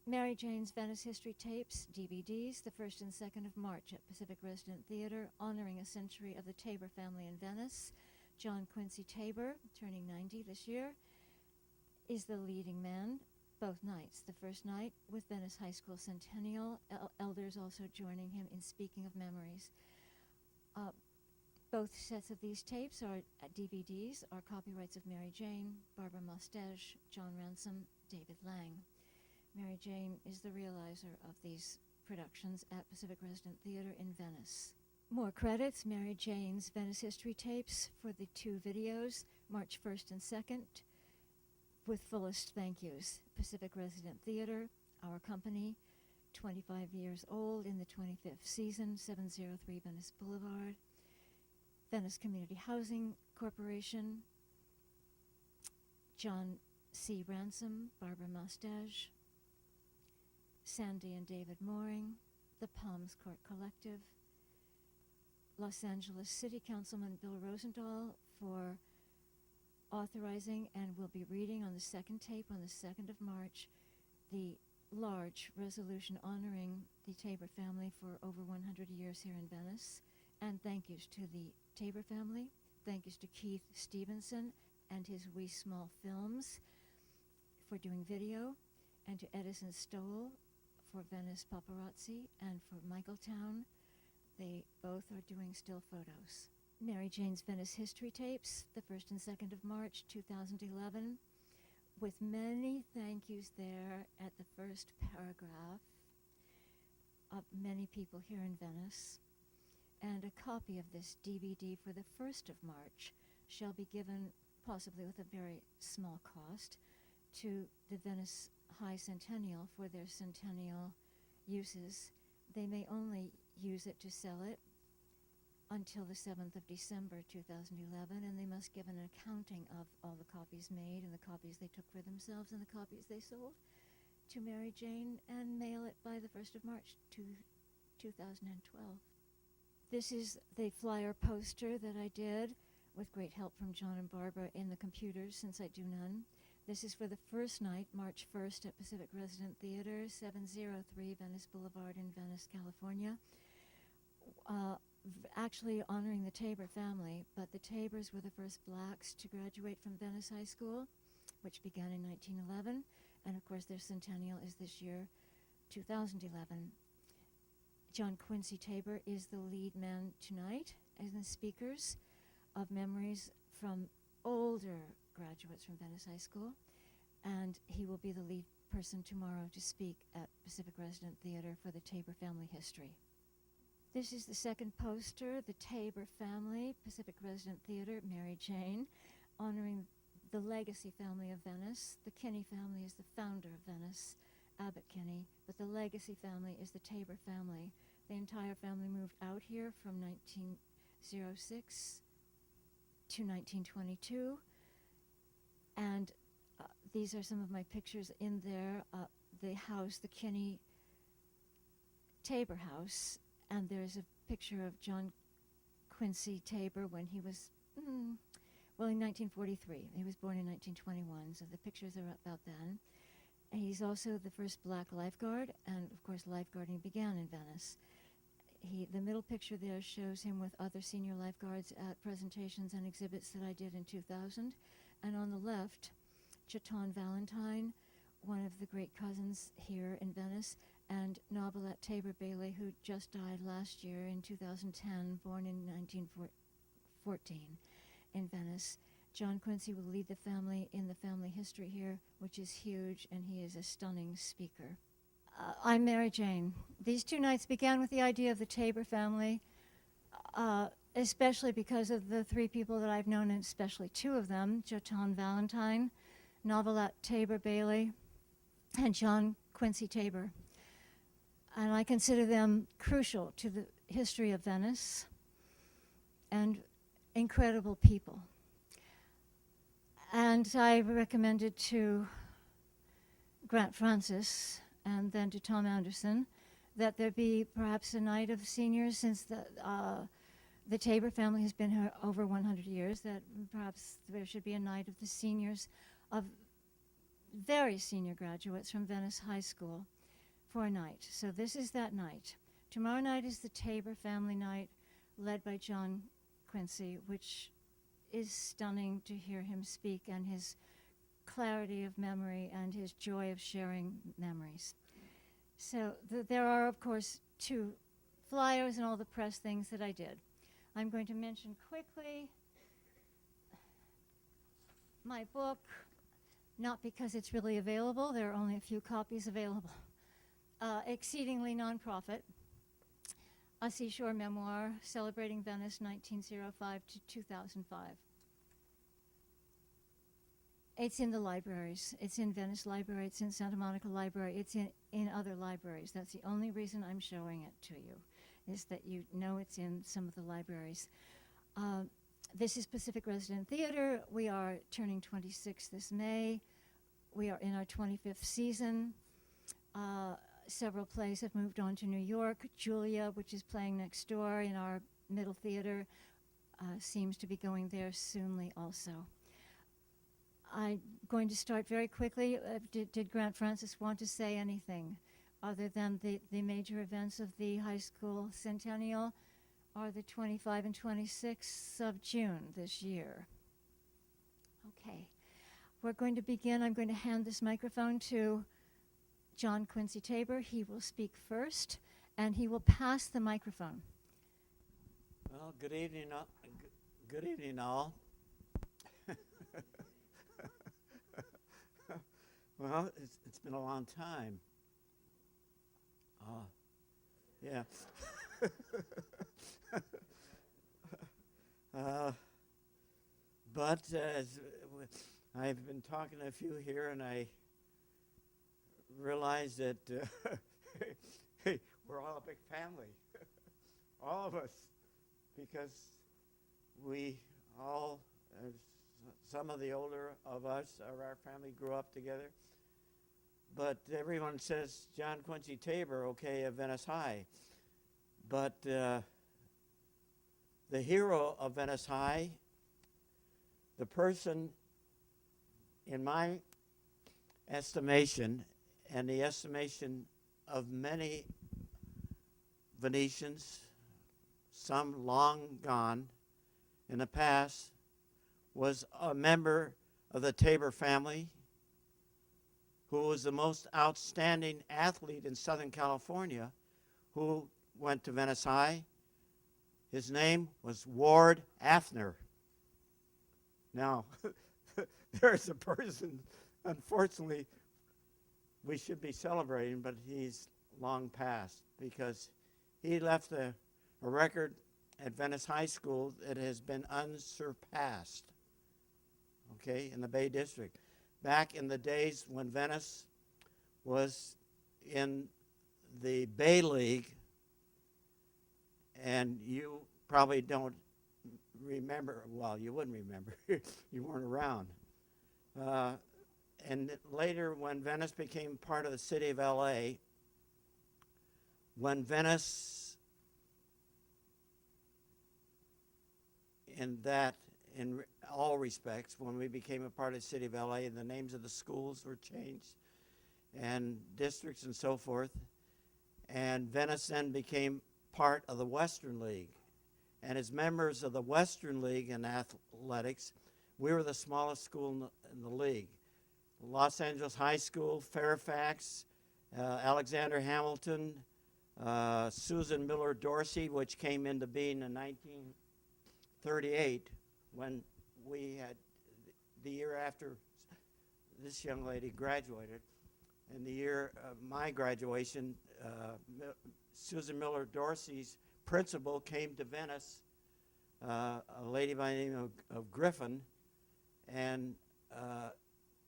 Mary Jane's Venice History Tapes, DVDs, the 1st and 2nd of March at Pacific Resident Theater, honoring a century of the Tabor family in Venice. John Quincy Tabor, turning 90 this year, is the leading man both nights. The first night with Venice High School Centennial, elders also joining him in speaking of memories. Both sets of these tapes are DVDs, are copyrights of Mary Jane, Barbara Mostage, John Ransom, David Lang. Mary Jane is the realizer of these productions at Pacific Resident Theater in Venice. More credits, Mary Jane's Venice History Tapes for the 2 videos, March 1st and 2nd, with fullest thank yous. Pacific Resident Theater, our company, 25 years old in the 25th season, 703 Venice Boulevard. Venice Community Housing Corporation, John C. Ransom, Barbara Mostage, Sandy and David Mooring, the Palms Court Collective, Los Angeles City Councilman Bill Rosendahl for authorizing and will be reading on the 2nd tape on the 2nd of March the large resolution honoring the Tabor family for over 100 years here in Venice. And thank yous to the Tabor family, thank yous to Keith Stevenson and his Wee Small Films for doing video, and to Edison Stoll for Venice Paparazzi, and for Michaeltown. They both are doing still photos. Mary Jane's Venice History Tapes, the 1st and 2nd of March, 2011, with many thank yous there at the first paragraph of many people here in Venice. And a copy of this DVD for the 1st of March shall be given, possibly with a very small cost, to the Venice High Centennial for their centennial uses. They may only use it to sell it until the 7th of December 2011, and they must give an accounting of all the copies made and the copies they took for themselves and the copies they sold to Mary Jane, and mail it by the 1st of March 2012. This is the flyer poster that I did with great help from John and Barbara in the computers, since I do none. This is for the first night, March 1st at Pacific Resident Theater, 703 Venice Boulevard in Venice, California. Actually honoring the Tabor family, but the Tabors were the first blacks to graduate from Venice High School, which began in 1911, and of course their centennial is this year, 2011. John Quincy Tabor is the lead man tonight as the speakers of memories from older graduates from Venice High School, and he will be the lead person tomorrow to speak at Pacific Resident Theater for the Tabor family history. This is the second poster, the Tabor family, Pacific Resident Theater, Mary Jane, honoring the Legacy Family of Venice. The Kinney family is the founder of Venice, Abbott Kinney, but the Legacy family is the Tabor family. The entire family moved out here from 1906 to 1922, and these are some of my pictures in there. The house, the Kinney Tabor house, and there's a picture of John Quincy Tabor when he was, in 1943. He was born in 1921, so the pictures are about then. And he's also the first black lifeguard, and of course lifeguarding began in Venice. The middle picture there shows him with other senior lifeguards at presentations and exhibits that I did in 2000. And on the left, Chaton Valentine, one of the great cousins here in Venice, and Novelette Tabor Bailey, who just died last year in 2010, born in 1914 in Venice. John Quincy will lead the family in the family history here, which is huge, and he is a stunning speaker. I'm Mary Jane. These 2 nights began with the idea of the Tabor family, especially because of the 3 people that I've known, and especially 2 of them, Chaton Valentine, Novelette Tabor Bailey, and John Quincy Tabor. And I consider them crucial to the history of Venice and incredible people. And I recommended to Grant Francis and then to Tom Anderson that there be perhaps a night of seniors, since the Tabor family has been here over 100 years, that perhaps there should be a night of the seniors, of very senior graduates from Venice High School. for a night. So this is that night. Tomorrow night is the Tabor Family Night, led by John Quincy, which is stunning to hear him speak, and his clarity of memory and his joy of sharing memories. So there are, of course, 2 flyers and all the press things that I did. I'm going to mention quickly my book, not because it's really available, there are only a few copies available. Exceedingly Nonprofit, a seashore memoir celebrating Venice 1905 to 2005. It's in the libraries. It's in Venice Library. It's in Santa Monica Library. It's in other libraries. That's the only reason I'm showing it to you, is that you know it's in some of the libraries. This is Pacific Resident Theater. We are turning 26 this May. We are in our 25th season. Several plays have moved on to New York. Julia, which is playing next door in our middle theater, seems to be going there soonly also. I'm going to start very quickly. Did Grant Francis want to say anything other than the major events of the high school centennial are the 25 and 26th of June this year? Okay. We're going to begin. I'm going to hand this microphone to John Quincy Tabor. He will speak first, and he will pass the microphone. Well, good evening, good evening, all. Well, it's been a long time. Yeah. But I've been talking to a few here, and I realize that hey, we're all a big family, all of us, because we all, some of the older of us, our family grew up together. But everyone says John Quincy Tabor, okay, of Venice High. But the hero of Venice High, the person, in my estimation, and the estimation of many Venetians, some long gone in the past, was a member of the Tabor family, who was the most outstanding athlete in Southern California, who went to Venice High. His name was Ward Afner. Now, there's a person, unfortunately, we should be celebrating, but he's long past, because he left a record at Venice High School that has been unsurpassed, okay, in the Bay District. Back in the days when Venice was in the Bay League, and you probably don't remember, well, you wouldn't remember, you weren't around. And later, when Venice became part of the city of LA, when Venice, in all respects, when we became a part of the city of LA, the names of the schools were changed, and districts and so forth, and Venice then became part of the Western League. And as members of the Western League in athletics, we were the smallest school in the league. Los Angeles High School, Fairfax, Alexander Hamilton, Susan Miller Dorsey, which came into being in 1938, when we had, the year after this young lady graduated. In the year of my graduation, Susan Miller Dorsey's principal came to Venice, a lady by the name of Griffin, and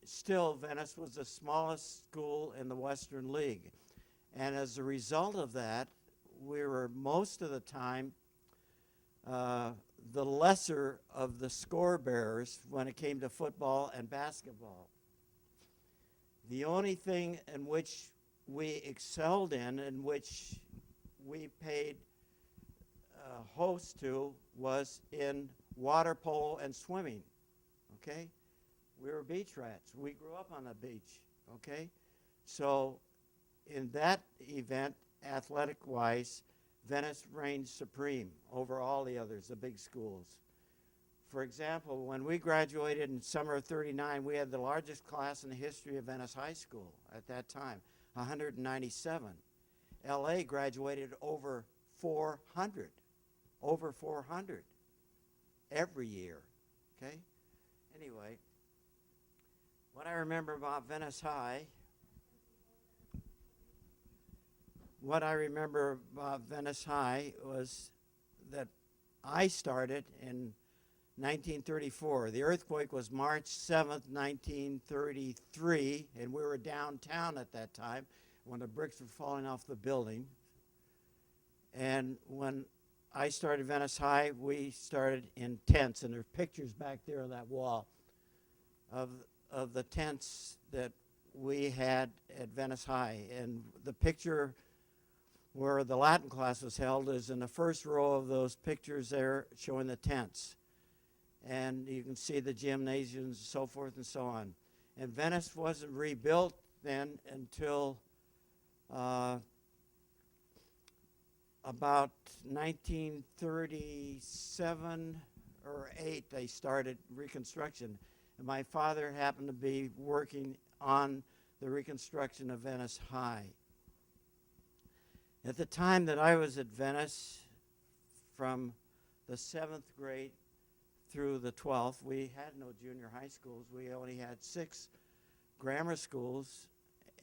still Venice was the smallest school in the Western League. And as a result of that, we were most of the time the lesser of the score bearers when it came to football and basketball. The only thing in which we excelled in which we paid host to, was in water polo and swimming, okay? We were beach rats. We grew up on the beach, okay? So in that event, athletic-wise, Venice reigned supreme over all the others, the big schools. For example, when we graduated in summer of '39, we had the largest class in the history of Venice High School at that time, 197. LA graduated over 400 every year, okay? Anyway, what I remember about Venice High, was that I started in 1934. The earthquake was March 7th, 1933, and we were downtown at that time when the bricks were falling off the building. And when I started Venice High, we started in tents, and there's pictures back there on that wall of the tents that we had at Venice High. And the picture where the Latin class was held is in the first row of those pictures there showing the tents. And you can see the gymnasiums and so forth and so on. And Venice wasn't rebuilt then until about 1937 or 8 they started reconstruction. And my father happened to be working on the reconstruction of Venice High. At the time that I was at Venice, from the 7th grade through the 12th, we had no junior high schools. We only had 6 grammar schools,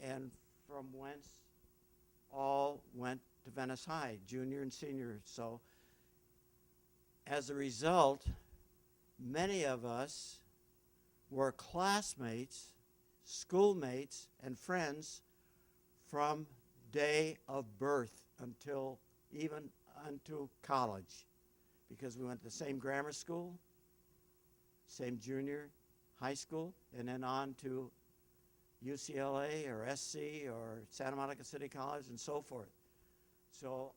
and from whence all went to Venice High, junior and senior. So as a result, many of us were classmates, schoolmates, and friends from day of birth until college, because we went to the same grammar school, same junior high school, and then on to UCLA or SC or Santa Monica City College and so forth. So,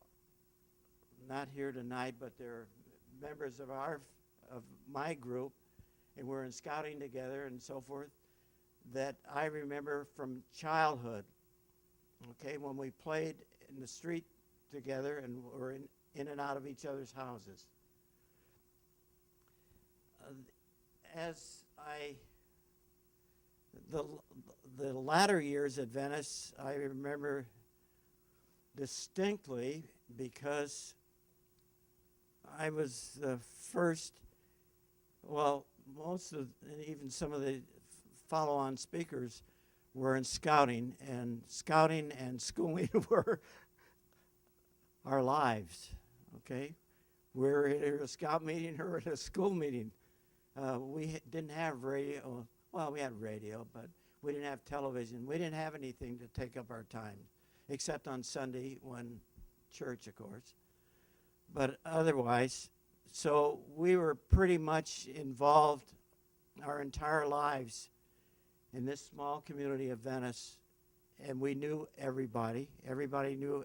not here tonight, but they're members of my group, and we're in scouting together and so forth, that I remember from childhood, okay, when we played in the street together and were in and out of each other's houses. The latter years at Venice, I remember distinctly because I was the first, well, most of, even some of the follow-on speakers were in scouting and schooling were our lives, okay? We're at a scout meeting or at a school meeting. We didn't have radio. Well, we had radio, but we didn't have television. We didn't have anything to take up our time, except on Sunday when church, of course. But otherwise, so we were pretty much involved our entire lives in this small community of Venice, and we knew everybody. Everybody knew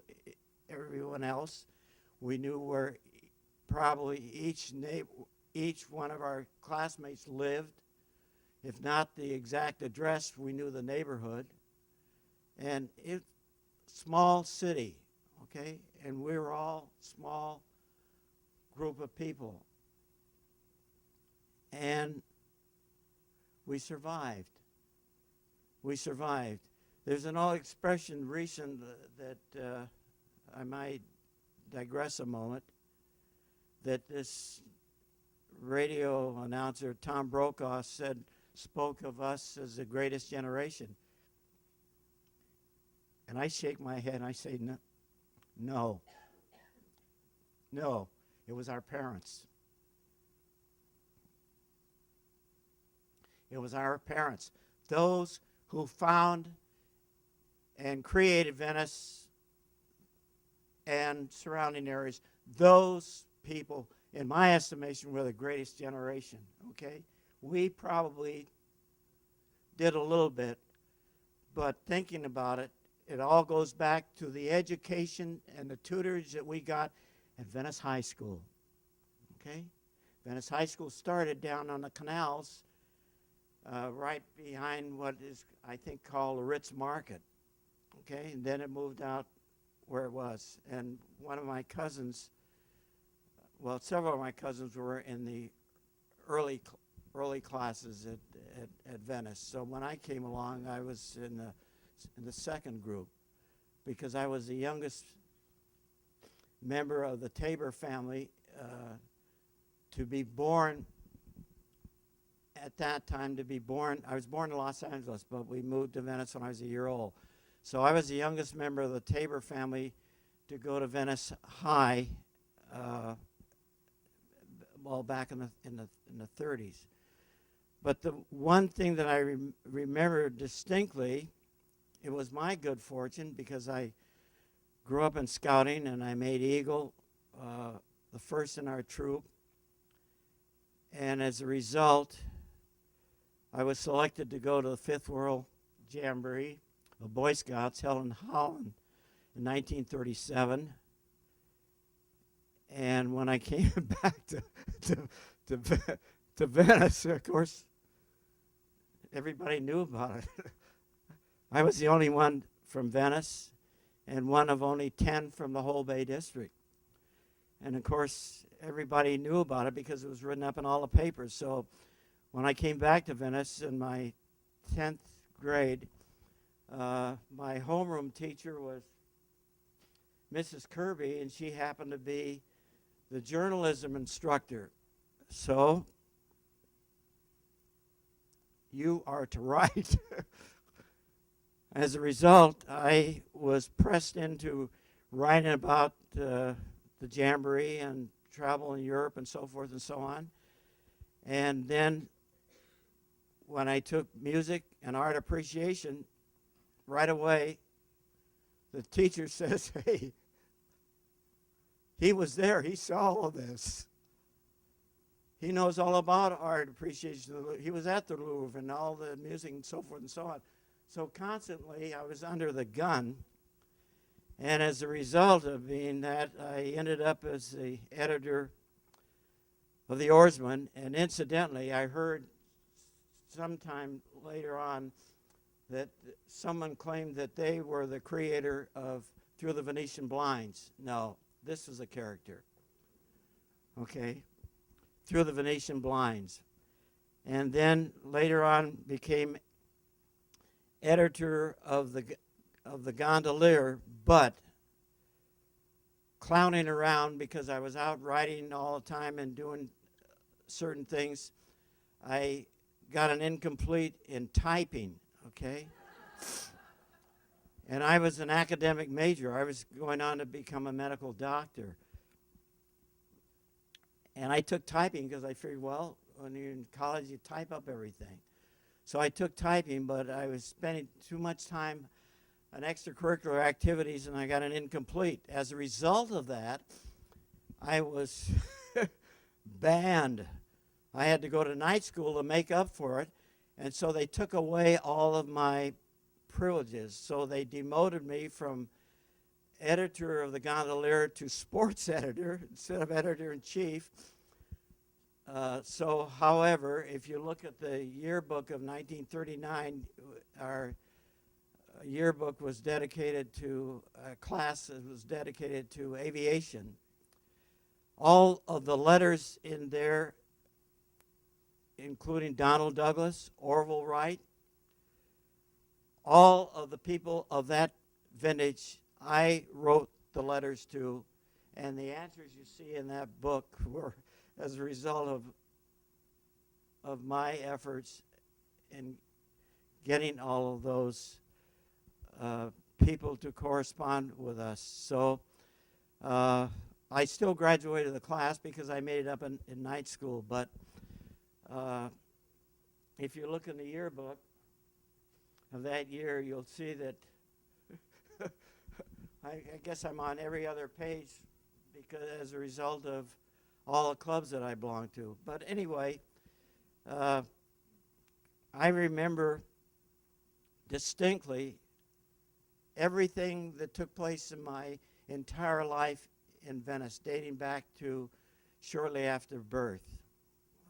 everyone else. We knew where probably each one of our classmates lived. If not the exact address, we knew the neighborhood. And it's small city, okay? And we were all small group of people. And we survived. We survived. There's an old expression recent that I might digress a moment, that this radio announcer, Tom Brokaw, spoke of us as the greatest generation. And I shake my head and I say, no. It was our parents. It was our parents. Those who found and created Venice and surrounding areas, those people, in my estimation, were the greatest generation, okay? We probably did a little bit, but thinking about it, it all goes back to the education and the tutorage that we got at Venice High School, okay? Venice High School started down on the canals, right behind what is, I think, called the Ritz Market, okay? And then it moved out where it was. And one of my cousins, well, several of my cousins were in the early classes at Venice. So when I came along, I was in the second group because I was the youngest member of the Tabor family to be born at that time. I was born in Los Angeles, but we moved to Venice when I was a year old. So I was the youngest member of the Tabor family to go to Venice High, back in the 30s. But the one thing that I remember distinctly, it was my good fortune because I grew up in scouting and I made Eagle the first in our troop. And as a result, I was selected to go to the Fifth World Jamboree of Boy Scouts held in Holland in 1937. And when I came back to Venice, of course, everybody knew about it. I was the only one from Venice and one of only 10 from the whole Bay District. And of course, everybody knew about it because it was written up in all the papers. So when I came back to Venice in my 10th grade, my homeroom teacher was Mrs. Kirby, and she happened to be the journalism instructor. So you are to write. As a result, I was pressed into writing about the Jamboree and travel in Europe and so forth and so on. And then when I took music and art appreciation, right away, the teacher says, hey, he was there. He saw all of this. He knows all about art appreciation. He was at the Louvre and all the music and so forth and so on. So constantly, I was under the gun. And as a result of being that, I ended up as the editor of the Oarsman. And incidentally, I heard sometime later on that someone claimed that they were the creator of Through the Venetian Blinds. No, this is a character. Okay? Through the Venetian Blinds. And then later on became editor of the Gondolier, but clowning around because I was out writing all the time and doing certain things. I got an incomplete in typing, okay? And I was an academic major. I was going on to become a medical doctor. And I took typing because I figured, well, when you're in college, you type up everything. So I took typing, but I was spending too much time on extracurricular activities, and I got an incomplete. As a result of that, I was banned. I had to go to night school to make up for it, and so they took away all of my privileges. So they demoted me from editor of the Gondolier to sports editor instead of editor-in-chief. However, if you look at the yearbook of 1939, our yearbook was dedicated to a class that was dedicated to aviation. All of the letters in there, including Donald Douglas, Orville Wright, all of the people of that vintage, I wrote the letters to, and the answers you see in that book were as a result of my efforts in getting all of those people to correspond with us. So I still graduated the class because I made it up in night school, but if you look in the yearbook of that year, you'll see that I guess I'm on every other page because as a result of all the clubs that I belong to. But anyway, I remember distinctly everything that took place in my entire life in Venice, dating back to shortly after birth,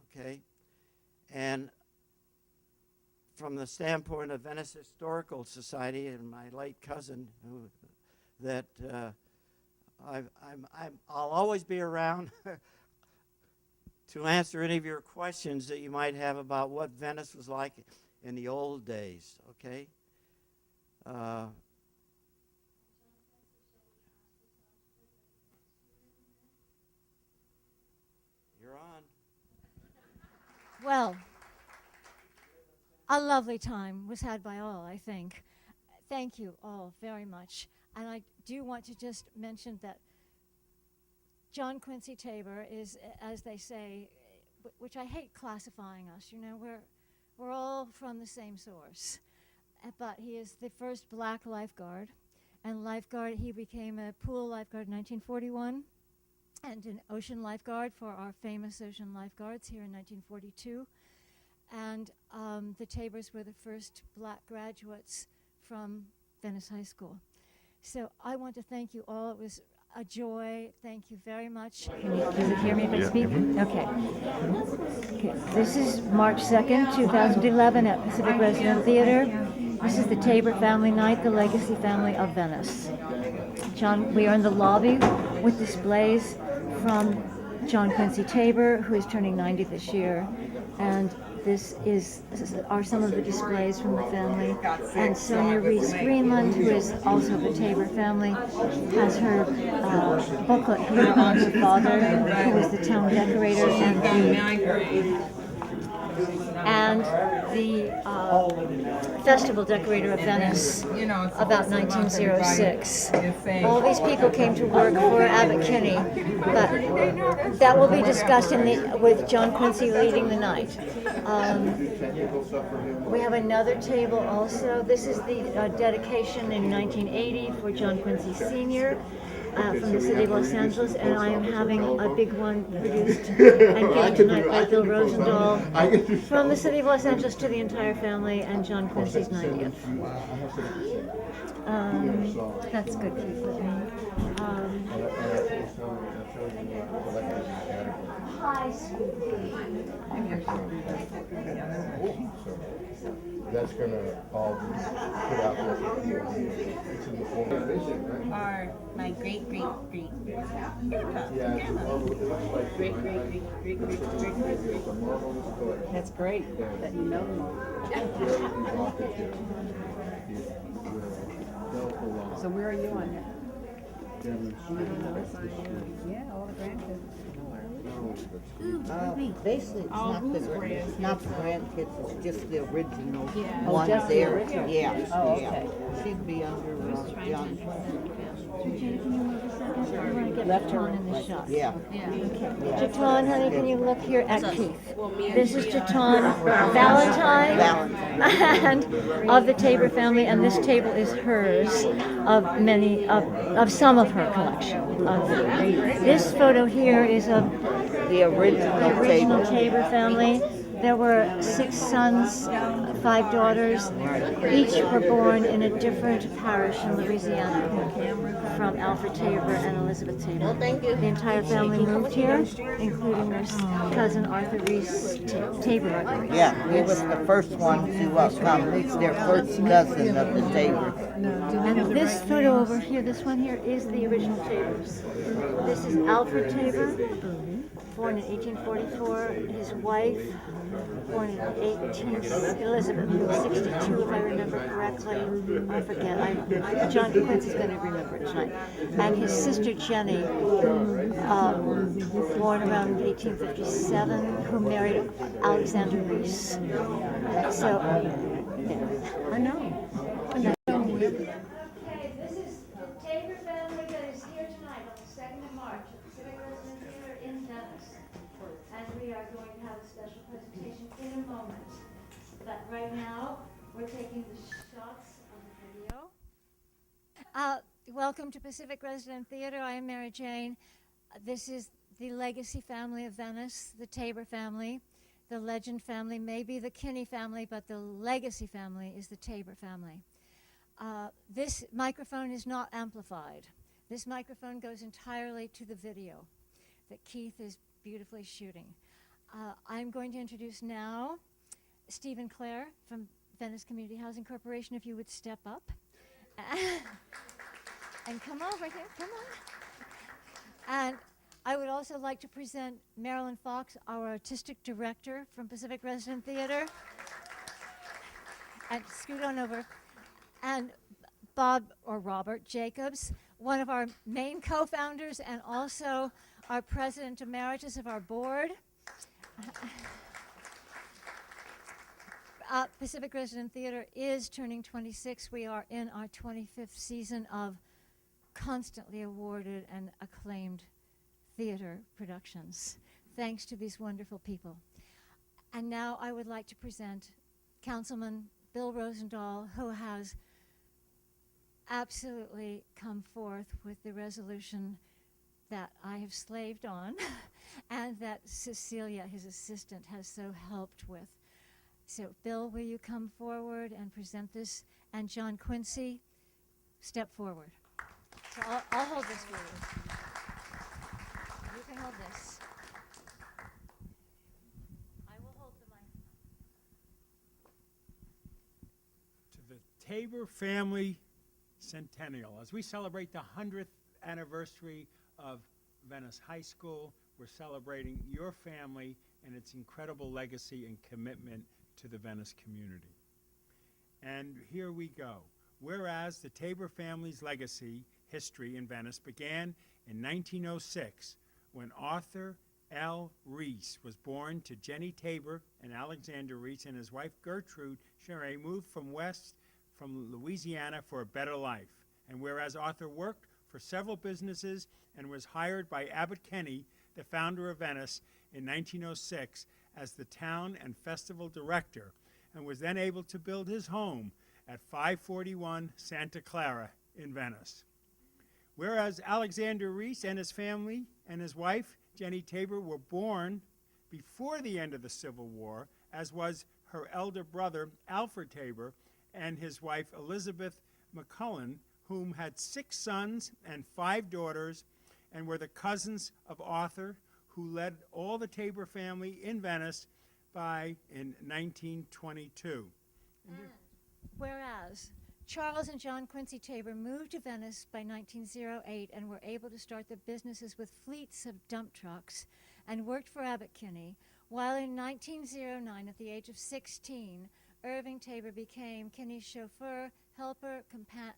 okay? And from the standpoint of Venice Historical Society and my late cousin, I'll always be around to answer any of your questions that you might have about what Venice was like in the old days. Okay. You're on. Well, a lovely time was had by all, I think. Thank you all very much. And I do want to just mention that John Quincy Tabor is, as they say, which I hate classifying us, you know, we're all from the same source. But he is the first black lifeguard. And lifeguard, he became a pool lifeguard in 1941 and an ocean lifeguard for our famous ocean lifeguards here in 1942. And the Tabors were the first black graduates from Venice High School. So I want to thank you all. It was a joy. Thank you very much. Does it hear me if I speak? Okay. This is March 2nd, 2011 at Pacific Resident Theater. This is the Tabor Family Night, the Legacy Family of Venice. John, we are in the lobby with displays from John Quincy Tabor, who is turning 90 this year. And this are some of the displays from the family. And Sonia Reese Greenland, who is also of the Tabor family, has her booklet here on her father, who was the town decorator and the festival decorator of Venice about 1906. All these people came to work for Abbot Kinney, but that will be discussed with John Quincy leading the night. We have another table also. This is the dedication in 1980 for John Quincy Sr. From the city of Los Angeles, and I am having a big one produced and given tonight by Bill Rosendahl from the city of Los Angeles to the entire family and John Quincy's 90th. That's good, Keith. High school. That's going to all be put out there. It's in the form of vision, right? Or my great. Yeah, great. That's great that you know. So where are you on that? Yeah, all the grandkids. Basically, it's not the grandkids, it's just the original Oh, ones just the there. original? Yeah, Oh, okay. She'd be under John. Jane, can you move a second? I want to get Left Jaton turn. in the shot. Yeah. Okay. Jaton, honey, can you look here at Keith? This is Jaton Valentine, and of the Tabor family, and this table is hers of some of her collection. This photo here is of The original table. Tabor family. There were 6 sons, 5 daughters. Each were born in a different parish in Louisiana from Alfred Tabor and Elizabeth Tabor. The entire family moved here, including their cousin Arthur Reese Tabor. Yeah, he was the first one to come. He's their first cousin of the Tabor. And this photo over here, this one here, is the original Tabors. This is Alfred Tabor, born in 1844. His wife, born in Elizabeth, who was 62, if I remember correctly. I forget. John Quincy's going to remember it tonight. And his sister Jenny, born around 1857, who married Alexander Reese. So, I know. Okay, this is the Tabor family that is here tonight on the 2nd of March at the Pacific Resident Theater in Venice. And we are going to have a special presentation in a moment. But right now, we're taking the shots of the video. Welcome to Pacific Resident Theater. I am Mary Jane. This is the Legacy Family of Venice, the Tabor family. The Legend family may be the Kinney family, but the Legacy family is the Tabor family. This microphone is not amplified. This microphone goes entirely to the video that Keith is beautifully shooting. I'm going to introduce now Stephen Clare from Venice Community Housing Corporation, if you would step up. And come over here, come on. And I would also like to present Marilyn Fox, our artistic director from Pacific Resident Theater. And scoot on over. And Bob, or Robert Jacobs, one of our main co-founders and also our president emeritus of our board. Pacific Resident Theater is turning 26. We are in our 25th season of constantly awarded and acclaimed theater productions, thanks to these wonderful people. And now I would like to present Councilman Bill Rosendahl, who has absolutely come forth with the resolution that I have slaved on and that Cecilia, his assistant, has so helped with. So Bill, will you come forward and present this? And John Quincy, step forward. So I'll hold this for you. You can hold this. I will hold the mic. To the Tabor Family Centennial. As we celebrate the 100th anniversary of Venice High School, we're celebrating your family and its incredible legacy and commitment to the Venice community. And here we go. Whereas the Tabor family's legacy history in Venice began in 1906 when Arthur L. Reese was born to Jenny Tabor and Alexander Reese, and his wife Gertrude Cheray moved from Louisiana for a better life. And whereas Arthur worked for several businesses and was hired by Abbott Kinney, the founder of Venice, in 1906 as the town and festival director, and was then able to build his home at 541 Santa Clara in Venice. Whereas Alexander Reese and his family and his wife, Jenny Tabor, were born before the end of the Civil War, as was her elder brother, Alfred Tabor, and his wife, Elizabeth McCullen, whom had 6 sons and 5 daughters, and were the cousins of Arthur, who led all the Tabor family in Venice in 1922. And whereas Charles and John Quincy Tabor moved to Venice by 1908 and were able to start their businesses with fleets of dump trucks and worked for Abbott Kinney, while in 1909, at the age of 16, Irving Tabor became Kinney's chauffeur, helper,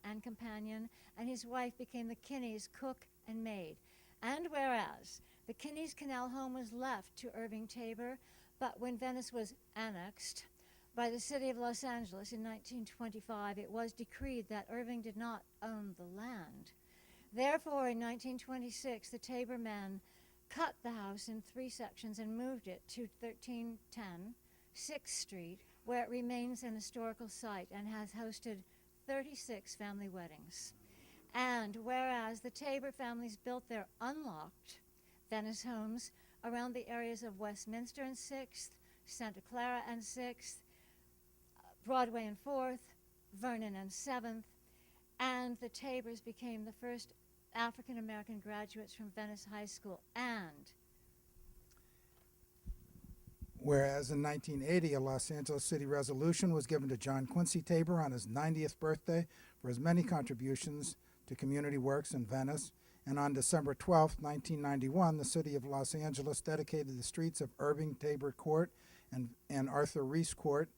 and companion, and his wife became the Kinneys' cook and maid. And whereas the Kinneys' canal home was left to Irving Tabor, but when Venice was annexed by the city of Los Angeles in 1925, it was decreed that Irving did not own the land. Therefore, in 1926, the Tabor men cut the house in 3 sections and moved it to 1310 6th Street, where it remains an historical site and has hosted 36 family weddings. And whereas the Tabor families built their unlocked Venice homes around the areas of Westminster and 6th, Santa Clara and 6th, Broadway and 4th, Vernon and 7th, and the Tabors became the first African American graduates from Venice High School. And whereas in 1980, a Los Angeles City resolution was given to John Quincy Tabor on his 90th birthday for his many contributions to community works in Venice. And on December 12, 1991, the city of Los Angeles dedicated the streets of Irving Tabor Court and Arthur Reese Court.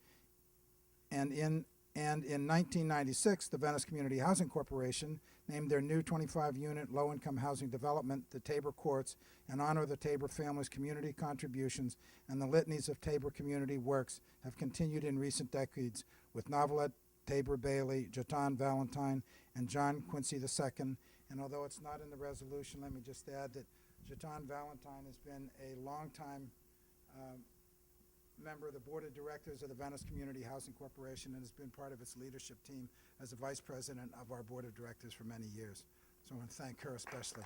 And in 1996, the Venice Community Housing Corporation named their new 25-unit low-income housing development the Tabor Courts in honor of the Tabor family's community contributions, and the litanies of Tabor community works have continued in recent decades with Novelette, Tabor Bailey, Jatan Valentine, and John Quincy II. And although it's not in the resolution, let me just add that Jatan Valentine has been a longtime member of the board of directors of the Venice Community Housing Corporation and has been part of its leadership team as the vice president of our board of directors for many years. So I want to thank her especially.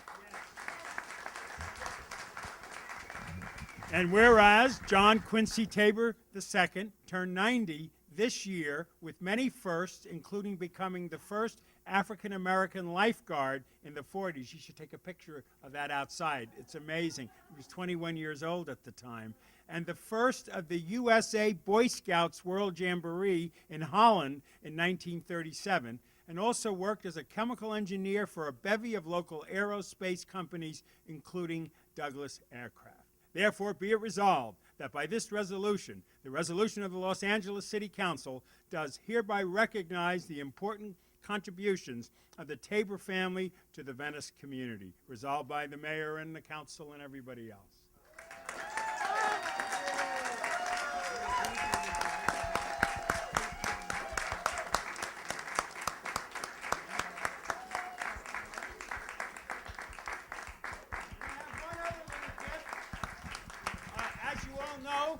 And whereas John Quincy Tabor II turned 90 this year with many firsts, including becoming the first African-American lifeguard in the 40s. You should take a picture of that outside. It's amazing. He was 21 years old at the time. and the first of the USA Boy Scouts World Jamboree in Holland in 1937, and also worked as a chemical engineer for a bevy of local aerospace companies, including Douglas Aircraft. Therefore, be it resolved that by this resolution, the resolution of the Los Angeles City Council does hereby recognize the important contributions of the Tabor family to the Venice community. Resolved by the mayor and the council and everybody else. As you all know,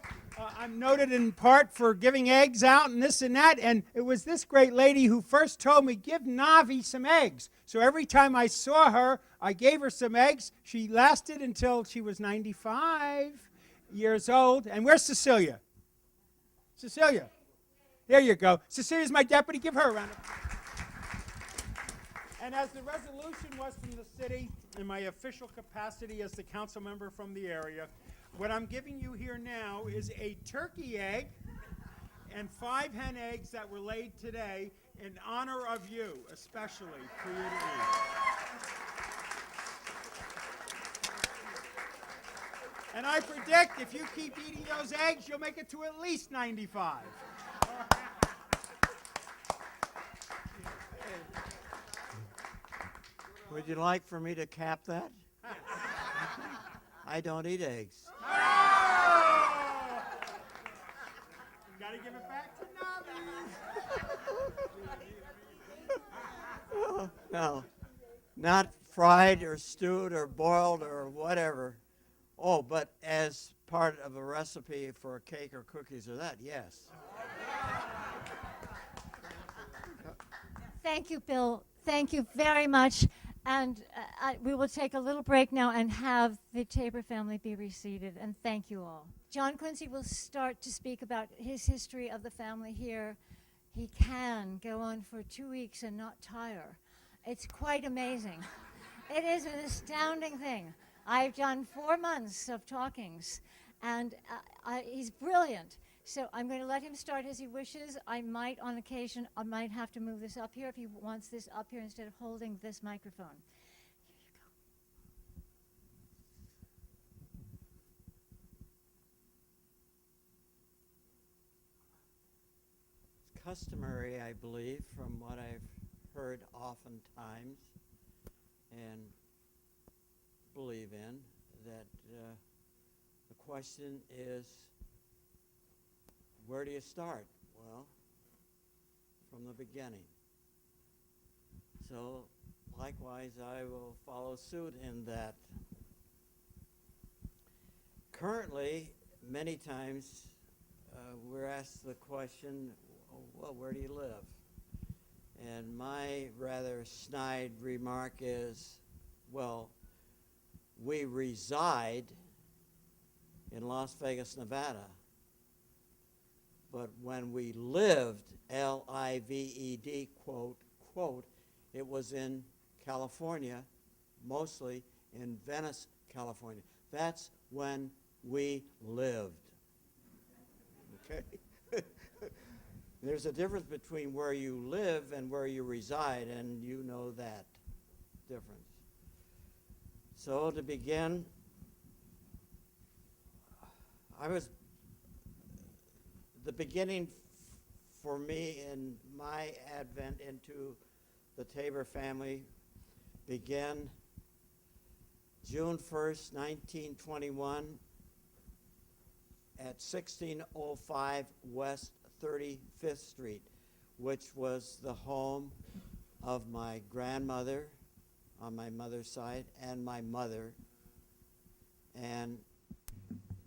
I'm noted in part for giving eggs out and this and that, and it was this great lady who first told me, give Navi some eggs. So every time I saw her, I gave her some eggs. She lasted until she was 95 years old. And where's Cecilia? Cecilia. There you go. Cecilia's my deputy. Give her a round of applause. And as the resolution was from the city, in my official capacity as the council member from the area, what I'm giving you here now is a turkey egg and 5 hen eggs that were laid today in honor of you, especially for you to eat. And I predict if you keep eating those eggs, you'll make it to at least 95. Would you like for me to cap that? I don't eat eggs. Gotta give it back to Navi. No, not fried or stewed or boiled or whatever. Oh, but as part of a recipe for a cake or cookies or that, yes. Thank you, Bill. Thank you very much. And we will take a little break now and have the Tabor family be reseated. And thank you all. John Quincy will start to speak about his history of the family here. He can go on for 2 weeks and not tire. It's quite amazing. It is an astounding thing. I've done 4 months of talkings, and he's brilliant. So I'm going to let him start as he wishes. I might, on occasion, I might have to move this up here if he wants this up here instead of holding this microphone. Here you go. It's customary, I believe, from what I've heard oftentimes and believe in, that the question is, where do you start? Well, from the beginning. So, likewise, I will follow suit in that. Currently, many times, we're asked the question, well, where do you live? And my rather snide remark is, well, we reside in Las Vegas, Nevada. But when we lived, L-I-V-E-D, quote, quote, it was in California, mostly in Venice, California. That's when we lived. Okay? There's a difference between where you live and where you reside, and you know that difference. So to begin, the beginning for me in my advent into the Tabor family began June 1st, 1921 at 1605 West 35th Street, which was the home of my grandmother on my mother's side and my mother. And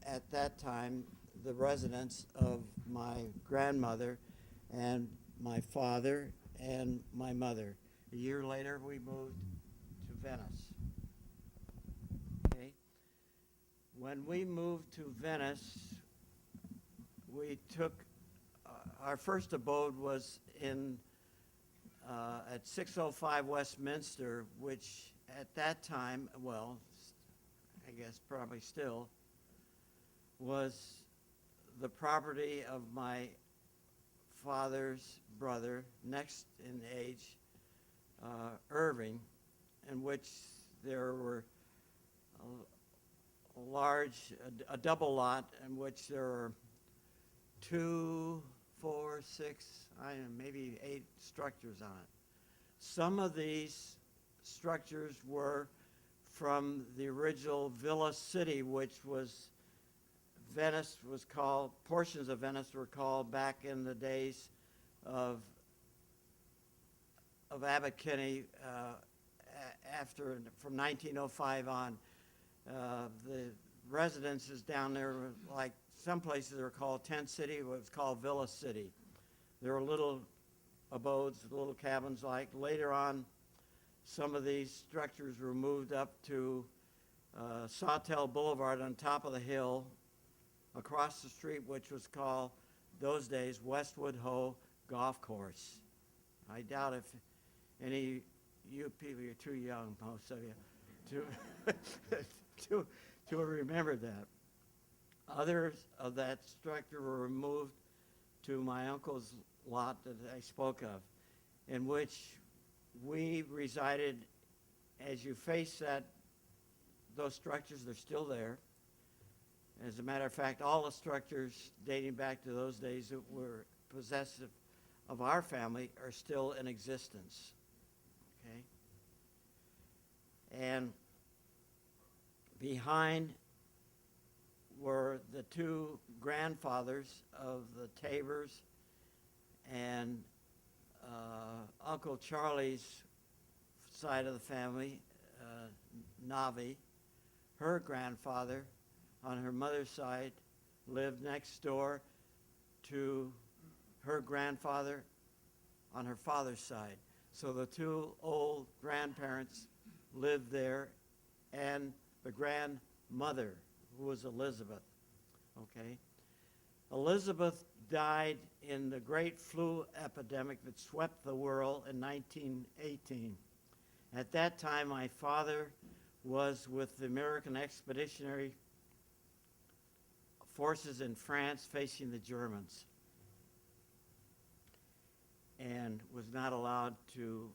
at that time, the residence of my grandmother and my father and my mother. A year later, we moved to Venice. Okay. When we moved to Venice, we took our first abode was in at 605 Westminster, which at that time, well, I guess probably still, was the property of my father's brother, next in age, Irving, in which there were a double lot in which there were 2, 4, 6, maybe 8 structures on it. Some of these structures were from the original Villa City, which was Venice was called, portions of Venice were called back in the days of Abbot Kinney, from 1905 on. The residences down there were like some places are called Tent City, it was called Villa City. There were little abodes, little cabins like. Later on, some of these structures were moved up to Sawtell Boulevard on top of the hill, across the street, which was called, those days, Westwood Ho Golf Course. I doubt if any you people, you're too young, most of you, to remember that. Others of that structure were removed to my uncle's lot that I spoke of, in which we resided. As you face those structures, they're still there. As a matter of fact, all the structures dating back to those days that were possessive of our family are still in existence. Okay? And behind were the 2 grandfathers of the Tabors and Uncle Charlie's side of the family, Navi. Her grandfather on her mother's side lived next door to her grandfather on her father's side. So the 2 old grandparents lived there, and the grandmother, who was Elizabeth. Okay? Elizabeth died in the great flu epidemic that swept the world in 1918. At that time, my father was with the American Expeditionary Forces in France facing the Germans, and was not allowed to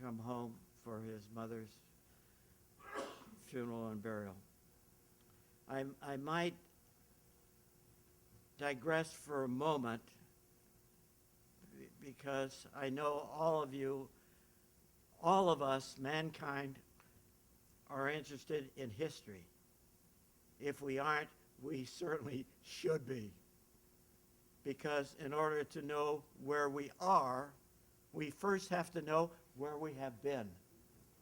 come home for his mother's funeral and burial. I might digress for a moment, because I know all of you, all of us, mankind, are interested in history. If we aren't, we certainly should be. Because in order to know where we are, we first have to know where we have been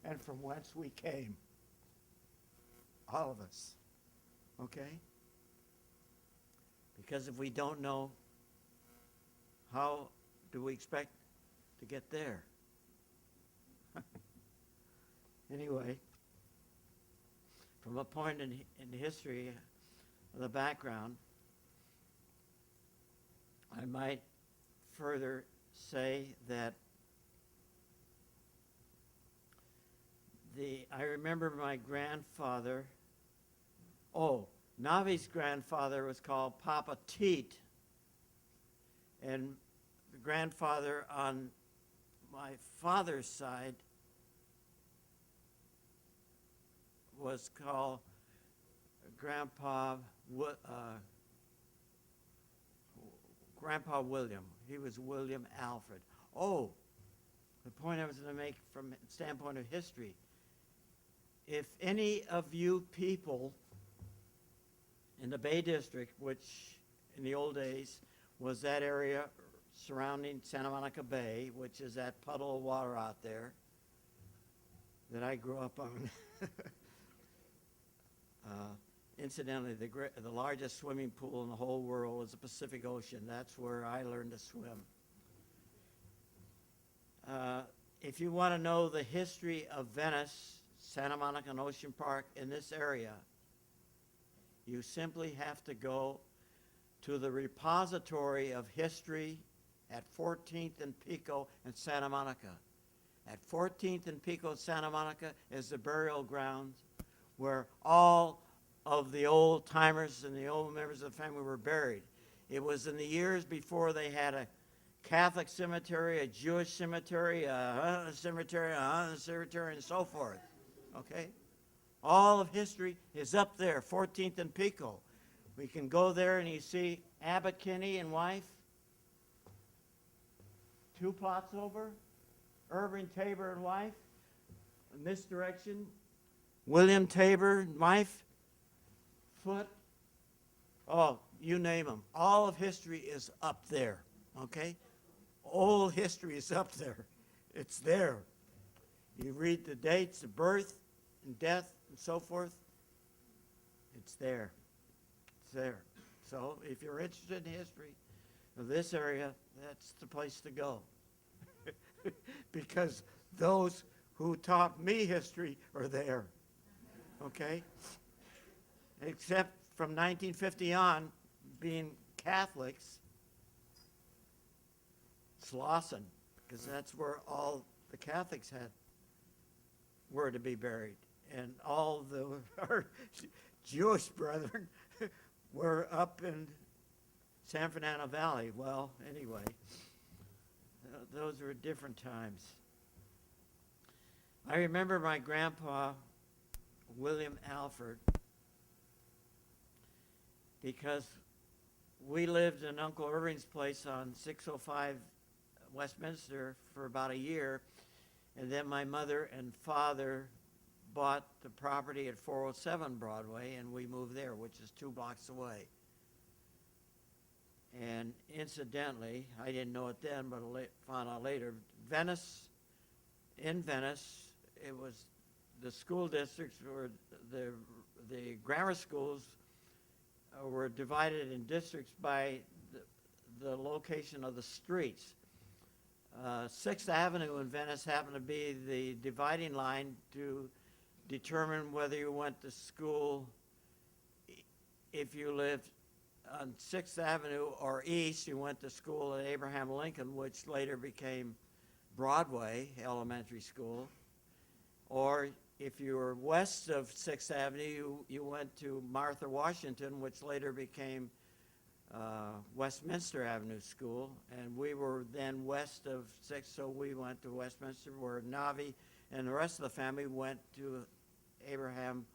and from whence we came. All of us. Okay? Because if we don't know, how do we expect to get there? Anyway, from a point in history of the background, I might further say that I remember my grandfather, Navi's grandfather was called Papa Teat, and the grandfather on my father's side was called Grandpa William. He was William Alfred. The point I was going to make from the standpoint of history, if any of you people in the Bay District, which in the old days was that area surrounding Santa Monica Bay, which is that puddle of water out there that I grew up on. Incidentally, the largest swimming pool in the whole world is the Pacific Ocean. That's where I learned to swim. If you want to know the history of Venice, Santa Monica and Ocean Park in this area, you simply have to go to the repository of history at 14th and Pico in Santa Monica. At 14th and Pico, Santa Monica is the burial grounds where all of the old timers and the old members of the family were buried. It was in the years before they had a Catholic cemetery, a Jewish cemetery, a cemetery, a cemetery, and so forth. Okay? All of history is up there, 14th and Pico. We can go there and you see Abbot Kinney and wife, 2 plots over, Irving Tabor and wife, in this direction, William Tabor and wife, foot, oh, you name them. All of history is up there, okay? Old history is up there. It's there. You read the dates of birth and death and so forth. It's there. It's there. So if you're interested in history of this area, that's the place to go. Because those who taught me history are there. Okay? Except from 1950 on, being Catholics, Slauson, because that's where all the Catholics were to be buried. And all our Jewish brethren were up in San Fernando Valley. Well, anyway, those were different times. I remember my grandpa, William Alford, because we lived in Uncle Irving's place on 605 Westminster for about a year, and then my mother and father bought the property at 407 Broadway, and we moved there, which is 2 blocks away. And incidentally, I didn't know it then, but I found out later, in Venice, it was the school districts, or the grammar schools were divided in districts by the location of the streets. 6th Avenue in Venice happened to be the dividing line to determine whether you went to school if you lived on 6th Avenue or east. You went to school at Abraham Lincoln, which later became Broadway Elementary School. Or if you were west of 6th Avenue, you went to Martha Washington, which later became Westminster Avenue School. And we were then west of 6th, so we went to Westminster, where Navi and the rest of the family went to Abraham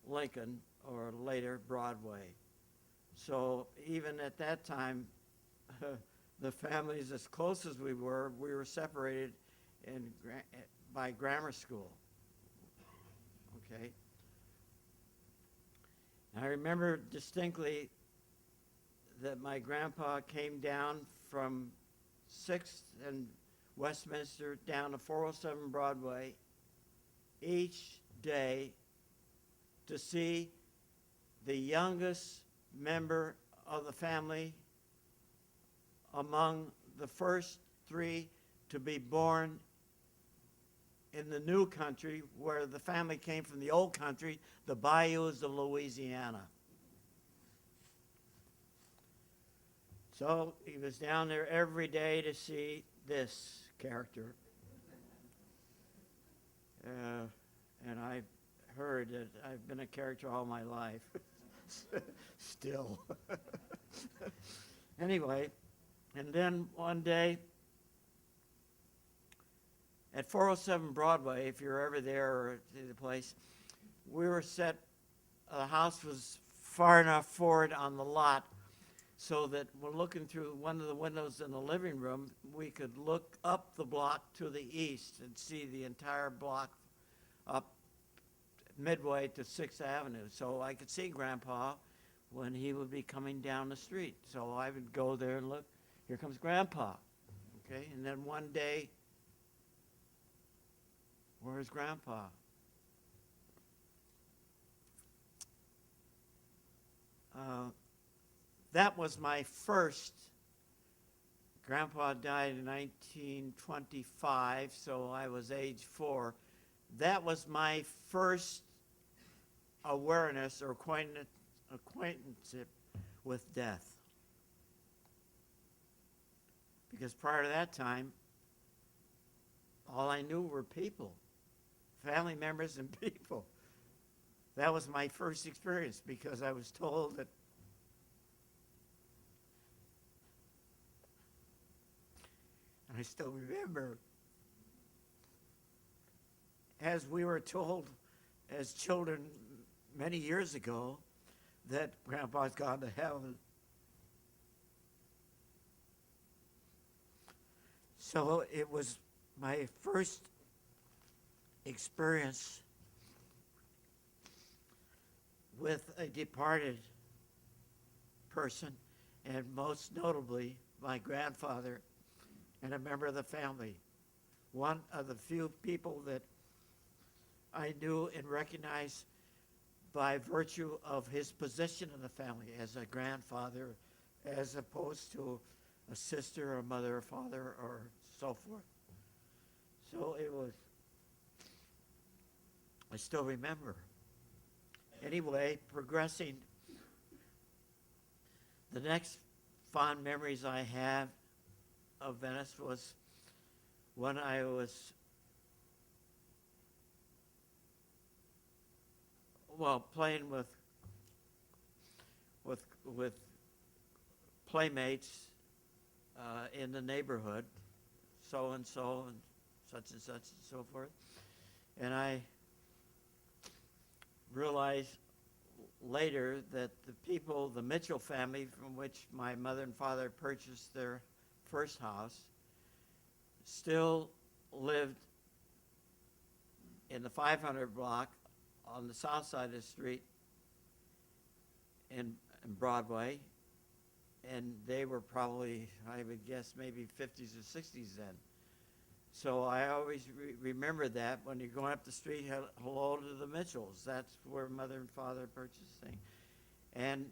Lincoln, or later Broadway. So even at that time, the families, as close as we were separated by grammar school. Okay. I remember distinctly that my grandpa came down from 6th and Westminster down to 407 Broadway each day to see the youngest member of the family among the first 3 to be born in the new country, where the family came from the old country, the bayous of Louisiana. So he was down there every day to see this character. And I heard that I've been a character all my life. Still. Anyway, and then one day at 407 Broadway, if you're ever there or to the place, we were set, the house was far enough forward on the lot so that when looking through one of the windows in the living room, we could look up the block to the east and see the entire block up midway to 6th Avenue. So I could see Grandpa when he would be coming down the street. So I would go there and look, here comes Grandpa. Okay, and then one day, where's Grandpa? That was my first. Grandpa died in 1925, so I was age 4. That was my first awareness or acquaintanceship with death. Because prior to that time, all I knew were people, family members and people. that was my first experience because I was told that and I still remember as we were told as children many years ago that Grandpa's gone to heaven. So it was my first experience with a departed person, and most notably my grandfather and a member of the family. One of the few people that I knew and recognized by virtue of his position in the family as a grandfather, as opposed to a sister or mother or father or so forth. So it was, I still remember. Anyway, progressing, the next fond memories I have of Venice was when I was, playing with playmates in the neighborhood, so and such and so forth. And I realized later that the people, the Mitchell family, from which my mother and father purchased their first house, still lived in the 500 block on the south side of the street in Broadway, and they were probably, I would guess, maybe 50s or 60s then. So I always remember that when you're going up the street, hello to the Mitchells. That's where mother and father purchased things. And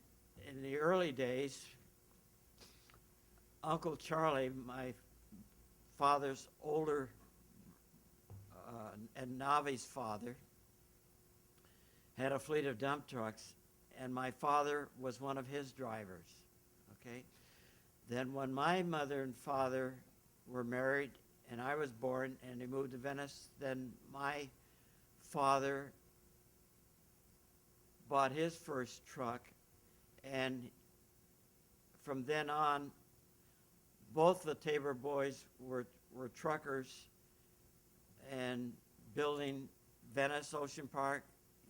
in the early days, Uncle Charlie, my father's older and Navi's father, had a fleet of dump trucks, and my father was one of his drivers, okay? Then when my mother and father were married and I was born and they moved to Venice, then my father bought his first truck, and from then on, both the Tabor boys were truckers and building Venice, Ocean Park,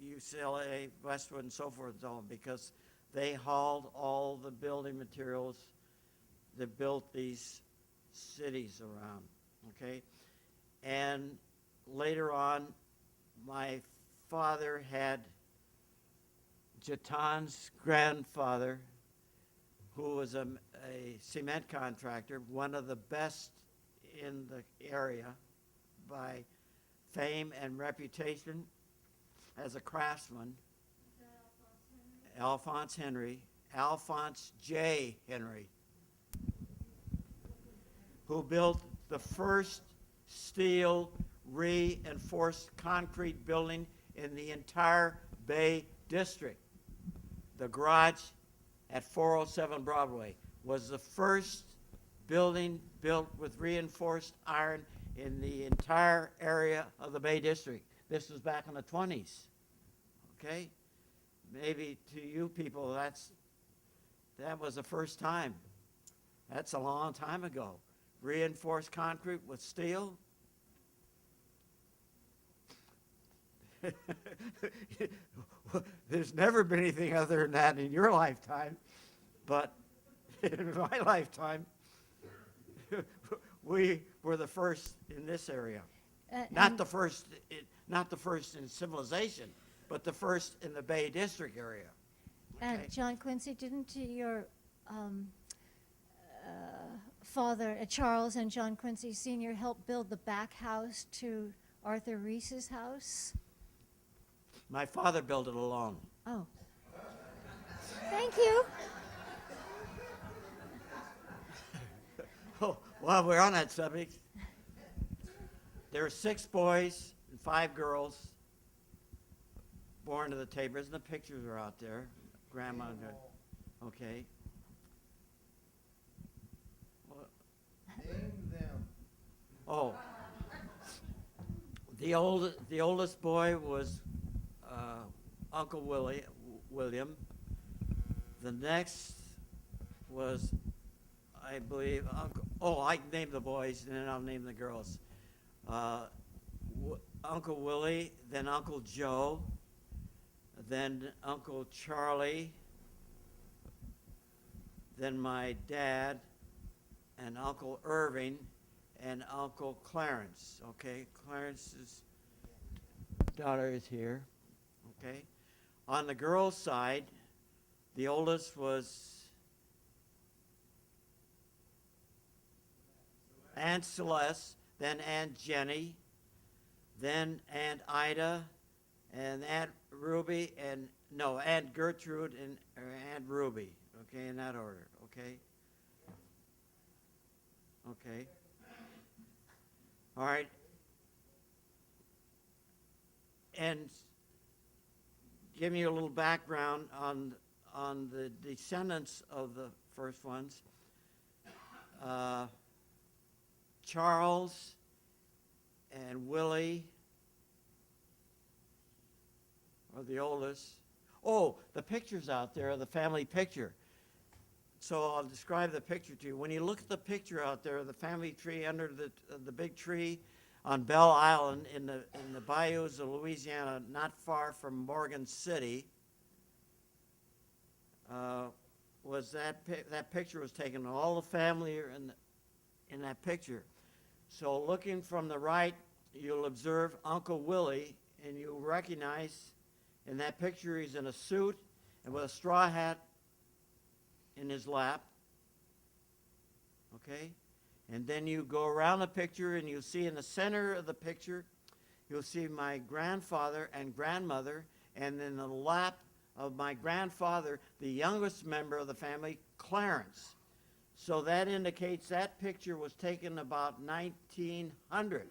UCLA, Westwood, and so forth, because they hauled all the building materials that built these cities around, okay? And later on, my father had Jatan's grandfather, who was a cement contractor, one of the best in the area by fame and reputation as a craftsman, Alphonse J. Henry, who built the first steel reinforced concrete building in the entire Bay District. The garage at 407 Broadway was the first building built with reinforced iron in the entire area of the Bay District. This was back in the 20s, okay? Maybe to you people, that was the first time. That's a long time ago. Reinforced concrete with steel. There's never been anything other than that in your lifetime, but in my lifetime, we were the first in this area. Not the first in civilization, but the first in the Bay District area. And Okay. John Quincy, didn't your father, Charles and John Quincy Sr., help build the back house to Arthur Reese's house? My father built it alone. Oh. Thank you. Oh, while we're on that subject, there are 6 boys and 5 girls born to the Tabors, and the pictures are out there. Grandma, okay. Name them. Oh, the oldest boy was Uncle William. The next was, I believe, I can name the boys and then I'll name the girls. Uncle Willie, then Uncle Joe, then Uncle Charlie, then my dad, and Uncle Irving, and Uncle Clarence. Okay, Clarence's daughter is here. Okay, on the girls' side, the oldest was Aunt Celeste, then Aunt Jenny, then Aunt Ida, and Aunt Ruby, Aunt Gertrude and Aunt Ruby. Okay, in that order. Okay. Okay. All right. And giving you a little background on the descendants of the first ones. Charles and Willie are the oldest. Oh, the picture's out there, the family picture. So I'll describe the picture to you. When you look at the picture out there, the family tree under the big tree on Bell Island in the bayous of Louisiana, not far from Morgan City, was that picture was taken. All the family are in that picture. So looking from the right, you'll observe Uncle Willie, and you'll recognize in that picture he's in a suit and with a straw hat in his lap. Okay? And then you go around the picture and you see in the center of the picture, you'll see my grandfather and grandmother, and in the lap of my grandfather, the youngest member of the family, Clarence. So that indicates that picture was taken about 1900,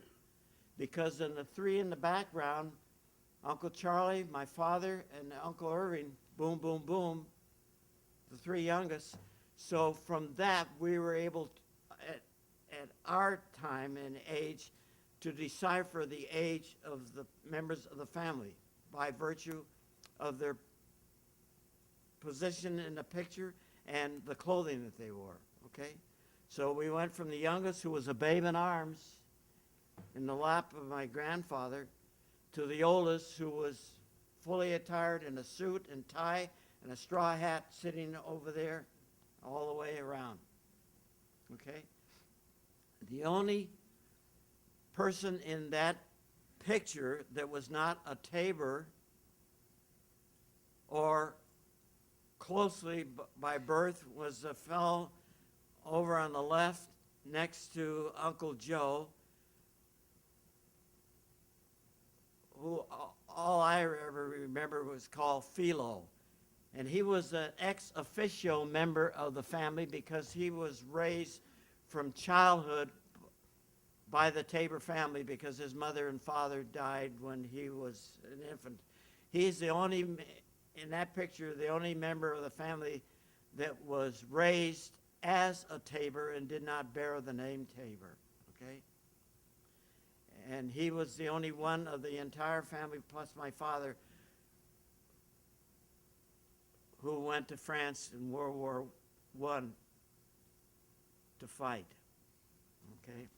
because in the three in the background, Uncle Charlie, my father, and Uncle Irving, boom, boom, boom, the three youngest. So from that, we were able, at our time and age, to decipher the age of the members of the family by virtue of their position in the picture and the clothing that they wore, okay? So we went from the youngest, who was a babe in arms in the lap of my grandfather, to the oldest, who was fully attired in a suit and tie and a straw hat sitting over there all the way around, okay? The only person in that picture that was not a Tabor or closely by birth was a fellow over on the left next to Uncle Joe, who all I ever remember was called Philo. And he was an ex officio member of the family because he was raised from childhood by the Tabor family because his mother and father died when he was an infant. He's the only, in that picture, the only member of the family that was raised as a Tabor and did not bear the name Tabor, okay? And he was the only one of the entire family, plus my father, who went to France in World War I to fight, okay?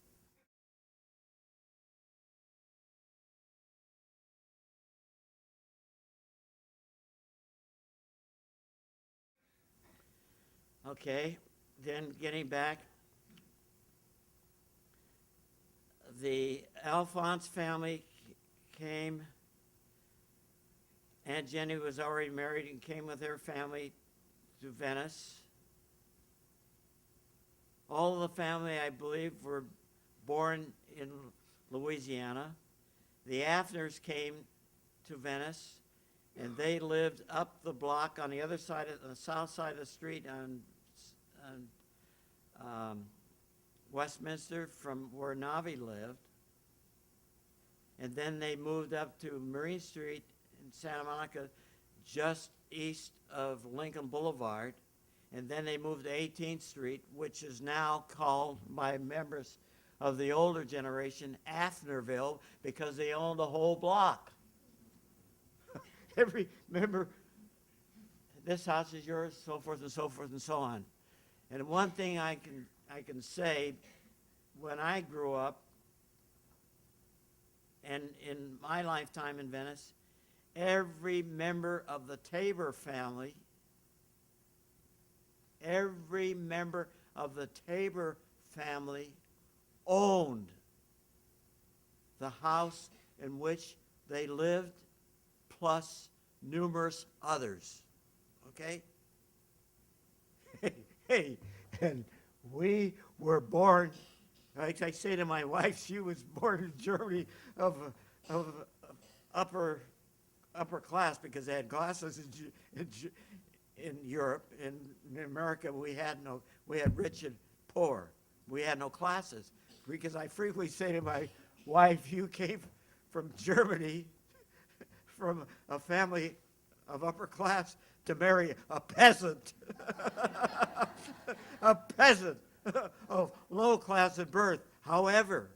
Okay, then getting back, the Alphonse family came. Aunt Jenny was already married and came with her family to Venice. All of the family, I believe, were born in Louisiana. The Afners came to Venice, and they lived up the block on the other side, of the south side of the street on Westminster from where Navi lived. And then they moved up to Marine Street in Santa Monica, just east of Lincoln Boulevard. And then they moved to 18th Street, which is now called by members of the older generation Afnerville, because they owned the whole block. every member, this house is yours, so forth and so forth and so on. And one thing I can say, when I grew up, and in my lifetime in Venice, every member of the Tabor family, owned the house in which they lived, plus numerous others. Okay? Hey, and we were born, like I say to my wife, she was born in Germany of upper class, because they had classes in Europe. In America, we had rich and poor. We had no classes, because I frequently say to my wife, you came from Germany, from a family of upper class, to marry a peasant, a peasant of low class at birth. However,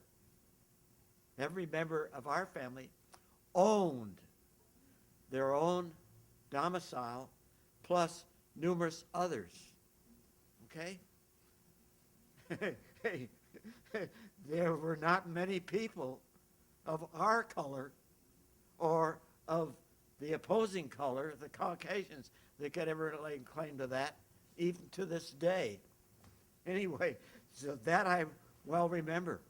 every member of our family owned their own domicile, plus numerous others. Okay? Hey, there were not many people of our color or of the opposing color, the Caucasians, that could ever lay claim to that, even to this day. Anyway, so that I well remember,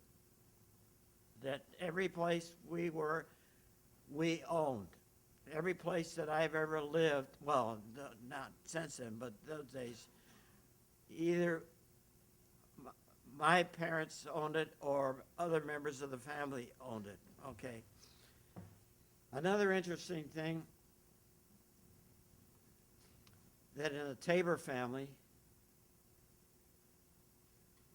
that every place we were, we owned. Every place that I've ever lived, well, not since then, but those days, either my parents owned it or other members of the family owned it. Okay. Another interesting thing, that in the Tabor family,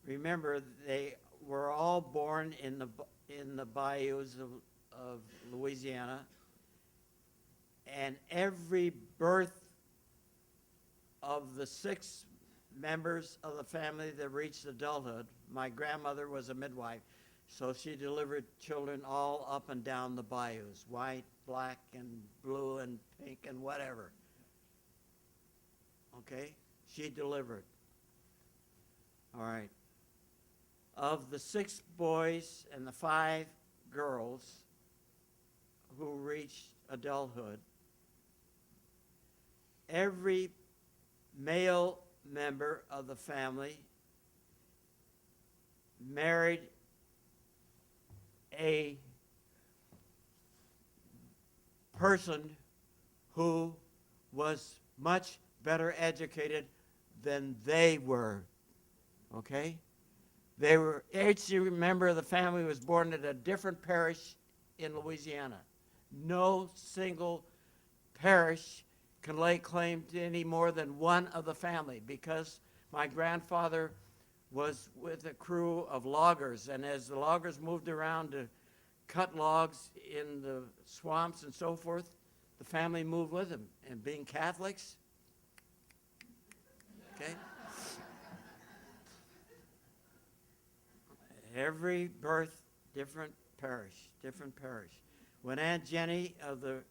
remember, they were all born in the bayous of Louisiana, and every birth of the 6 members of the family that reached adulthood, my grandmother was a midwife, so she delivered children all up and down the bayous, white, black, and blue, and pink, and whatever. Okay? She delivered. All right. Of the 6 boys and the 5 girls who reached adulthood, every male member of the family married a person who was much better educated than they were. Okay? They were, each member of the family was born at a different parish in Louisiana. No single parish can lay claim to any more than one of the family, because my grandfather was with a crew of loggers, and as the loggers moved around to cut logs in the swamps and so forth, the family moved with them. And being Catholics, okay, every birth, different parish. When Aunt Jenny of the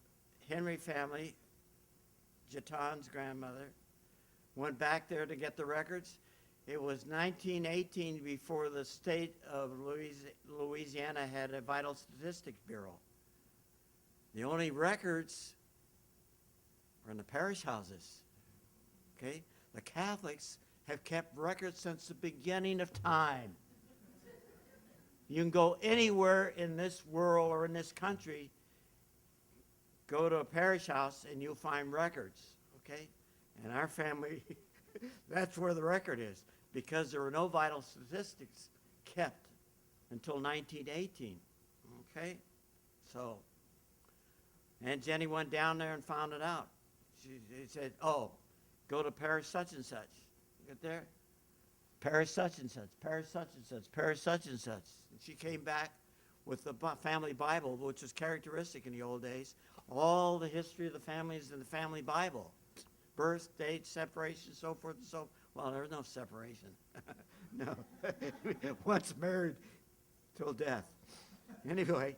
Henry family, Jaton's grandmother, went back there to get the records, it was 1918 before the state of Louisiana had a vital statistics bureau. The only records were in the parish houses. Okay? The Catholics have kept records since the beginning of time. You can go anywhere in this world or in this country, go to a parish house, and you'll find records. Okay? And our family, that's where the record is, because there were no vital statistics kept until 1918. Okay? So, Aunt Jenny went down there and found it out. She said, oh, go to parish such and such. Get there? Parish such and such, parish such and such, parish such and such. And she came back with the family Bible, which was characteristic in the old days. All the history of the families in the family Bible. Birth, date, separation, so forth and so. Well, there was no separation. No. Once married till death. Anyway.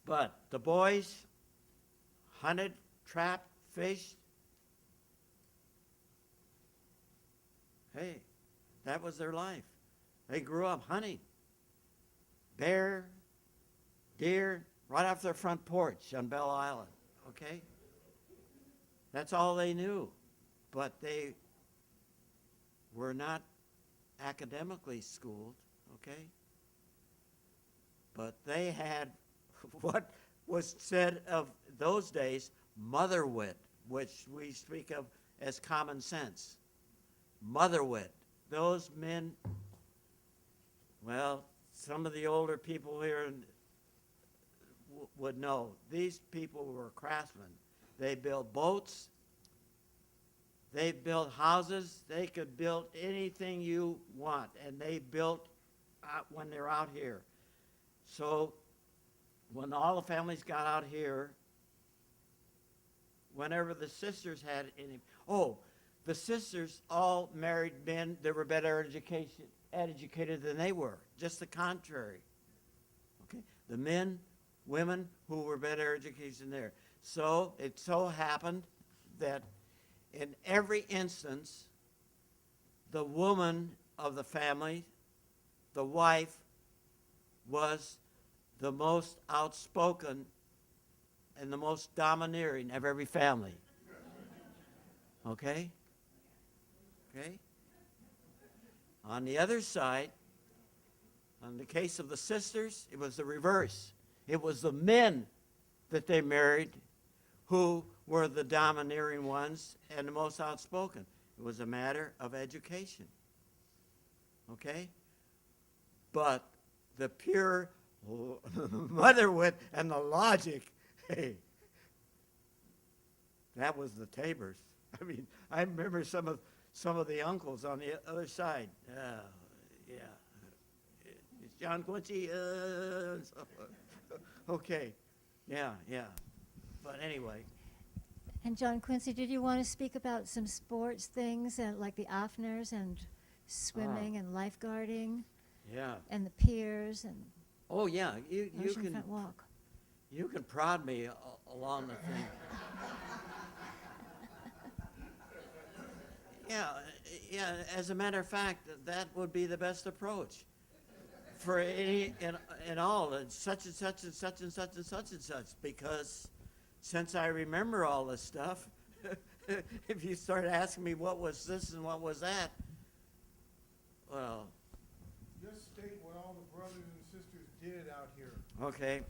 But the boys hunted, trapped, fished. Hey, that was their life. They grew up hunting. Bear, deer, right off their front porch on Bell Island, okay? That's all they knew. But they were not academically schooled, okay? But they had what was said of those days, motherwit, which we speak of as common sense. Motherwit. Those men, well, some of the older people here would know. These people were craftsmen. They built boats. They built houses. They could build anything you want, and they built when they're out here. So when all the families got out here, whenever the sisters had any, the sisters all married men that were better educated than they were. Just the contrary. Okay? The men, women who were better educated than they. So it so happened that in every instance, the woman of the family, the wife, was the most outspoken and the most domineering of every family. Okay? Okay? On the other side, on the case of the sisters, it was the reverse. It was the men that they married who were the domineering ones and the most outspoken. It was a matter of education. Okay? But the pure motherwit and the logic, hey, that was the Tabors. I mean, I remember some of the uncles on the other side. Yeah. It's John Quincy. Okay. Yeah. But anyway. And John Quincy, did you want to speak about some sports things like the Offners and swimming and lifeguarding? Yeah. And the piers and Oh yeah. You can Oceanfront Walk. you can prod me along the thing. Yeah. As a matter of fact, that would be the best approach for any and all, and such and such and such and such and such and such. Because since I remember all this stuff, if you start asking me what was this and what was that, well. Just state what all the brothers and sisters did out here. Okay.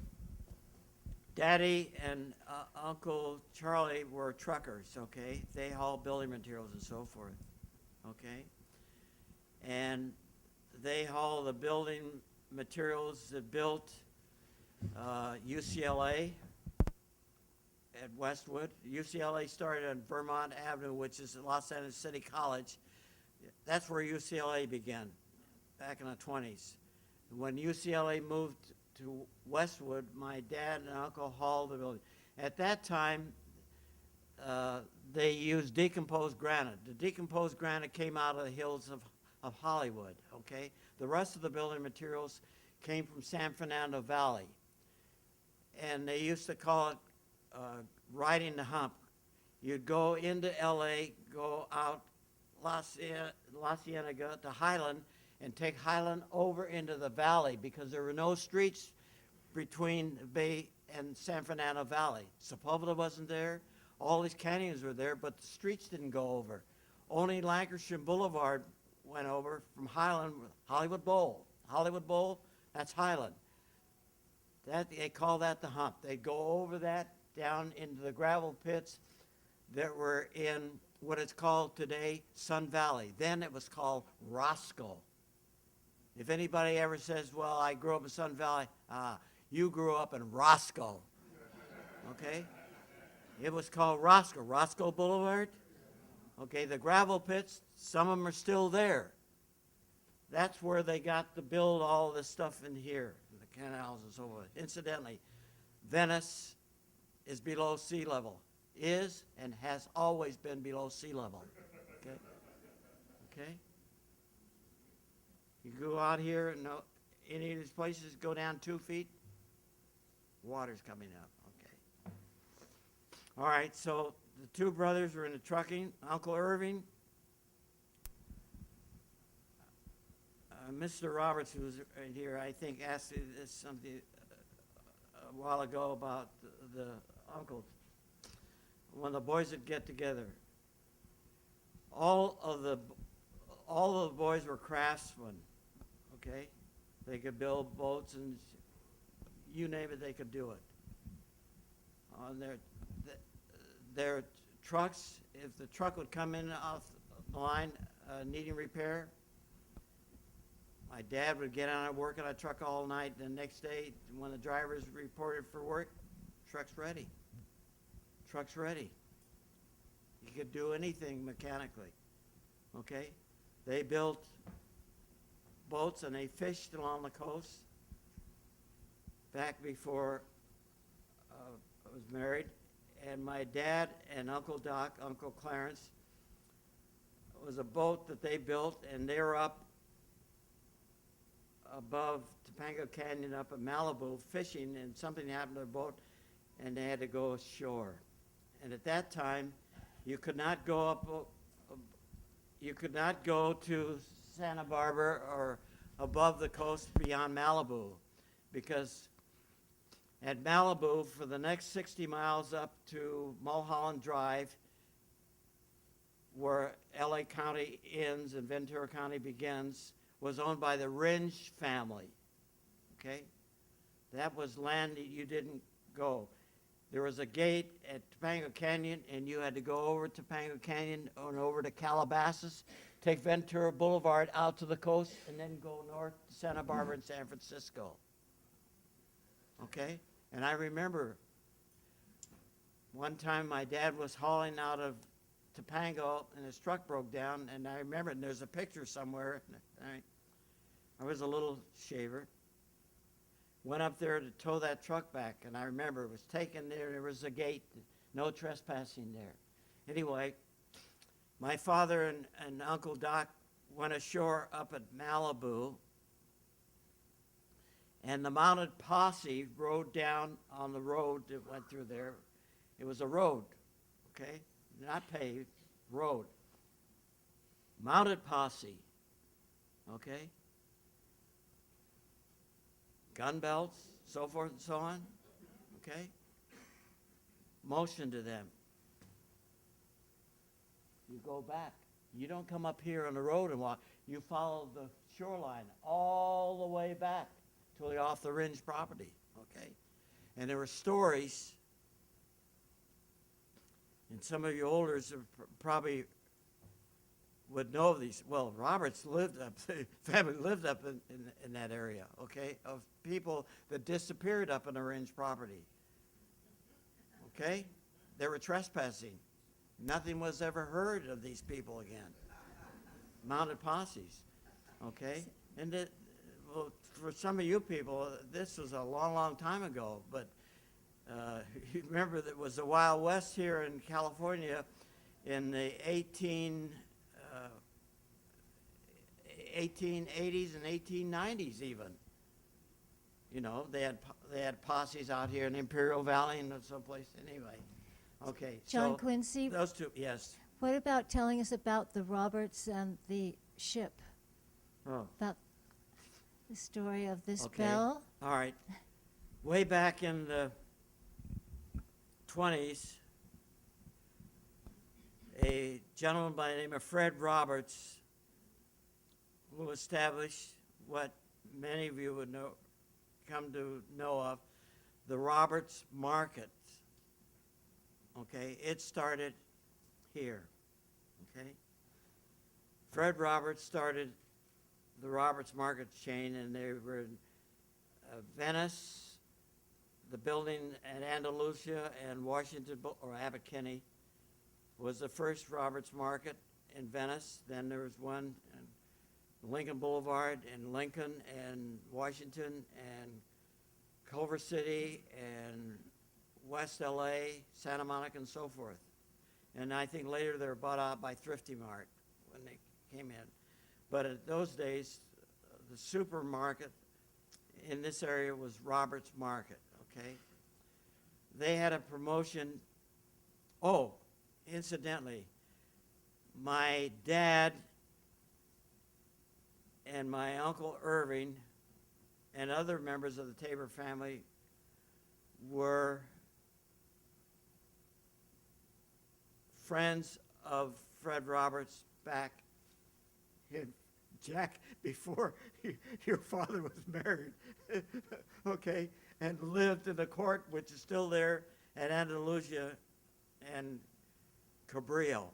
Daddy and Uncle Charlie were truckers, okay? They hauled building materials and so forth, okay? And they hauled the building materials that built UCLA at Westwood. UCLA started on Vermont Avenue, which is Los Angeles City College. That's where UCLA began back in the 20s. When UCLA moved to Westwood, my dad and uncle hauled the building. At that time, they used decomposed granite. The decomposed granite came out of the hills of Hollywood, okay? The rest of the building materials came from San Fernando Valley. And they used to call it riding the hump. You'd go into L.A., go out La Cienega to Highland, and take Highland over into the valley because there were no streets between the Bay and San Fernando Valley. Sepulveda wasn't there. All these canyons were there, but the streets didn't go over. Only Lancashire Boulevard went over from Highland, Hollywood Bowl. Hollywood Bowl, that's Highland. They call that the hump. They'd go over that down into the gravel pits that were in what it's called today Sun Valley. Then it was called Roscoe. If anybody ever says, well, I grew up in Sun Valley, you grew up in Roscoe, okay? It was called Roscoe, Roscoe Boulevard. Okay, the gravel pits, some of them are still there. That's where they got to build all this stuff in here, the canals and so forth. Incidentally, Venice is below sea level, is and has always been below sea level, okay? Okay? You go out here and any of these places go down 2 feet, water's coming up, okay. All right, so the two brothers were into trucking. Uncle Irving, Mr. Roberts, who was right here, I think asked you this something a while ago about the uncles. When the boys would get together, all of the boys were craftsmen. Okay, they could build boats and you name it, they could do it. On their trucks, if the truck would come in off the line needing repair, my dad would get on it, work on a truck all night. The next day, when the drivers reported for work, truck's ready. Truck's ready. You could do anything mechanically. Okay? They built boats and they fished along the coast back before I was married. And my dad and Uncle Doc, Uncle Clarence, it was a boat that they built, and they were up above Topanga Canyon up in Malibu fishing, and something happened to their boat, and they had to go ashore. And at that time, you could not go up, you could not go to Santa Barbara or above the coast beyond Malibu, because at Malibu, for the next 60 miles up to Mulholland Drive, where LA County ends and Ventura County begins, was owned by the Ringe family. Okay? That was land that you didn't go. There was a gate at Topanga Canyon, and you had to go over Topanga Canyon and over to Calabasas, take Ventura Boulevard out to the coast, and then go north to Santa Barbara and San Francisco. Okay? And I remember one time my dad was hauling out of Topanga and his truck broke down, and I remember it, and there's a picture somewhere. I was a little shaver. Went up there to tow that truck back, and I remember it was taken there. There was a gate, no trespassing there. Anyway, my father and Uncle Doc went ashore up at Malibu, and the mounted posse rode down on the road that went through there. It was a road, okay? Not paved, road. Mounted posse, okay? Gun belts, so forth and so on, okay? Motion to them. You go back. You don't come up here on the road and walk. You follow the shoreline all the way back till you're off the Ringe property, okay? And there were stories, and some of you olders probably would know these. Well, Roberts lived up, the family lived up in that area, okay, of people that disappeared up in the Ringe property, okay? They were trespassing. Nothing was ever heard of these people again. Mounted posses, okay? And well, for some of you people, this was a long, long time ago, but you remember that it was the Wild West here in California in the 1880s and 1890s even. You know, they had posses out here in Imperial Valley and someplace. Anyway, okay. John so Quincy, those two, yes. what about telling us about the Roberts and the ship? Oh, About the story of this okay. bell? All right. Way back in the 20s, a gentleman by the name of Fred Roberts, who established what many of you would know, come to know of, the Roberts Market. Okay, it started here. Okay, Fred Roberts started the Roberts Market chain, and they were in Venice, the building at Andalusia and Washington, or Abbot Kinney, was the first Roberts Market in Venice. Then there was one in Lincoln Boulevard in Lincoln and Washington and Culver City and West LA, Santa Monica, and so forth. And I think later they were bought out by Thrifty Mart when they came in. But at those days, the supermarket in this area was Roberts Market, okay? They had a promotion Oh, incidentally, my dad and my Uncle Irving and other members of the Tabor family were friends of Fred Roberts back in, Jack, before your father was married, okay, and lived in the court, which is still there, at Andalusia and Cabrillo,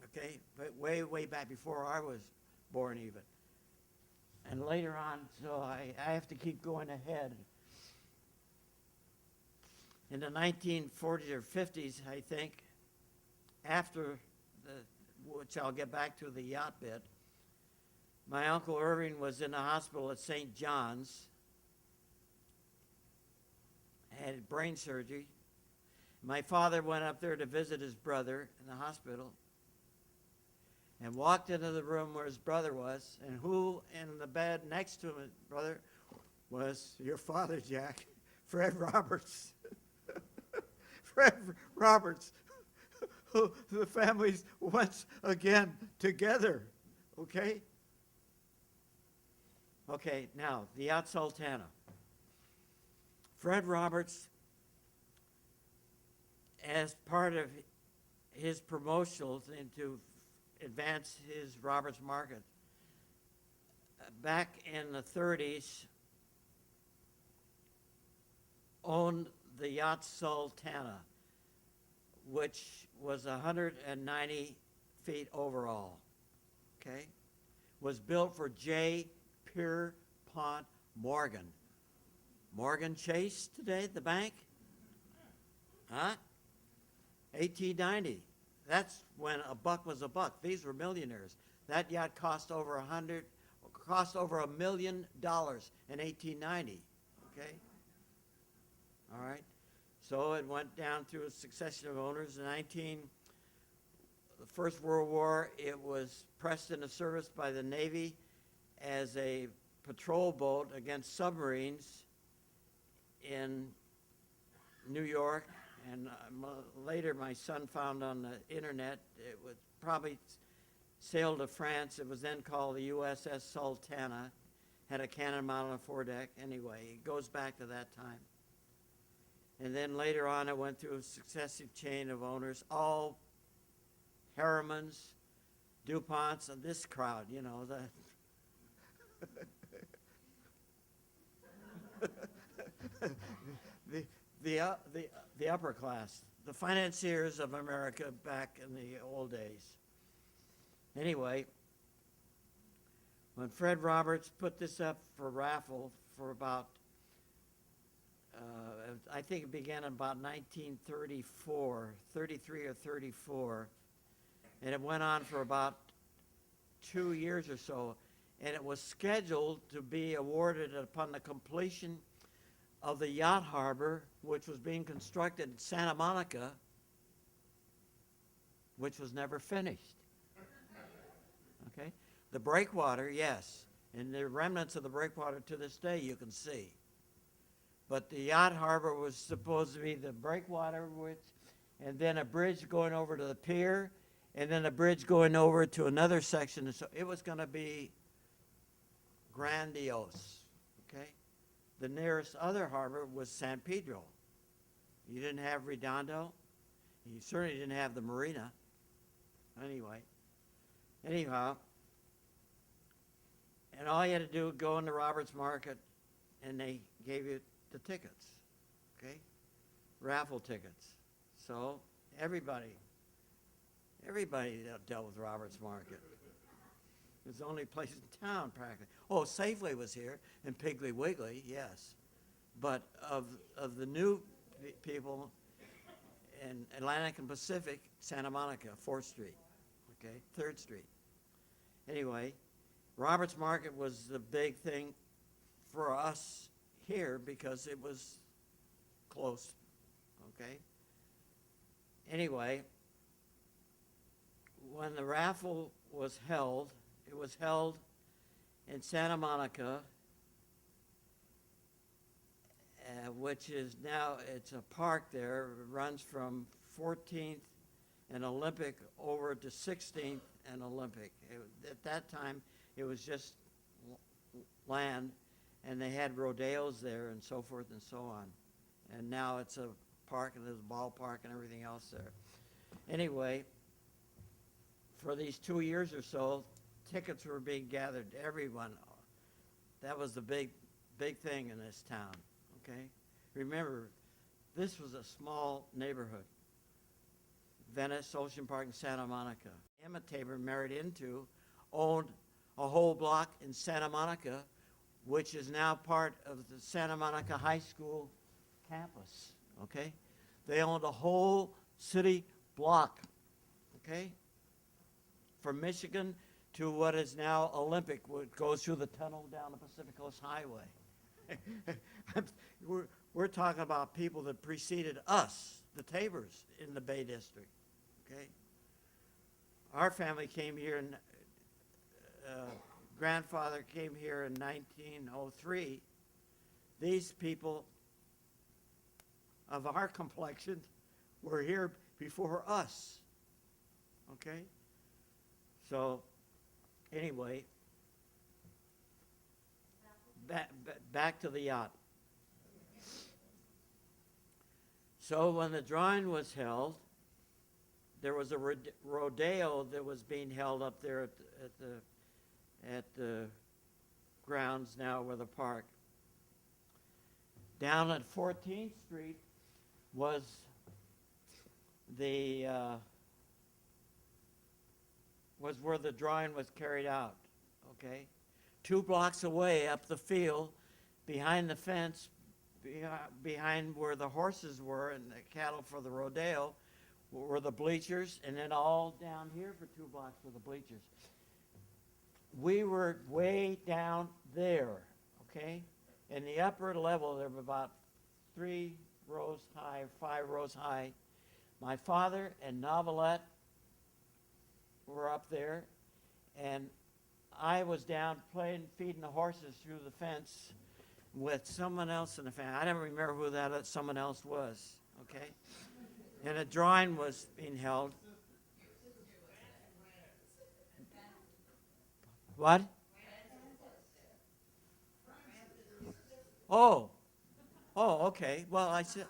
okay, but way, way back before I was born even. And later on, so I have to keep going ahead. In the 1940s or 50s, I think, after which I'll get back to the yacht bit, my Uncle Irving was in the hospital at St. John's, had brain surgery. My father went up there to visit his brother in the hospital and walked into the room where his brother was, and who in the bed next to his brother was your father, Jack, Fred Roberts. Fred Roberts, who the families once again together, okay? Okay, now, the Yacht Sultana. Fred Roberts, as part of his promotionals and to advance his Roberts market, back in the 30s, owned the Yacht Sultana, which was 190 feet overall, okay? Was built for J. Pierpont Morgan. Morgan Chase today, the bank? Huh? 1890. That's when a buck was a buck. These were millionaires. That yacht cost over $1 million in 1890, okay? All right? So it went down through a succession of owners. In the First World War, it was pressed into service by the Navy as a patrol boat against submarines in New York. And later my son found on the internet, it was probably sailed to France. It was then called the USS Sultana, had a cannon mounted on the foredeck. Anyway, it goes back to that time. And then later on, it went through a successive chain of owners, all Harrimans, DuPonts, and this crowd, you know, the upper class, the financiers of America back in the old days. Anyway, when Fred Roberts put this up for raffle for about, I think it began in about 1934, 33 or 34, and it went on for about 2 years or so, and it was scheduled to be awarded upon the completion of the yacht harbor, which was being constructed in Santa Monica, which was never finished. Okay? The breakwater, yes, and the remnants of the breakwater to this day you can see. But the yacht harbor was supposed to be the breakwater, and then a bridge going over to the pier, and then a bridge going over to another section. So it was going to be grandiose, okay? The nearest other harbor was San Pedro. You didn't have Redondo. You certainly didn't have the marina. Anyhow, and all you had to do was go into Roberts Market, and they gave you the tickets, okay? Raffle tickets. So everybody dealt with Roberts Market. It was the only place in town, practically. Oh, Safeway was here, and Piggly Wiggly, yes. But of the new people in Atlantic and Pacific, Santa Monica, 4th Street, okay, 3rd Street. Anyway, Roberts Market was the big thing for us here because it was close, okay? Anyway, when the raffle was held, it was held in Santa Monica, which is now, it's a park there. It runs from 14th and Olympic over to 16th and Olympic. At that time, it was just land, and they had rodeos there and so forth and so on. And now it's a park, and there's a ballpark and everything else there. Anyway, for these 2 years or so, tickets were being gathered. Everyone, that was the big thing in this town, okay? Remember, this was a small neighborhood. Venice, Ocean Park, and Santa Monica. Emma Tabor married into, owned a whole block in Santa Monica, which is now part of the Santa Monica High School campus, okay? They owned a whole city block, okay? From Michigan to what is now Olympic, which goes through the tunnel down the Pacific Coast Highway. We're talking about people that preceded us, the Tabors, in the Bay District, okay? Our family came here, and grandfather came here in 1903. These people of our complexion were here before us, okay? So, anyway, back to the yacht. So when the drawing was held, there was a rodeo that was being held up there at the grounds now with the park. Down at 14th Street was was where the drawing was carried out, okay? 2 blocks away up the field, behind the fence, behind where the horses were and the cattle for the rodeo, were the bleachers, and then all down here for 2 blocks were the bleachers. We were way down there, okay? In the upper level, there were about 3 rows high, 5 rows high. My father and Novelette were up there, and I was down playing, feeding the horses through the fence with someone else in the family. I don't remember who that someone else was, okay? And a drawing was being held. What? Oh, okay. Well, I said,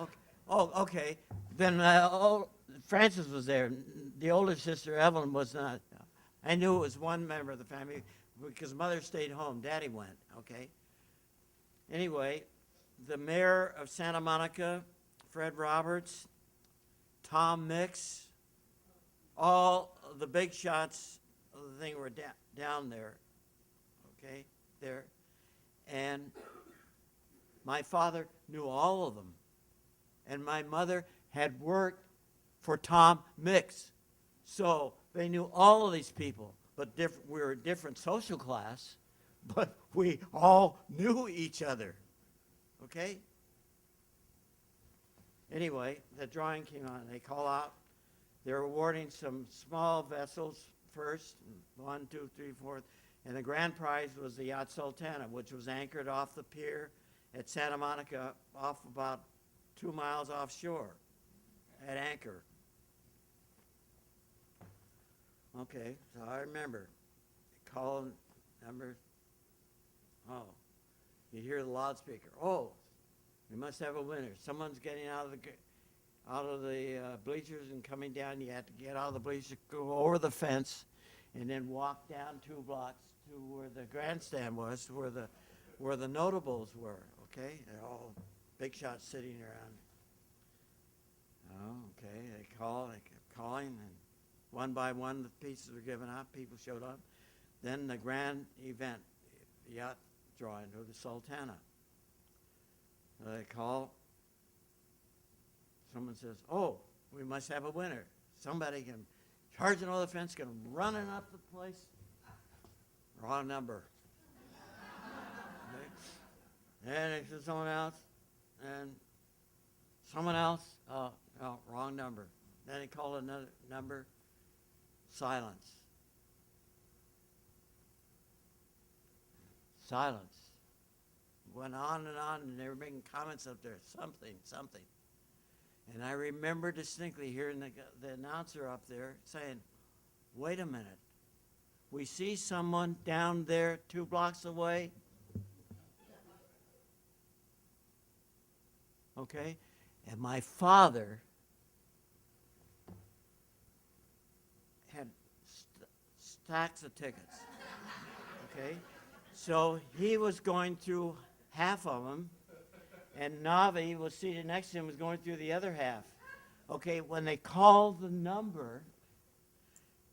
okay. Oh, okay. Then Frances was there. The older sister, Evelyn, was not. I knew it was one member of the family because Mother stayed home. Daddy went, okay? Anyway, the mayor of Santa Monica, Fred Roberts, Tom Mix, all the big shots of the thing were down there, okay, there. And my father knew all of them. And my mother had worked for Tom Mix. So they knew all of these people, but we were a different social class, but we all knew each other, okay? Anyway, the drawing came on. They call out. They're awarding some small vessels first, 1, 2, 3, 4, and the grand prize was the yacht Sultana, which was anchored off the pier at Santa Monica, off about 2 miles offshore, at anchor. Okay, so I remember. Call number. Oh, you hear the loudspeaker. Oh, we must have a winner. Someone's getting out of the bleachers and coming down. You have to get out of the bleachers, go over the fence, and then walk down 2 blocks to where the grandstand was, where the notables were. Okay, they're all big shots sitting around. Oh, okay. They kept calling, and one by one the pieces were given out. People showed up. Then the grand event, the yacht drawing of the Sultana. They call. Someone says, "Oh, we must have a winner." Somebody can charging over the fence, can running up the place. Wrong number. Okay. And it says someone else, and someone else. Oh, no, wrong number. Then he called another number. Silence. Silence. Went on, and they were making comments up there. Something. And I remember distinctly hearing the announcer up there saying, wait a minute. We see someone down there 2 blocks away. Okay? And my father had stacks of tickets. Okay? So he was going through half of them, and Navi was seated next to him, was going through the other half. Okay, when they called the number,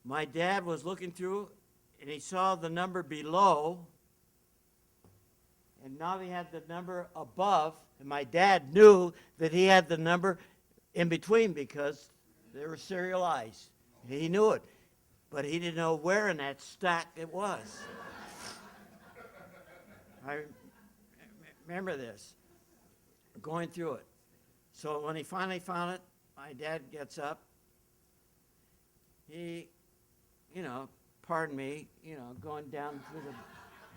my dad was looking through, and he saw the number below, and Navi had the number above, and my dad knew that he had the number in between because they were serialized. He knew it, but he didn't know where in that stack it was. I remember this, going through it. So when he finally found it, my dad gets up. He, pardon me, going down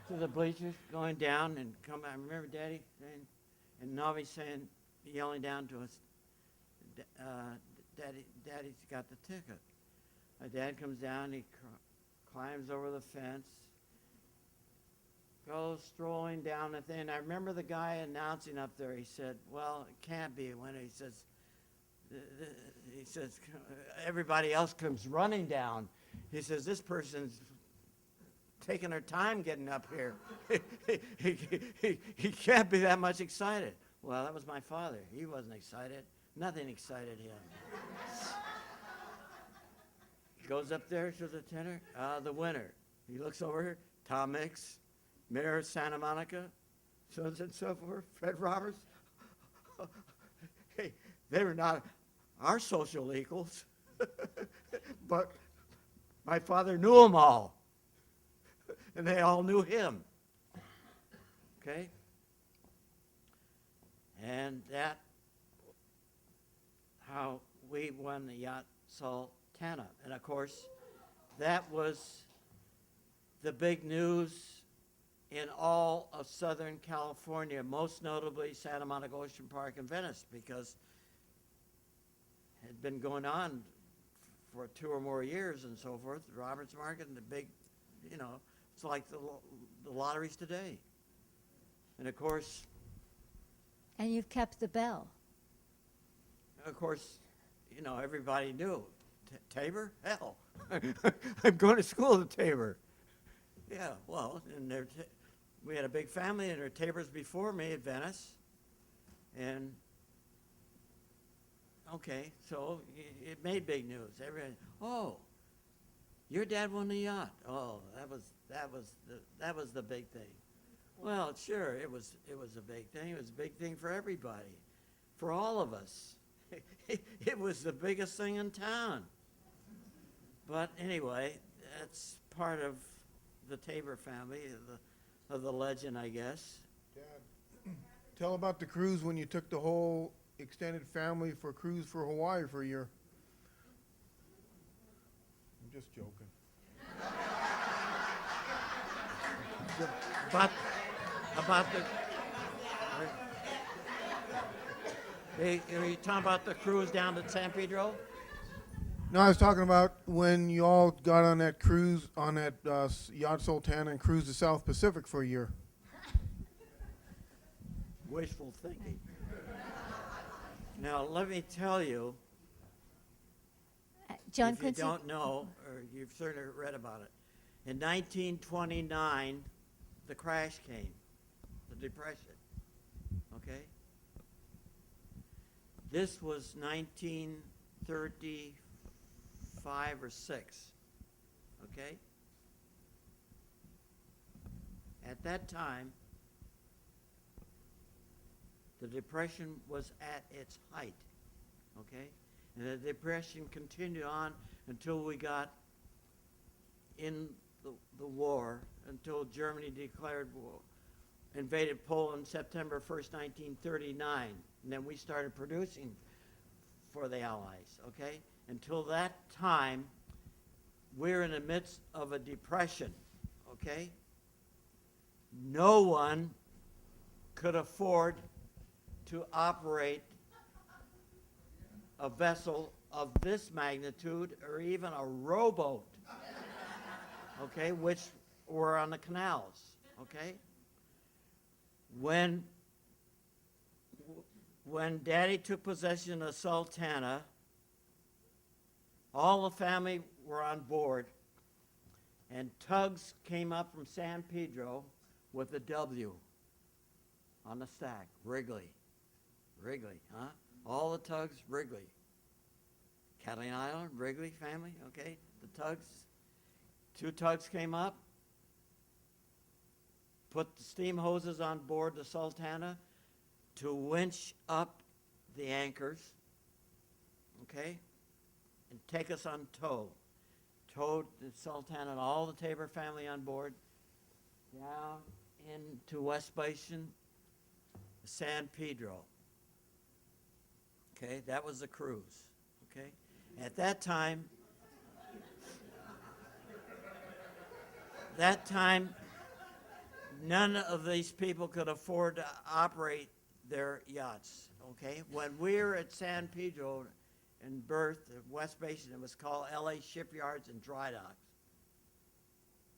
to the bleachers, going down and come. I remember Daddy saying, and Navi saying, yelling down to us, Daddy's got the ticket. My dad comes down, he climbs over the fence, goes strolling down the thing. I remember the guy announcing up there, he said, well, it can't be. When he says, everybody else comes running down. He says, this person's taking their time getting up here. he can't be that much excited. Well, that was my father. He wasn't excited. Nothing excited him. He goes up there to the tenor, the winner. He looks over here, Tom Mix, Mayor of Santa Monica, so on and so forth, Fred Roberts. Hey, they were not our social equals, but my father knew them all, and they all knew him. Okay? And that, how we won the Yacht Sultana. And of course, that was the big news in all of Southern California, most notably Santa Monica Ocean Park and Venice, because it had been going on for 2 or more years and so forth. The Roberts Market and the big, it's like the lotteries today. And of course, And you've kept the bell. Everybody knew. Tabor? Hell. I'm going to school at Tabor. Yeah, well, and we had a big family, and there were Tabors before me at Venice. And, okay, so it made big news. Everybody, oh, your dad won the yacht. Oh, that was the big thing. Well, sure, it was a big thing. It was a big thing for everybody, for all of us. It was the biggest thing in town. But anyway, that's part of the Tabor family, of the legend, I guess. Dad, tell about the cruise when you took the whole extended family for a cruise for Hawaii for a year. I'm just joking. About are you talking about the cruise down to San Pedro? No, I was talking about when you all got on that cruise, on that Yacht Sultana, and cruised the South Pacific for a year. Wishful thinking. Now, let me tell you, John if Quincy. you don't know, or you've certainly read about it, in 1929, the crash came, the Depression, okay? This was 1935 or 6, okay? At that time, the Depression was at its height, okay? And the Depression continued on until we got in the war, until Germany declared war, invaded Poland September 1st, 1939. And then we started producing for the Allies, okay? Until that time, we're in the midst of a depression, okay? No one could afford to operate a vessel of this magnitude or even a rowboat, okay, which were on the canals, okay? When Daddy took possession of Sultana, all the family were on board, and tugs came up from San Pedro with a W on the stack, Wrigley, huh? All the tugs, Wrigley. Catalina Island, Wrigley family, okay? The tugs, 2 tugs came up, put the steam hoses on board the Sultana to winch up the anchors, okay? And take us on tow. Towed the Sultana and all the Tabor family on board down into West Basin, San Pedro. Okay, that was the cruise. Okay, at that time, none of these people could afford to operate their yachts. Okay, when we were at San Pedro in Berth, at West Basin, it was called L.A. Shipyards and Dry Docks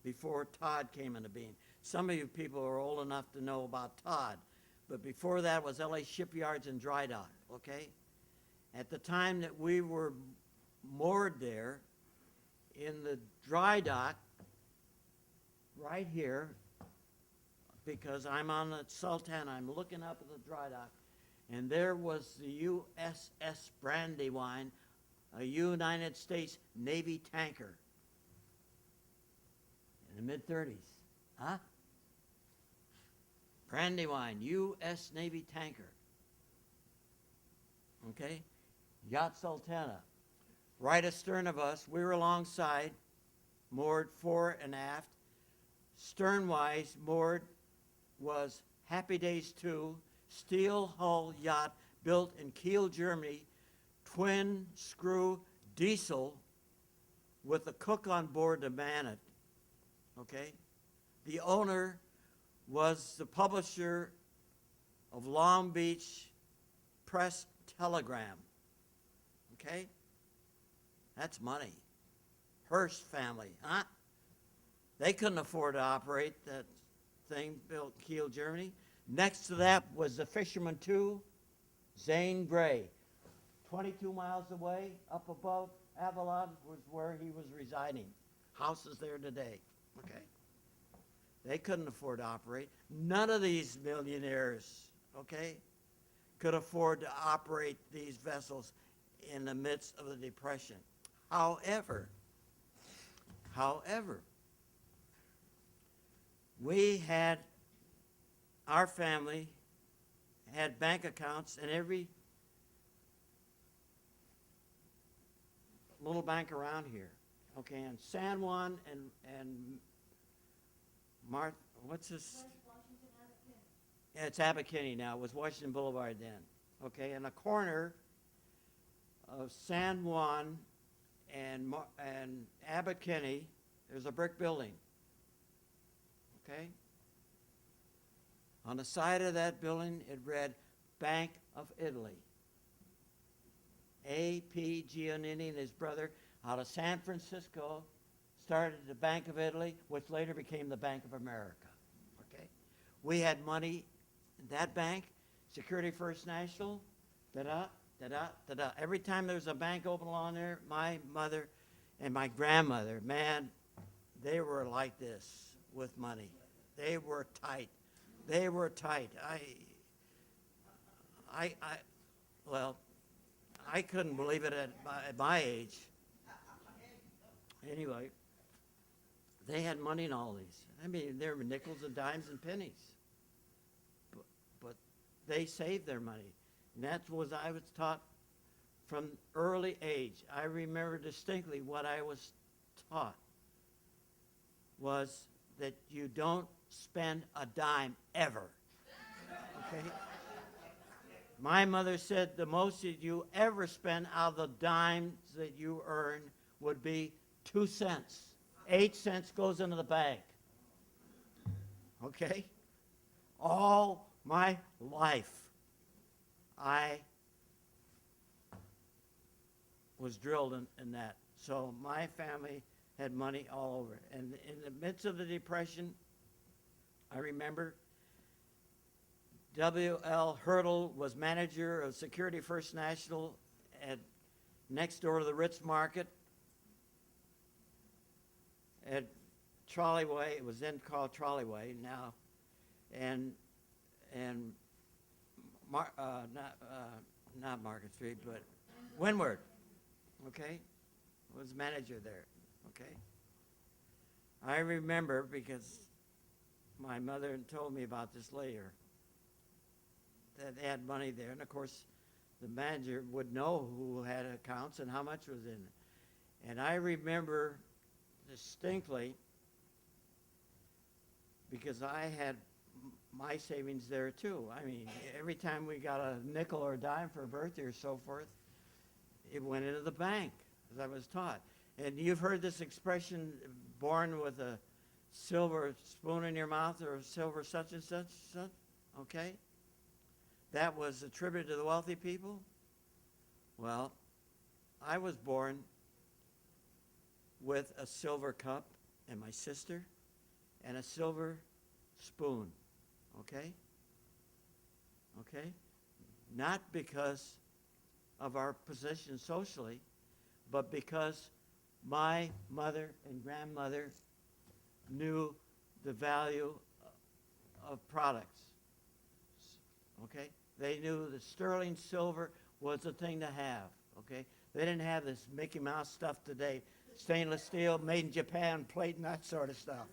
before Todd came into being. Some of you people are old enough to know about Todd, but before that was L.A. Shipyards and Dry Dock, okay? At the time that we were moored there, in the dry dock, right here, because I'm on the Sultana, I'm looking up at the dry dock, and there was the USS Brandywine, a United States Navy tanker in the mid-30s. Huh? Brandywine, U.S. Navy tanker. Okay? Yacht Sultana. Right astern of us, we were alongside, moored fore and aft. Sternwise, moored was Happy Days 2, steel hull yacht built in Kiel, Germany, twin screw diesel with a cook on board to man it. Okay? The owner was the publisher of Long Beach Press Telegram. Okay? That's money. Hearst family, huh? They couldn't afford to operate that thing built in Kiel, Germany. Next to that was the Fisherman II, Zane Gray. 22 miles away, up above Avalon, was where he was residing. House is there today, okay? They couldn't afford to operate. None of these millionaires, okay, could afford to operate these vessels in the midst of the Depression. However, our family had bank accounts in every little bank around here. Okay, and San Juan and what's this? Yeah, it's Abercrombie now. It was Washington Boulevard then. Okay, in the corner of San Juan and Abercrombie, there's a brick building. Okay? On the side of that building, it read Bank of Italy. A.P. Giannini and his brother out of San Francisco started the Bank of Italy, which later became the Bank of America. Okay? We had money in that bank, Security First National, da-da. Every time there was a bank open along there, my mother and my grandmother, man, they were like this with money. They were tight. I couldn't believe it at my age. Anyway, they had money in all these. I mean, there were nickels and dimes and pennies. But they saved their money. And that's what I was taught from early age. I remember distinctly what I was taught was that you don't spend a dime ever. Okay? My mother said the most that you ever spend out of the dimes that you earn would be 2 cents. 8 cents goes into the bank. Okay? All my life, I was drilled in that. So my family had money all over. And in the midst of the Depression, I remember W.L. Hurdle was manager of Security First National at next door to the Ritz Market at Trolleyway. It was then called Trolleyway now, and not Market Street, but Windward. Okay, was manager there. Okay, I remember because my mother told me about this later, that they had money there, and of course the manager would know who had accounts and how much was in it. And I remember distinctly, because I had my savings there too. I mean, every time we got a nickel or a dime for a birthday or so forth, it went into the bank, as I was taught. And you've heard this expression, born with a silver spoon in your mouth or a silver such and such, okay? That was attributed to the wealthy people. Well, I was born with a silver cup and my sister and a silver spoon, okay? Okay? Not because of our position socially, but because my mother and grandmother knew the value of products. Okay? They knew that sterling silver was the thing to have. Okay? They didn't have this Mickey Mouse stuff today. Stainless steel, made in Japan, plate, and that sort of stuff.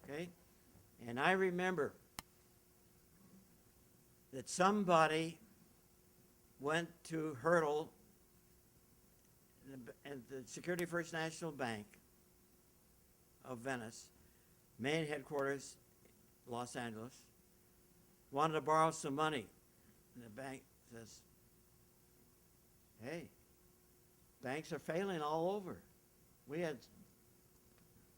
Okay? And I remember that somebody went to Hurdle and the Security First National Bank of Venice, main headquarters, Los Angeles, wanted to borrow some money. And the bank says, hey, banks are failing all over.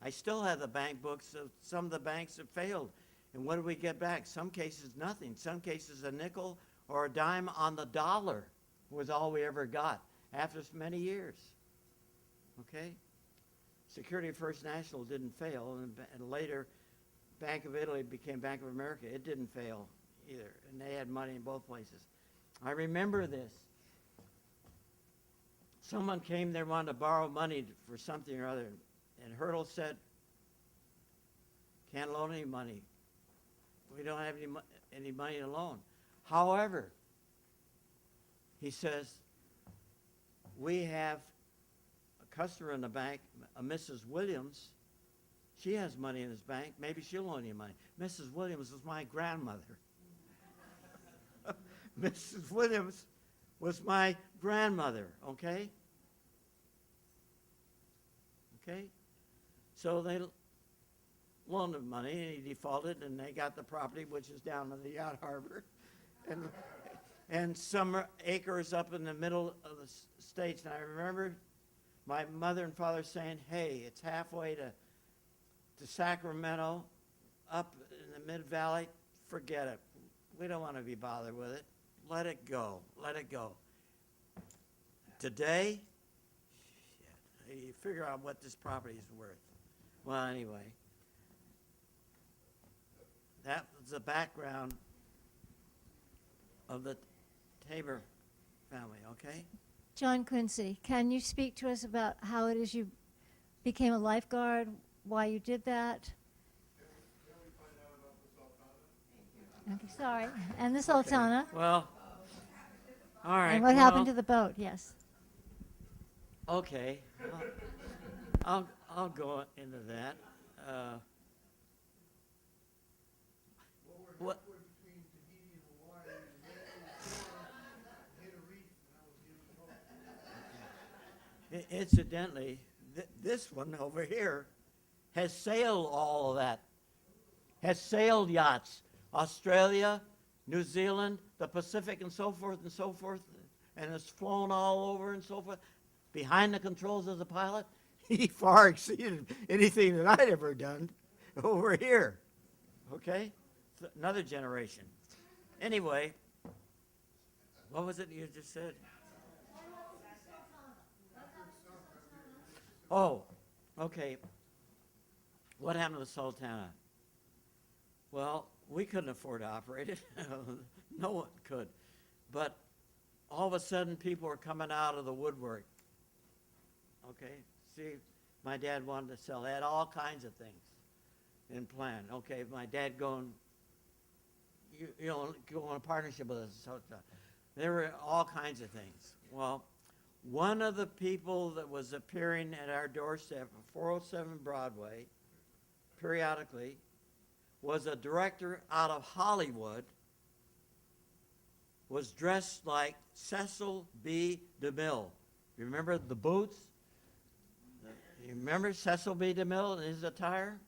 I still have the bank books of some of the banks that failed. And what did we get back? Some cases, nothing. Some cases, a nickel or a dime on the dollar was all we ever got after many years. Okay? Security First National didn't fail, and later Bank of Italy became Bank of America. It didn't fail either, and they had money in both places. I remember this. Someone came there, wanted to borrow money for something or other, and Hurdle said, can't loan any money. We don't have any money to loan. However, he says, we have a customer in the bank, a Mrs. Williams. She has money in his bank. Maybe she'll loan you money. Mrs. Williams was my grandmother. Mrs. Williams was my grandmother, okay? Okay? So they loaned him money, and he defaulted, and they got the property, which is down in the Yacht Harbor, and some acres up in the middle of the States. And I remember my mother and father saying, hey, it's halfway to Sacramento, up in the Mid-Valley. Forget it. We don't want to be bothered with it. Let it go. Let it go. Today, shit, you figure out what this property is worth. Well, anyway, that was the background of the Tabor family, okay? John Quincy, can you speak to us about how it is you became a lifeguard, why you did that? Okay, sorry. And the Sultana. Well, all right. And what happened to the boat, yes. Okay. I'll go into that. What? Incidentally, this one over here has sailed all of that. Has sailed yachts. Australia, New Zealand, the Pacific, and so forth, and has flown all over and so forth. Behind the controls as a pilot, he far exceeded anything that I'd ever done over here. Okay? Another generation. Anyway, what was it you just said? Oh, okay. What happened to the Sultana? Well, we couldn't afford to operate it. No one could. But all of a sudden, people were coming out of the woodwork. Okay? See, my dad wanted to sell. They had all kinds of things in plan. Okay, my dad going, go on a partnership with us. So there were all kinds of things. Well, one of the people that was appearing at our doorstep at 407 Broadway periodically was a director out of Hollywood, was dressed like Cecil B. DeMille. You remember the boots? You remember Cecil B. DeMille and his attire?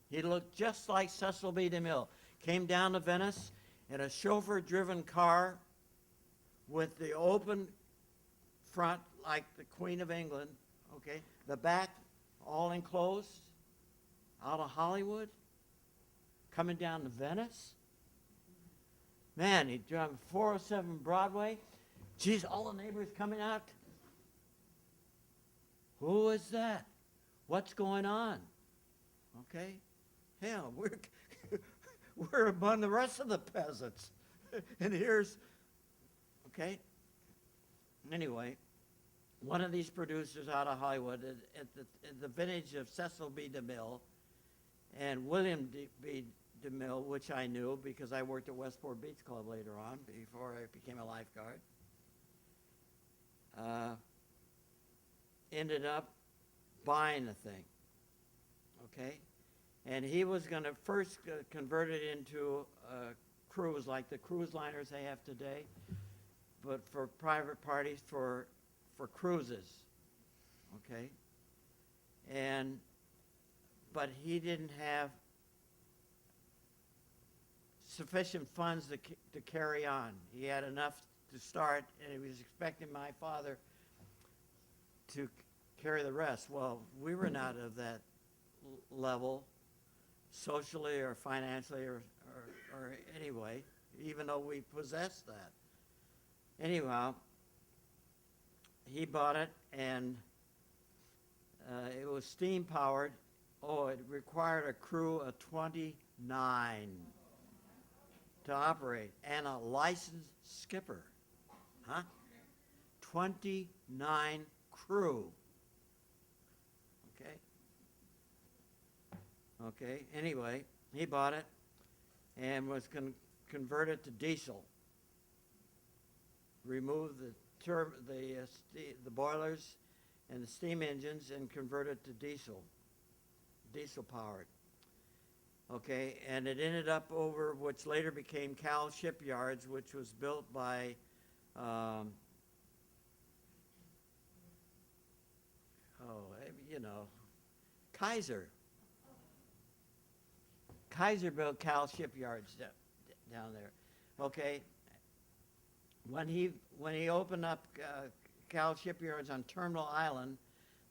He looked just like Cecil B. DeMille. Came down to Venice in a chauffeur-driven car with the open front like the Queen of England, okay? The back all enclosed, out of Hollywood, coming down to Venice. Man, he drove 407 Broadway. Geez, all the neighbors coming out. Who is that? What's going on? Okay? Hell, we're among the rest of the peasants. And here's, okay? Anyway, one of these producers out of Hollywood at the vintage of Cecil B. DeMille and William B. DeMille, which I knew because I worked at Westport Beach Club later on before I became a lifeguard, ended up buying the thing, okay? And he was going to first convert it into a cruise like the cruise liners they have today, but for private parties for cruises, okay? But he didn't have sufficient funds to carry on. He had enough to start, and he was expecting my father to carry the rest. Well, we were not of that level, socially or financially or anyway, even though we possessed that. Anyhow, he bought it, and it was steam powered. Oh, it required a crew of 29 to operate, and a licensed skipper. Huh? 29 crew. Okay? Okay, anyway, he bought it and was going to convert it to diesel. Remove the boilers and the steam engines and convert it to diesel powered. Okay, and it ended up over which later became Cal Shipyards, which was built by Kaiser. Kaiser built Cal Shipyards down there. Okay, when he opened up Cal Shipyards on Terminal Island,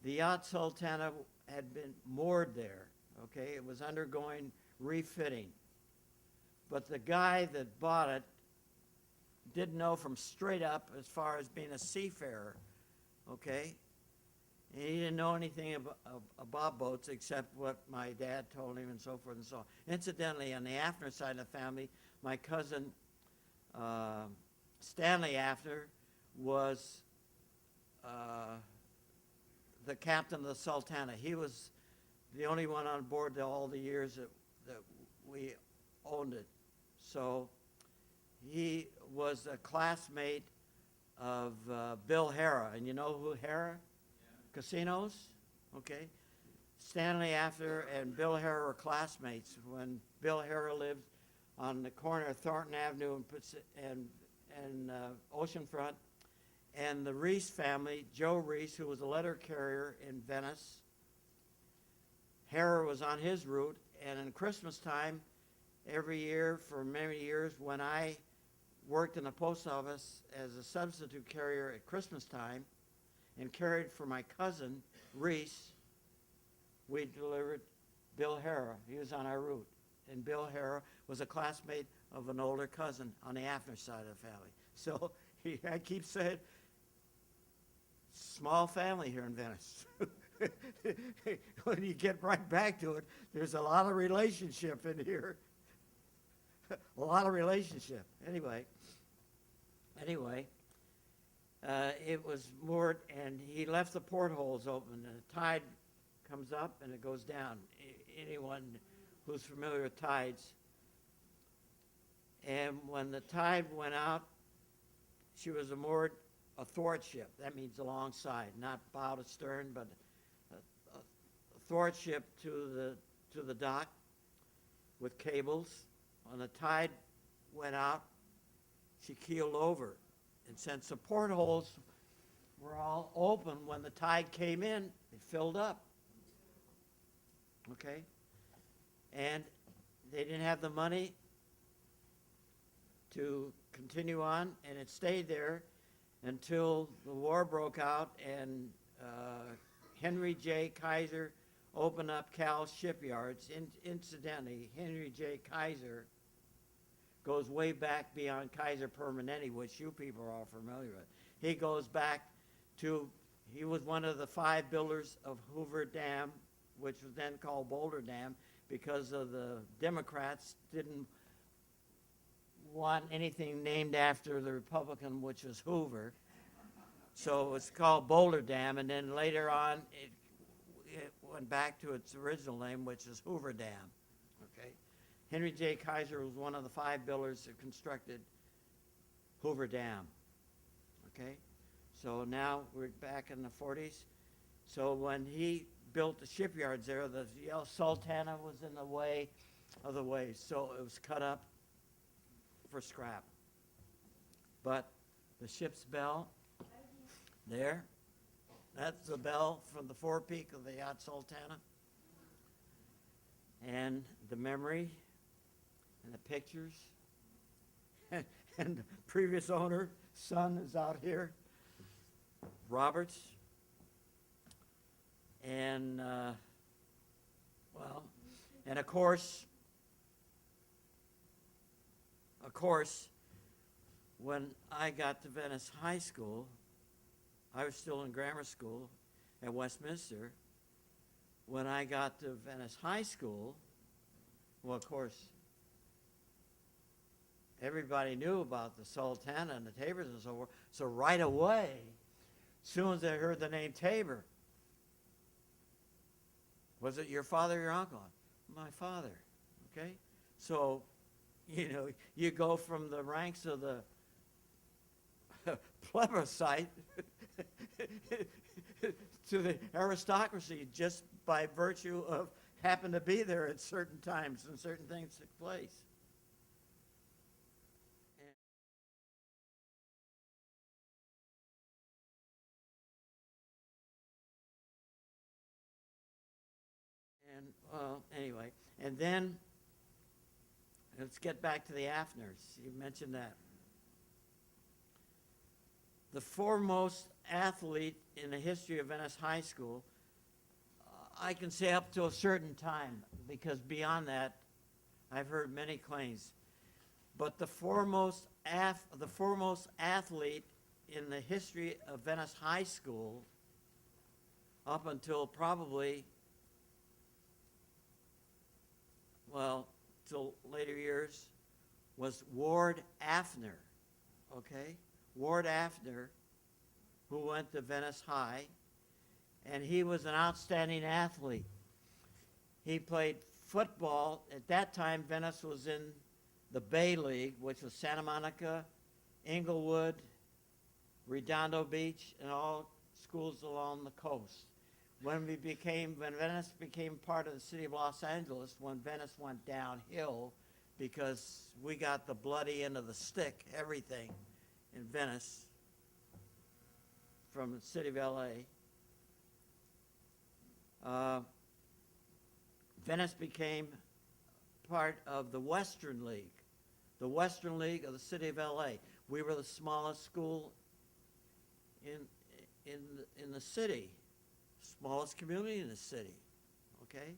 the yacht Sultana had been moored there. Okay, it was undergoing refitting. But the guy that bought it didn't know from straight up as far as being a seafarer, okay? And he didn't know anything about boats except what my dad told him and so forth and so on. Incidentally, on the Afner side of the family, my cousin Stanley Afner was the captain of the Sultana. He was the only one on board all the years that we owned it. So he was a classmate of Bill Harrah. And you know who Harrah? Yeah. Casinos? Okay. Stanley Afner and Bill Harrah were classmates when Bill Harrah lived on the corner of Thornton Avenue and Oceanfront. And the Reese family, Joe Reese, who was a letter carrier in Venice, Harrah was on his route, and in Christmas time, every year for many years, when I worked in the post office as a substitute carrier at Christmas time and carried for my cousin, Reese, we delivered Bill Harrah. He was on our route. And Bill Harrah was a classmate of an older cousin on the Afner side of the family. So I keep saying, small family here in Venice. when you get right back to it, there's a lot of relationship in here. A lot of relationship. Anyway, it was moored, and he left the portholes open, and the tide comes up and it goes down. Anyone who's familiar with tides. And when the tide went out, she was moored athwartship. That means alongside, not bow to stern, but athwartship to the dock with cables. When the tide went out, she keeled over. And since the portholes were all open, when the tide came in, it filled up. Okay? And they didn't have the money to continue on, and it stayed there until the war broke out, and Henry J. Kaiser opened up Cal's shipyards. Incidentally, Henry J. Kaiser goes way back beyond Kaiser Permanente, which you people are all familiar with. He goes back to, he was one of the 5 builders of Hoover Dam, which was then called Boulder Dam, because of the Democrats didn't want anything named after the Republican, which was Hoover. So it was called Boulder Dam, and then later on it went back to its original name, which is Hoover Dam. Okay? Henry J. Kaiser was one of the 5 builders that constructed Hoover Dam. Okay? So now we're back in the 40s. So when he built the shipyards there, the Yellow Sultana was in the way of the waves, so it was cut up for scrap. But the ship's bell, there, that's the bell from the forepeak of the yacht Sultana. And the memory and the pictures. And the previous owner, son, is out here, Roberts. And, well, and of course, when I got to Venice High School, I was still in grammar school at Westminster. When I got to Venice High School, well, of course, everybody knew about the Sultana and the Tabors and so forth. So right away, as soon as they heard the name Tabor, was it your father or your uncle? My father, okay? So, you know, you go from the ranks of the plebiscite to the aristocracy just by virtue of happen to be there at certain times and certain things took place. And well, anyway, and then let's get back to the Afners. You mentioned that. The foremost athlete in the history of Venice High School, I can say up to a certain time, because beyond that, I've heard many claims. But the foremost athlete in the history of Venice High School, up until probably, well, till later years, was Ward Afner, okay? Ward Afner, who went to Venice High, and he was an outstanding athlete. He played football. At that time, Venice was in the Bay League, which was Santa Monica, Inglewood, Redondo Beach, and all schools along the coast. When Venice became part of the city of Los Angeles, when Venice went downhill, because we got the bloody end of the stick, everything in Venice from the city of LA. Venice became part of the Western League of the city of LA. We were the smallest school in the city, smallest community in the city, okay?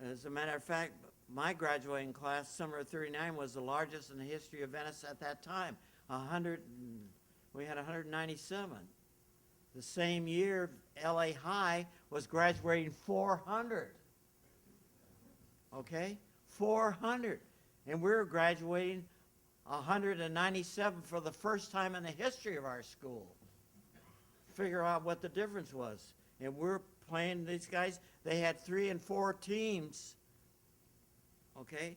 As a matter of fact, my graduating class, summer of '39, was the largest in the history of Venice at that time. We had 197. The same year, LA High was graduating 400. Okay? 400. And we're graduating 197 for the first time in the history of our school. Figure out what the difference was. And we're playing these guys. They had 3 and 4 teams. Okay?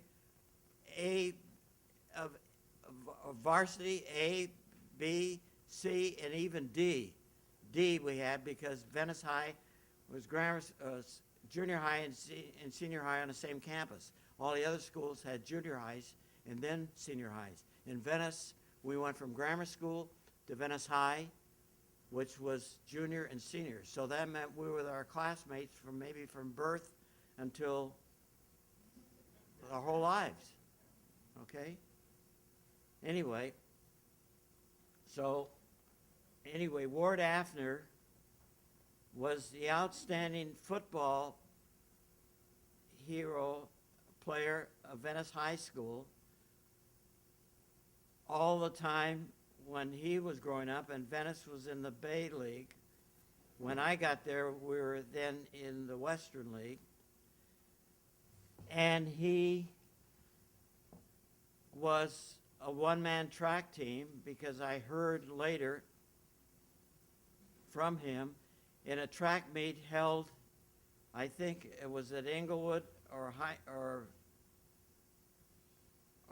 Of varsity, A, B, C, and even D. D we had because Venice High was junior high and senior high on the same campus. All the other schools had junior highs and then senior highs. In Venice, we went from grammar school to Venice High, which was junior and senior. So that meant we were with our classmates from birth until our whole lives. Okay? Anyway, Ward Afner was the outstanding football hero player of Venice High School all the time when he was growing up, and Venice was in the Bay League. When I got there, we were then in the Western League. And he was a one-man track team because I heard later from him in a track meet held, I think it was at Inglewood or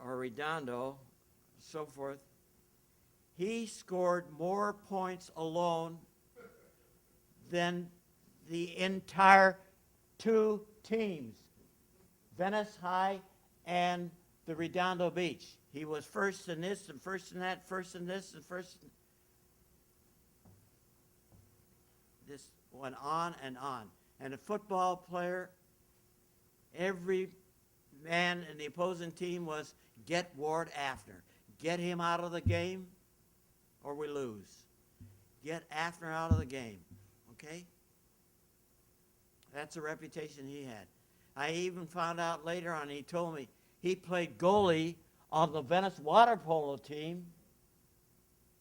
Redondo, so forth. He scored more points alone than the entire 2 teams, Venice High and the Redondo Beach. He was first in this and first in that, first in this and first in... This went on and on. And a football player, every man in the opposing team was, get Ward Afner. Get him out of the game or we lose. Get Afner out of the game. Okay? That's the reputation he had. I even found out later on, he told me, he played goalie on the Venice water polo team.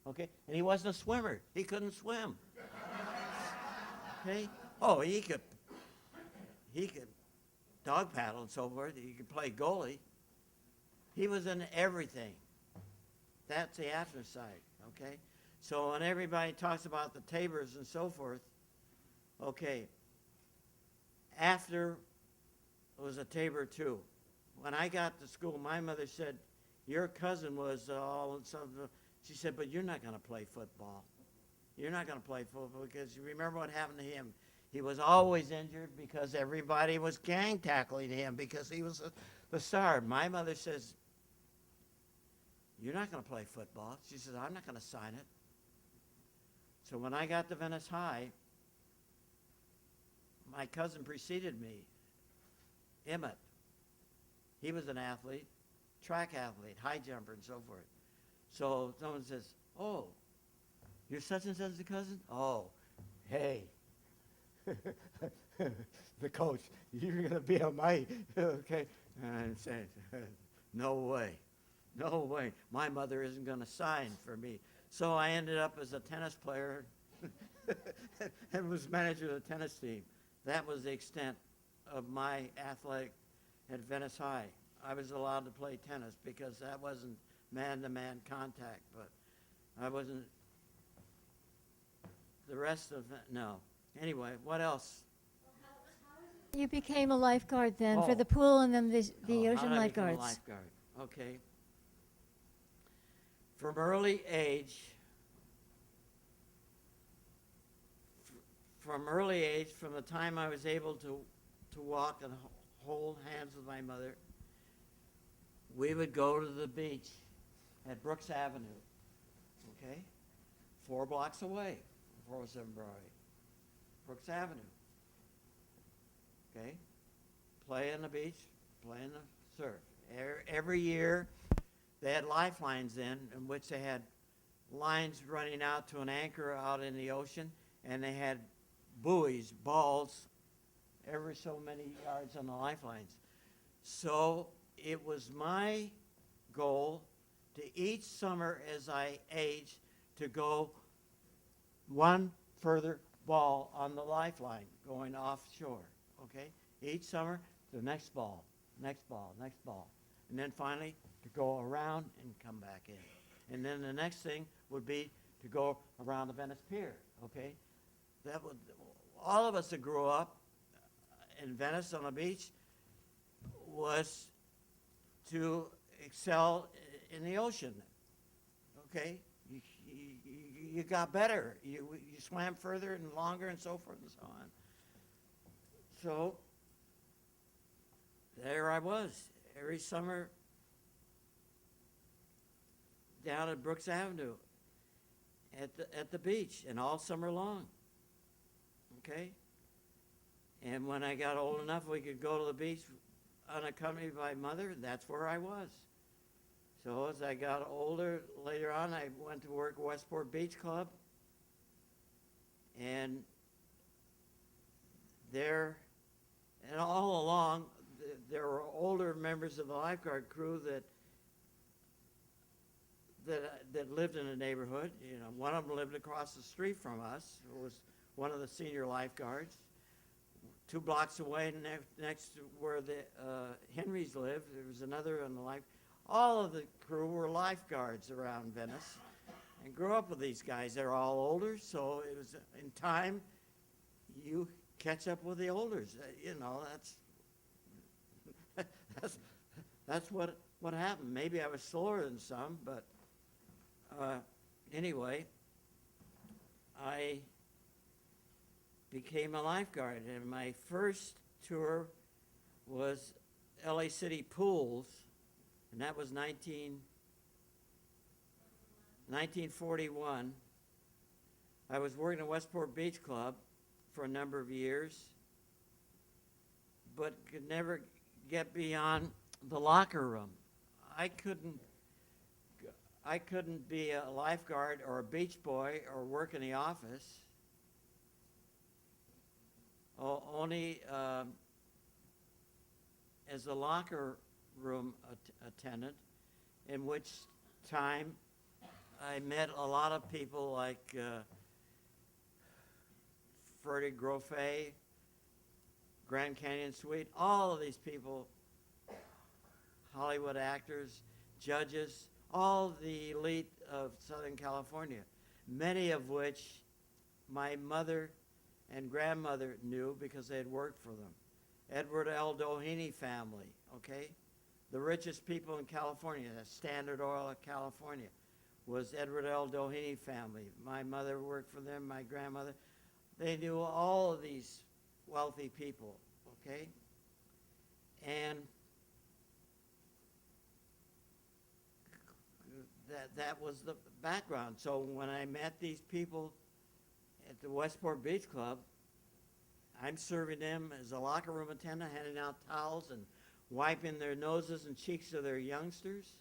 Okay? And he wasn't a swimmer. He couldn't swim. Okay? Oh, he could dog paddle and so forth. He could play goalie. He was in everything. That's the after side, okay? So when everybody talks about the Tabors and so forth, okay, after was a Tabor too. When I got to school, my mother said, your cousin was all something. She said, but you're not going to play football. You're not going to play football because you remember what happened to him. He was always injured because everybody was gang tackling him because he was the star. My mother says, you're not going to play football. She says, I'm not going to sign it. So when I got to Venice High, my cousin preceded me, Emmett. He was an athlete, track athlete, high jumper, and so forth. So someone says, oh, you're such and such a cousin? Oh, hey, the coach, you're going to be on my, okay. And I'm saying, no way. No way. My mother isn't going to sign for me. So I ended up as a tennis player and was manager of the tennis team. That was the extent of my athletic at Venice High. I was allowed to play tennis because that wasn't man-to-man contact, but I wasn't, the rest of it, no. Anyway, what else? You became a lifeguard then for Oh. the pool and then the Oh, ocean how did I become a lifeguards. lifeguard? Okay. From early age, from the time I was able to walk and hold hands with my mother, we would go to the beach at Brooks Avenue, okay? 4 blocks away from 407 Broadway. Brooks Avenue, okay? Play on the beach, play in the surf. Every year, they had lifelines in which they had lines running out to an anchor out in the ocean, and they had buoys, balls, every so many yards on the lifelines. So it was my goal to each summer as I aged to go 1 further ball on the lifeline going offshore, okay? Each summer, the next ball, next ball, next ball. And then finally, to go around and come back in. And then the next thing would be to go around the Venice Pier, okay? That would, all of us that grew up in Venice on the beach was to excel in the ocean, okay? You got better. You swam further and longer and so forth and so on. So there I was every summer down at Brooks Avenue at the beach, and all summer long, okay? And when I got old enough we could go to the beach unaccompanied by mother, that's where I was. So as I got older, later on, I went to work at Westport Beach Club. And there, and all along, there were older members of the lifeguard crew that lived in the neighborhood. You know, one of them lived across the street from us. It was one of the senior lifeguards. 2 blocks away, next to where the Henrys lived, there was another on the life. All of the crew were lifeguards around Venice, and grew up with these guys. They're all older, so it was in time you catch up with the olders. You know, that's what happened. Maybe I was slower than some, but anyway, I became a lifeguard, and my first tour was LA City Pools, and that was 1941. I was working at Westport Beach Club for a number of years, but could never get beyond the locker room. I couldn't be a lifeguard or a beach boy or work in the office. Only as a locker room attendant, in which time I met a lot of people like Ferdy Grofé, Grand Canyon Suite, all of these people, Hollywood actors, judges, all the elite of Southern California, many of which my mother and grandmother knew because they had worked for them. Edward L. Doheny family, okay? The richest people in California, the Standard Oil of California, was Edward L. Doheny family. My mother worked for them, my grandmother. They knew all of these wealthy people, okay? And that was the background. So when I met these people at the Westport Beach Club, I'm serving them as a locker room attendant, handing out towels and wiping their noses and cheeks of their youngsters,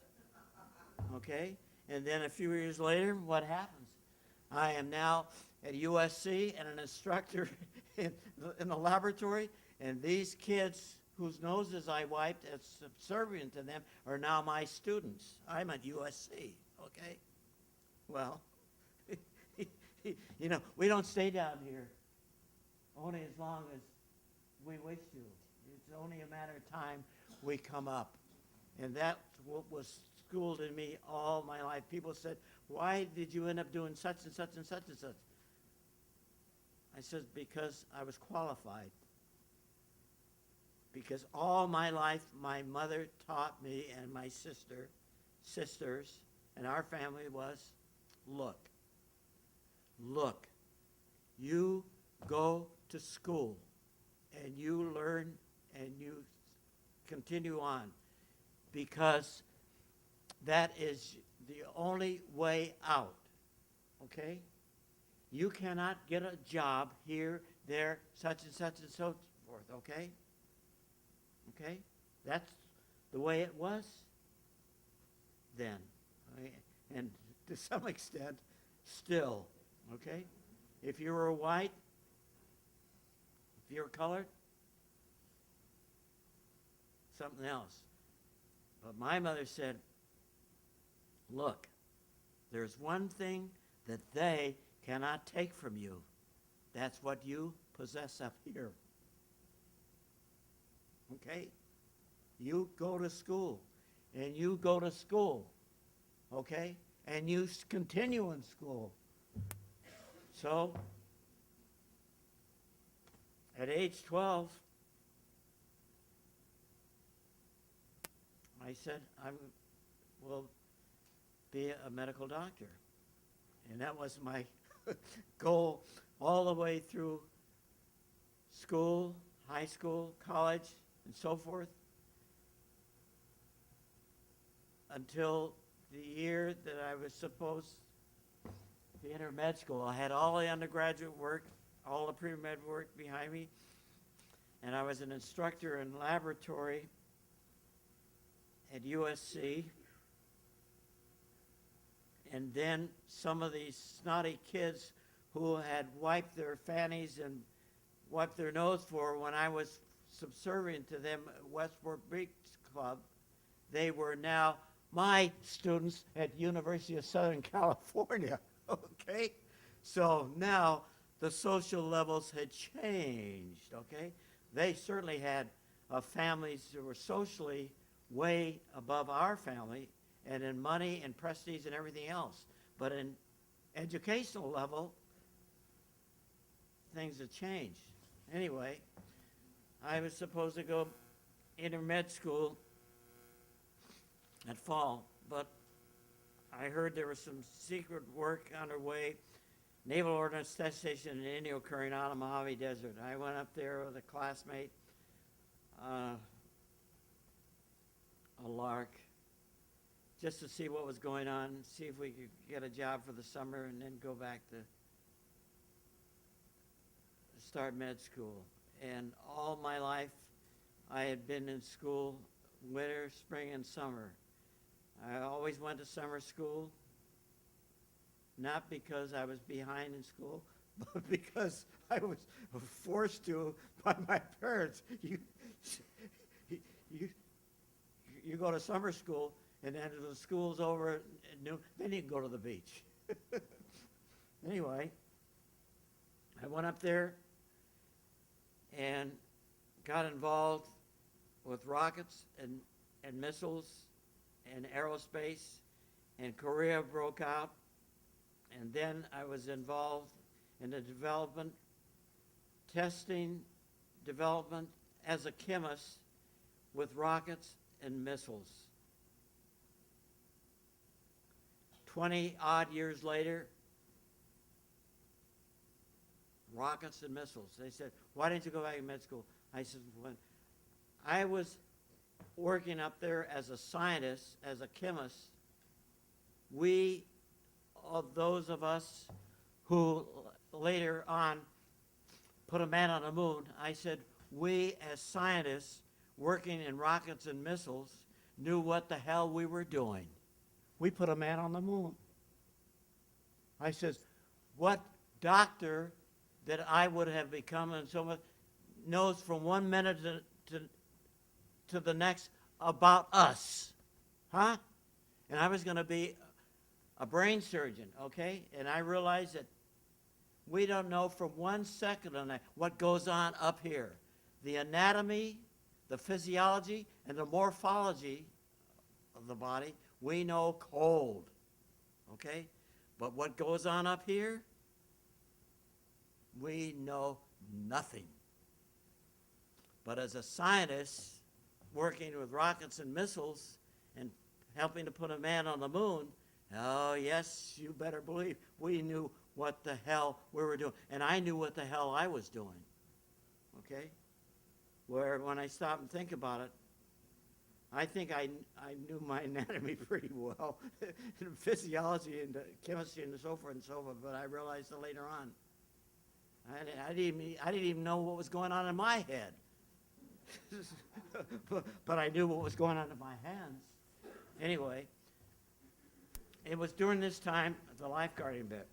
okay? And then a few years later, what happens? I am now at USC and an instructor in the laboratory, and these kids whose noses I wiped as subservient to them are now my students. I'm at USC, okay? Well, you know, we don't stay down here only as long as we wish to. It's only a matter of time we come up. And that's what was schooled in me all my life. People said, why did you end up doing such and such and such and such? I said, because I was qualified. Because all my life, my mother taught me, and my sisters, and our family was, look, you go to school, and you learn, and you continue on, because that is the only way out, okay? You cannot get a job here, there, such and such and so forth, okay? Okay? That's the way it was then. Okay? And to some extent, still, okay? If you were white, if you were colored, something else. But my mother said, look, there's one thing that they cannot take from you, That's what you possess up here. Okay? You go to school, and you go to school, okay? And you continue in school. So, at age 12, I said, I will be a medical doctor. And that was my goal all the way through school, high school, college, and so forth, until the year that I was supposed to enter med school. I had all the undergraduate work, all the pre-med work behind me, and I was an instructor in laboratory at USC. And then some of these snotty kids who had wiped their fannies and wiped their nose for when I was subservient to them at Westport Beach Club, they were now my students at University of Southern California, okay? So now the social levels had changed, okay? They certainly had families that were socially way above our family, and in money and prestige and everything else. But in educational level, things have changed. Anyway, I was supposed to go into med school at fall, but I heard there was some secret work underway, Naval Ordnance Test Station in Indio occurring out of the Mojave Desert. I went up there with a classmate, a lark, just to see what was going on, see if we could get a job for the summer and then go back to start med school. And all my life, I had been in school winter, spring, and summer. I always went to summer school, not because I was behind in school, but because I was forced to by my parents. You go to summer school, and then the school's over at noon, then you can go to the beach. Anyway, I went up there and got involved with rockets and missiles and aerospace, and Korea broke out, and then I was involved in the development, testing, development as a chemist with rockets and missiles. 20-odd years later, rockets and missiles. They said, why didn't you go back to med school? I said, when I was working up there as a scientist, as a chemist, we, of those of us who later on put a man on the moon, I said, we as scientists working in rockets and missiles knew what the hell we were doing. We put a man on the moon. I says, what doctor that I would have become and so much knows from 1 minute to the next about us? Huh? And I was going to be a brain surgeon, okay? And I realized that we don't know for 1 second on that what goes on up here. The anatomy, the physiology, and the morphology of the body, we know cold, okay? But what goes on up here, we know nothing. But as a scientist working with rockets and missiles and helping to put a man on the moon, oh yes, you better believe we knew what the hell we were doing. And I knew what the hell I was doing, okay? Where when I stop and think about it, I think I knew my anatomy pretty well, physiology and chemistry and so forth, but I realized that later on, I didn't even know what was going on in my head. but I knew what was going on in my hands. Anyway, it was during this time, the lifeguarding bit.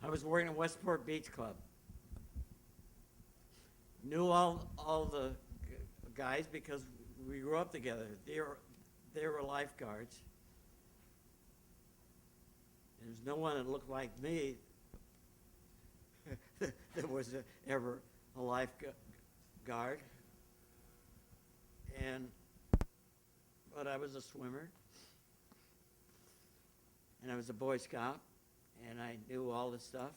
I was working at Westport Beach Club. Knew all the guys because we grew up together. They were lifeguards. There's no one that looked like me. there was ever a lifeguard. But I was a swimmer, and I was a Boy Scout, and I knew all this stuff.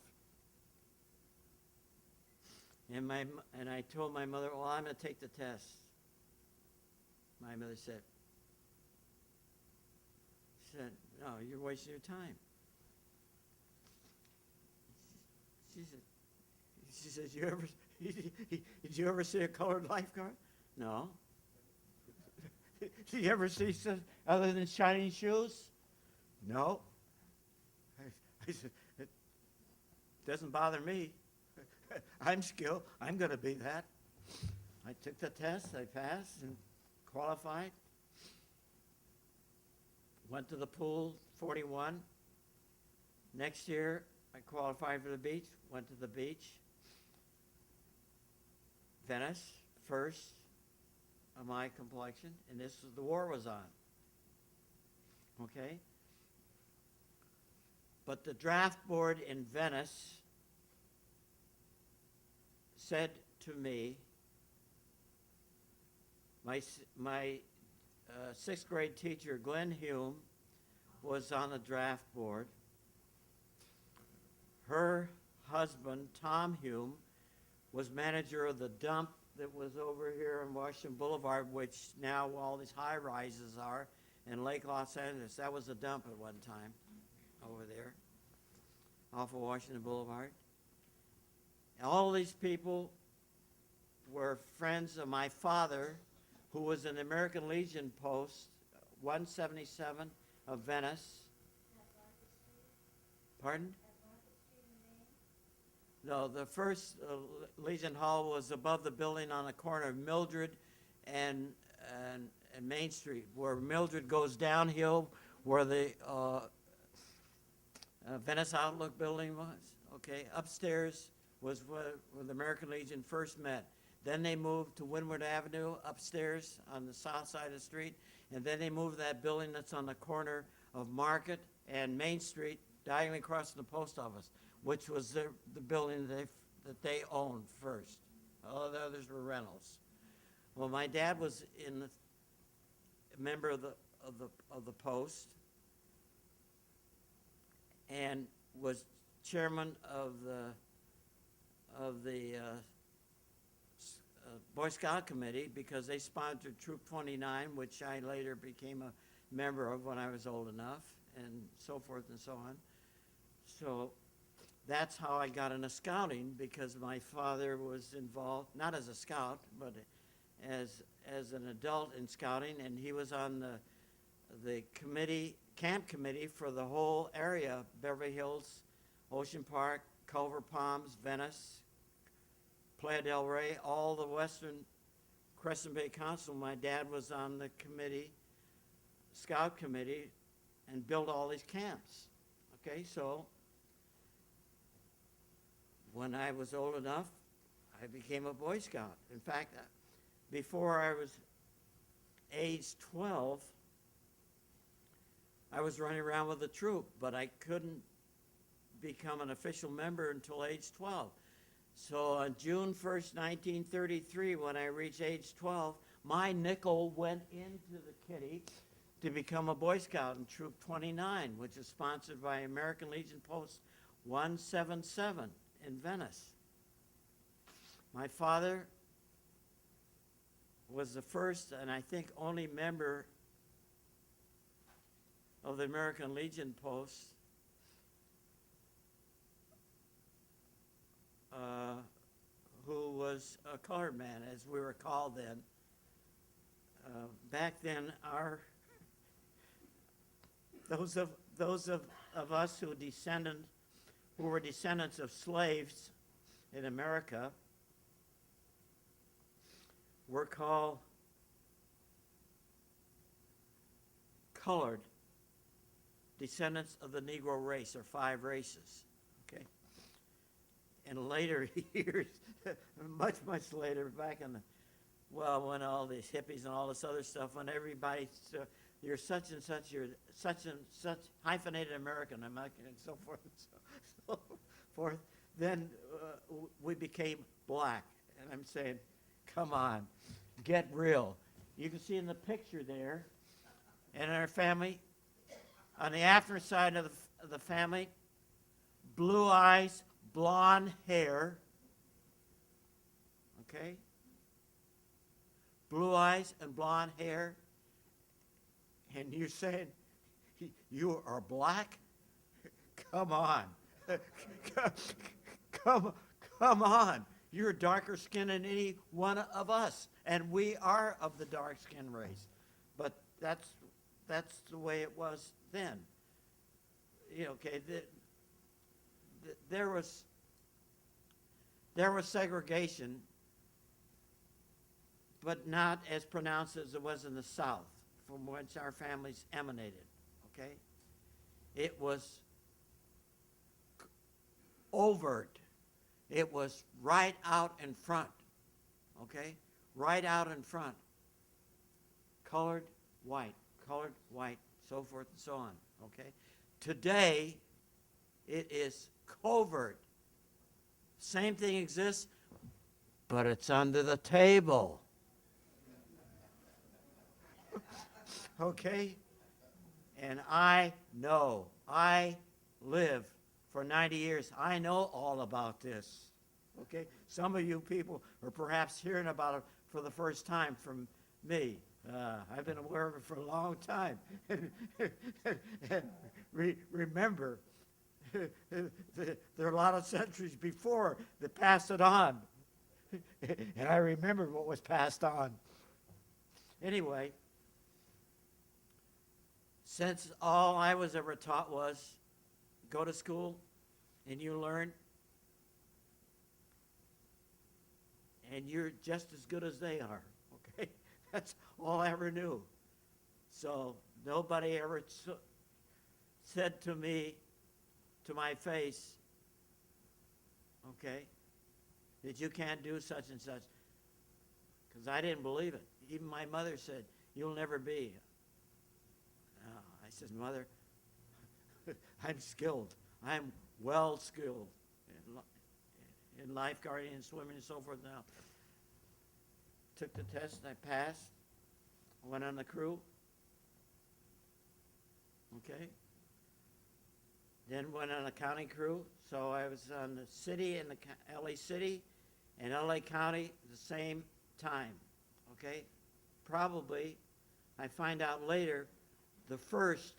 And I told my mother, well, I'm going to take the test. My mother said, no, you're wasting your time. She says, did you ever see a colored lifeguard? No. Did you ever see other than shiny shoes? No. I said, it doesn't bother me. I'm skilled. I'm going to be that. I took the test. I passed and qualified. Went to the pool, 41. Next year, I qualified for the beach. Went to the beach. Venice, first of my complexion, and the war was on. Okay? But the draft board in Venice said to me, my sixth grade teacher, Glenn Hume, was on the draft board. Her husband, Tom Hume, was manager of the dump that was over here on Washington Boulevard, which now all these high rises are, in Lake Los Angeles. That was a dump at one time over there off of Washington Boulevard. And all these people were friends of my father, who was in the American Legion post, 177 of Venice. Pardon? No, the first Legion Hall was above the building on the corner of Mildred and Main Street, where Mildred goes downhill, where the Venice Outlook building was. Okay, upstairs was where the American Legion first met. Then they moved to Windward Avenue upstairs on the south side of the street, and then they moved that building that's on the corner of Market and Main Street, diagonally across from the post office, which was the building that they owned first. All the others were rentals. Well, my dad was a member of the post, and was chairman of the Boy Scout committee, because they sponsored Troop 29, which I later became a member of when I was old enough, and so forth and so on. So that's how I got into scouting, because my father was involved, not as a scout, but as an adult in scouting, and he was on the camp committee for the whole area, Beverly Hills, Ocean Park, Culver Palms, Venice, Playa del Rey, all the western Crescent Bay Council. My dad was on the committee, scout committee, and built all these camps. Okay, so when I was old enough, I became a Boy Scout. In fact, before I was age 12, I was running around with the troop, but I couldn't become an official member until age 12. So on June 1st, 1933, when I reached age 12, my nickel went into the kitty to become a Boy Scout in Troop 29, which is sponsored by American Legion Post 177 in Venice. My father was the first and I think only member of the American Legion Post who was a colored man, as we were called then. Back then, those of us who were descendants of slaves in America were called colored, descendants of the Negro race, or 5 races. Okay. In later years, much later, back in when all these hippies and all this other stuff, when everybody, you're such and such, you're such and such hyphenated American, and so forth and so forth. Then we became black. And I'm saying, come on, get real. You can see in the picture there, in our family, on the after side of the family, blue eyes, blonde hair. Okay? Blue eyes and blonde hair. And you're saying, you are black? Come on. Come on. You're darker skinned than any one of us. And we are of the dark skin race. But that's the way it was then. You know, okay, there was segregation, but not as pronounced as it was in the South, from whence our families emanated, okay? It was overt. It was right out in front, okay? Right out in front. Colored, white, so forth and so on, okay? Today, it is covert. Same thing exists, but it's under the table. Okay? And I know, I live for 90 years. I know all about this. Okay? Some of you people are perhaps hearing about it for the first time from me. I've been aware of it for a long time. Remember, there are a lot of centuries before that passed it on. And I remember what was passed on. Anyway, since all I was ever taught was go to school and you learn, and you're just as good as they are, okay? That's all I ever knew. So nobody ever said to me, to my face, okay, that you can't do such and such, because I didn't believe it. Even my mother said, you'll never be. I said, Mother, I'm skilled. I'm well skilled in lifeguarding and swimming and so forth now. Took the test and I passed. Went on the crew. Okay. Then went on a county crew. So I was on the city and the LA City and LA County at the same time. Okay. Probably, I find out later, the first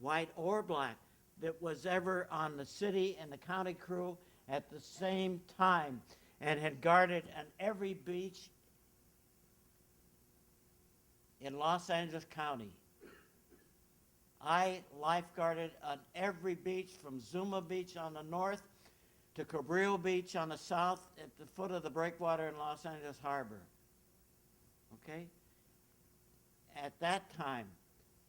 white or black that was ever on the city and the county crew at the same time and had guarded on every beach in Los Angeles County. I lifeguarded on every beach from Zuma Beach on the north to Cabrillo Beach on the south at the foot of the breakwater in Los Angeles Harbor. Okay? At that time,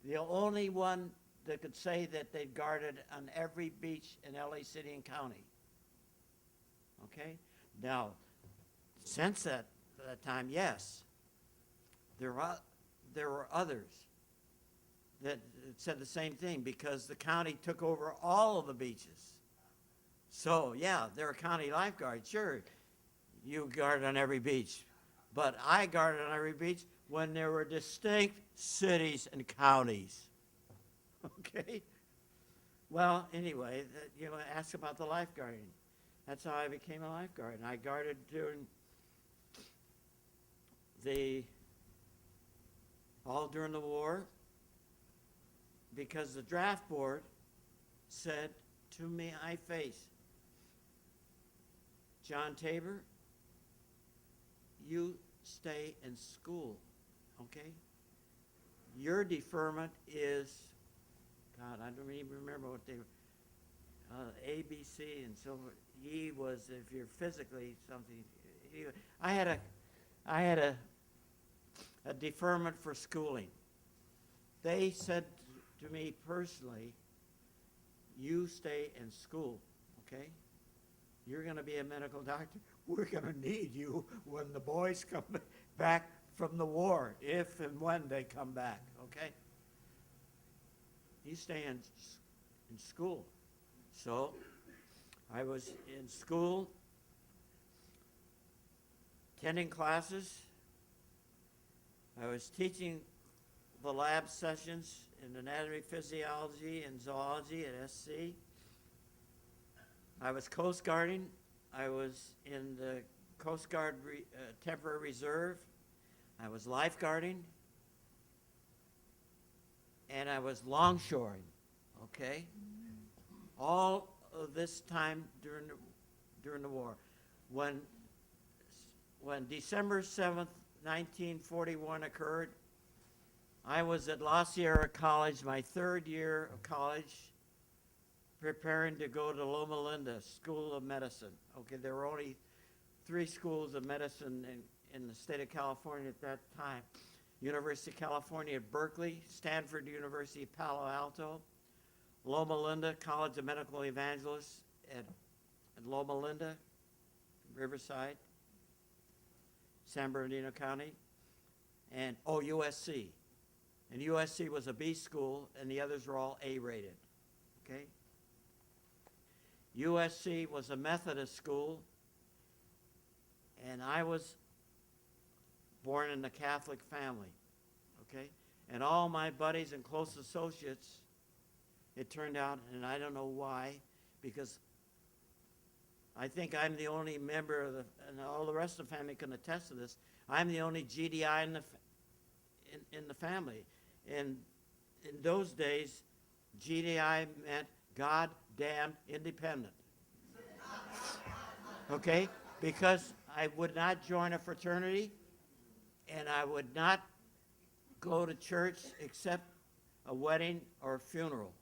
the only one that could say that they'd guarded on every beach in LA City and County. Okay? Now, since that time, yes, there were others that said the same thing because the county took over all of the beaches. So, yeah, there are county lifeguards. Sure, you guard on every beach. But I guarded on every beach when there were distinct cities and counties. Okay? Well, anyway, ask about the lifeguarding. That's how I became a lifeguard. And I guarded during the war because the draft board said to me, I face, John Tabor, you stay in school, okay? Your deferment is, God, I don't even remember what they were, A, B, C, and so forth. E was if you're physically something. I had a deferment for schooling. They said to me personally, you stay in school, okay? You're going to be a medical doctor. We're going to need you when the boys come back from the war, if and when they come back, okay? You stay in school. So I was in school, attending classes. I was teaching the lab sessions in anatomy, physiology, and zoology at SC. I was Coast Guarding. I was in the Coast Guard Temporary Reserve. I was lifeguarding. And I was longshoring, okay? All of this time during the war. When December 7th, 1941 occurred, I was at La Sierra College, my third year of college, preparing to go to Loma Linda School of Medicine. Okay, there were only 3 schools of medicine in the state of California at that time. University of California at Berkeley, Stanford University at Palo Alto, Loma Linda College of Medical Evangelists at Loma Linda, Riverside, San Bernardino County, and USC. And USC was a B school, and the others were all A-rated, okay? USC was a Methodist school, and I was born in a Catholic family, okay? And all my buddies and close associates, it turned out, and I don't know why, because I think I'm the only member of and all the rest of the family can attest to this, I'm the only GDI in the family. And in those days, GDI meant God-damned independent. Okay? Because I would not join a fraternity, and I would not go to church except a wedding or a funeral.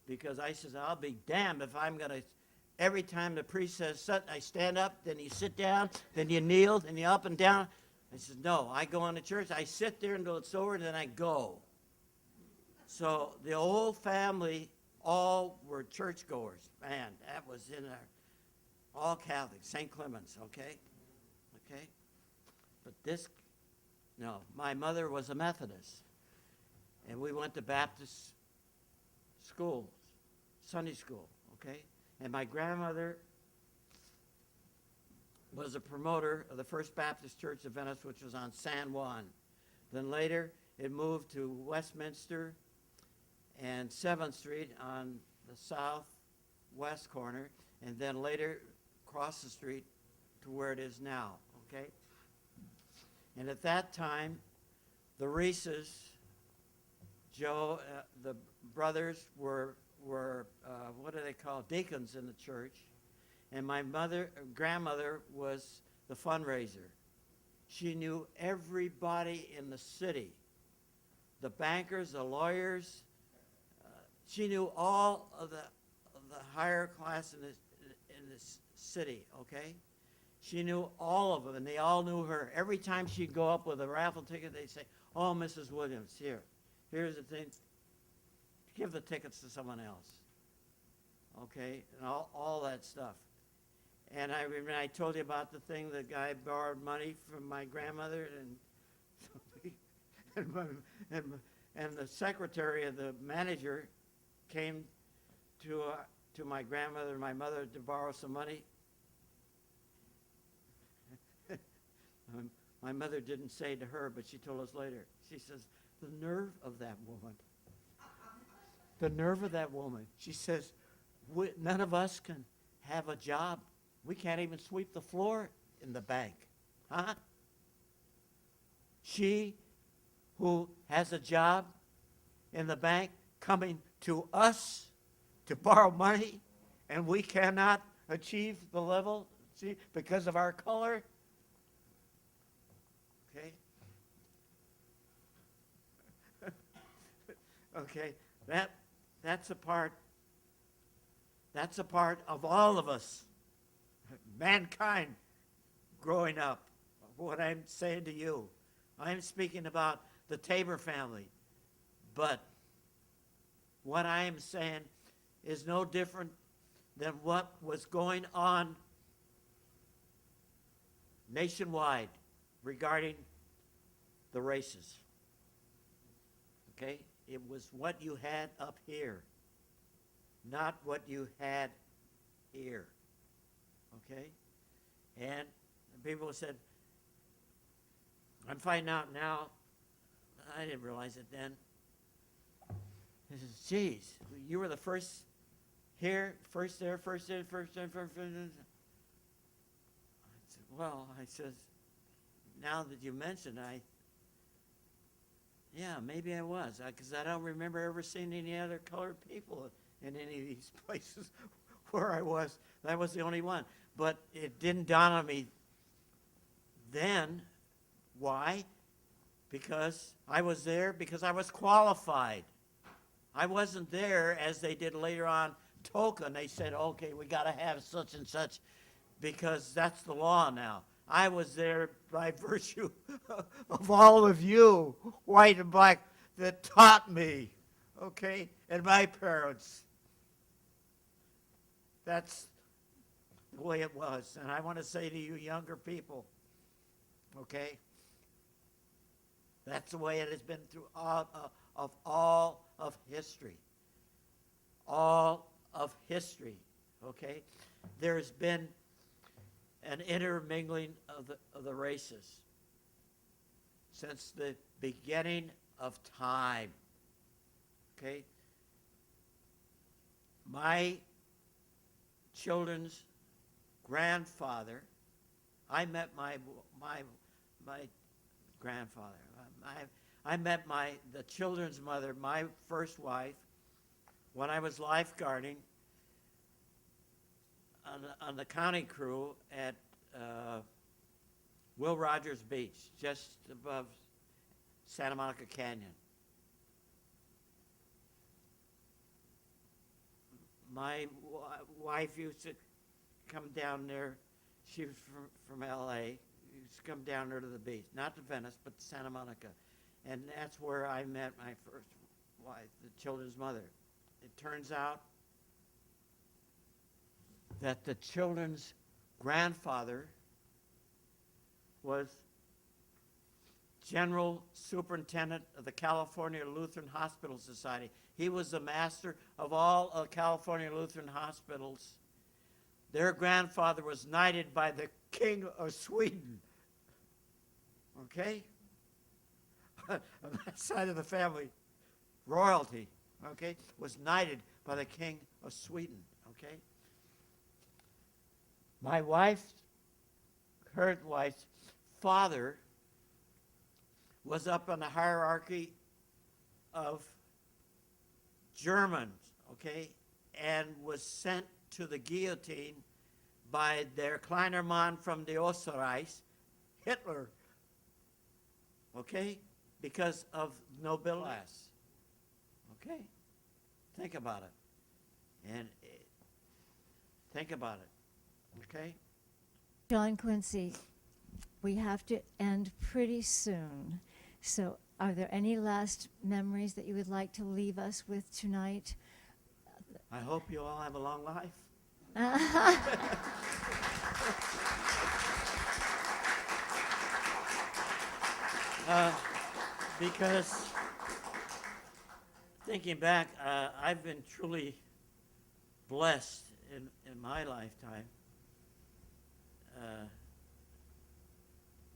Because I says, I'll be damned if I'm going to, every time the priest says, sit, I stand up, then you sit down, then you kneel, then you up and down. I says, no, I go into church, I sit there until it's over, and then I go. So the whole family, all were churchgoers. Man, that was in our, all Catholic, St. Clement's, okay? Okay? But this, no, my mother was a Methodist. And we went to Baptist school, Sunday school, okay? And my grandmother was a promoter of the First Baptist Church of Venice, which was on San Juan. Then later, it moved to Westminster and 7th Street on the southwest corner, and then later across the street to where it is now, okay? And at that time, the Reeses, Joe, the brothers were what do they call, deacons in the church. And my grandmother was the fundraiser. She knew everybody in the city, the bankers, the lawyers. She knew all of the higher class in this city, okay? She knew all of them, and they all knew her. Every time she'd go up with a raffle ticket, they'd say, oh, Mrs. Williams, here's the thing. Give the tickets to someone else, okay? And all that stuff. And I remember I told you about the thing, the guy borrowed money from my grandmother, and the secretary of the manager came to my grandmother and my mother to borrow some money. My mother didn't say to her, but she told us later. She says, the nerve of that woman. The nerve of that woman. She says, none of us can have a job. We can't even sweep the floor in the bank. Huh? She who has a job in the bank coming to us to borrow money, and we cannot achieve the level, see, because of our color. Okay? Okay, that's a part of all of us, mankind growing up. What I'm saying to you, I'm speaking about the Tabor family, but what I am saying is no different than what was going on nationwide regarding the races. Okay? It was what you had up here, not what you had here. Okay? And people said, I'm finding out now, I didn't realize it then. He says, geez, you were the first here, first there, first there, first there, first there. I said, well, I says, now that you mentioned it, yeah, maybe I was, because I don't remember ever seeing any other colored people in any of these places where I was. That was the only one. But it didn't dawn on me then. Why? Because I was there because I was qualified. I wasn't there as they did later on, token. They said, okay, we got to have such and such because that's the law now. I was there by virtue of all of you, white and black, that taught me, okay, and my parents. That's the way it was. And I want to say to you younger people, okay, that's the way it has been throughout of all of history. All of history, okay? There's been an intermingling of the races since the beginning of time, okay? My children's grandfather, I met my grandfather. I met the children's mother, my first wife, when I was lifeguarding on the county crew at Will Rogers Beach, just above Santa Monica Canyon. My wife used to come down there. She was from L.A. Used to come down there to the beach, not to Venice, but to Santa Monica. And that's where I met my first wife, the children's mother. It turns out that the children's grandfather was General Superintendent of the California Lutheran Hospital Society. He was the master of all of California Lutheran hospitals. Their grandfather was knighted by the King of Sweden. Okay? On that side of the family, royalty, okay, was knighted by the King of Sweden, okay? My wife's, her wife's father was up on the hierarchy of Germans, okay, and was sent to the guillotine by their kleiner Mann from the Österreich, Hitler, okay, because of nobility. Okay? Think about it. And think about it. Okay? John Quincy, we have to end pretty soon. So are there any last memories that you would like to leave us with tonight? I hope you all have a long life. Because thinking back, I've been truly blessed in my lifetime.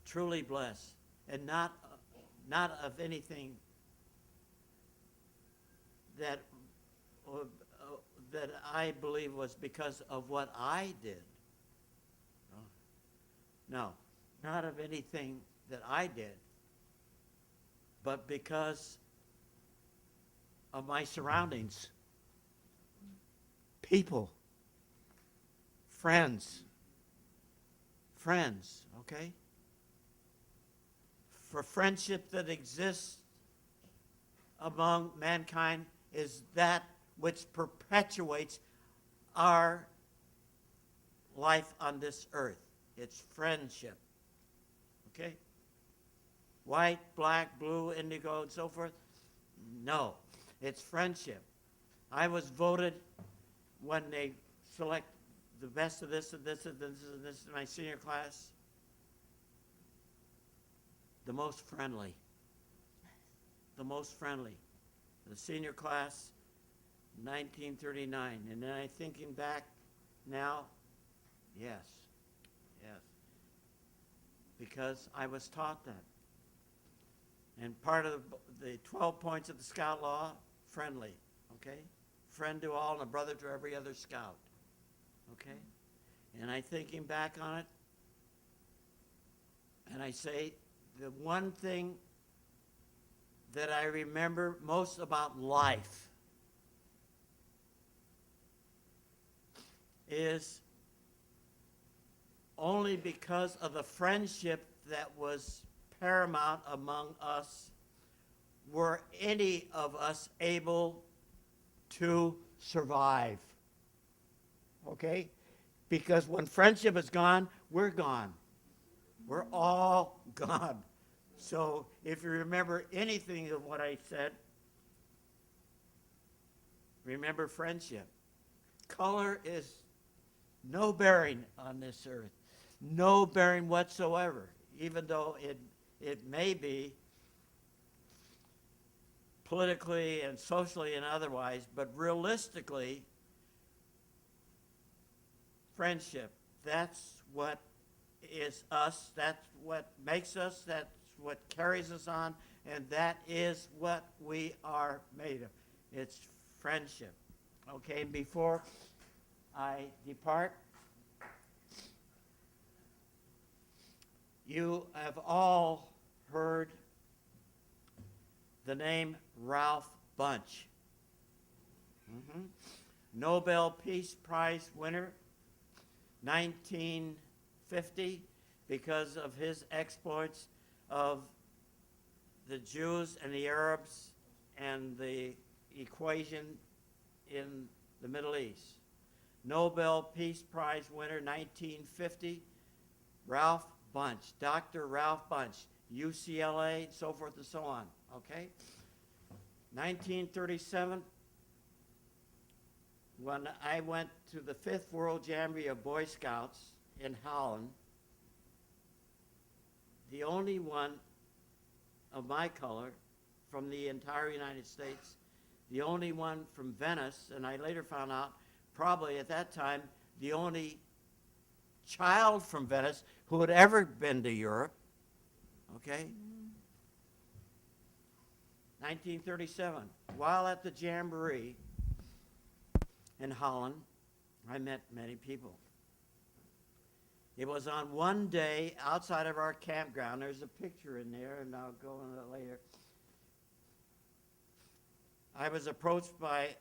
Truly blessed, and not of anything that I believe was because of what I did. No, not of anything that I did, but because of my surroundings, people, friends, okay? For friendship that exists among mankind is that which perpetuates our life on this earth. It's friendship, okay? White, black, blue, indigo, and so forth? No, it's friendship. I was voted when they select the best of this and this and this and this in my senior class, the most friendly. The most friendly. The senior class, 1939. And then I thinking back now? Yes. Yes. Because I was taught that. And part of the 12 points of the Scout Law, friendly, okay? Friend to all and a brother to every other scout, okay? And I thinking back on it, and I say the one thing that I remember most about life is only because of the friendship that was paramount among us were any of us able to survive. Okay? Because when friendship is gone, we're gone. We're all gone. So if you remember anything of what I said, remember friendship. Color is no bearing on this earth. No bearing whatsoever, even though it may be politically and socially and otherwise, but realistically, friendship, that's what is us, that's what makes us, that's what carries us on, and that is what we are made of. It's friendship. Okay, before I depart, you have all heard the name Ralph Bunche. Nobel Peace Prize winner, 1950, because of his exploits of the Jews and the Arabs and the equation in the Middle East. Nobel Peace Prize winner, 1950, Ralph Bunche, Dr. Ralph Bunche, UCLA, so forth and so on, okay? 1937, when I went to the 5th World Jamboree of Boy Scouts in Holland, the only one of my color from the entire United States, the only one from Venice, and I later found out probably at that time the only child from Venice who had ever been to Europe, okay? 1937, while at the Jamboree in Holland, I met many people. It was on one day outside of our campground. There's a picture in there, and I'll go into it later. I was approached by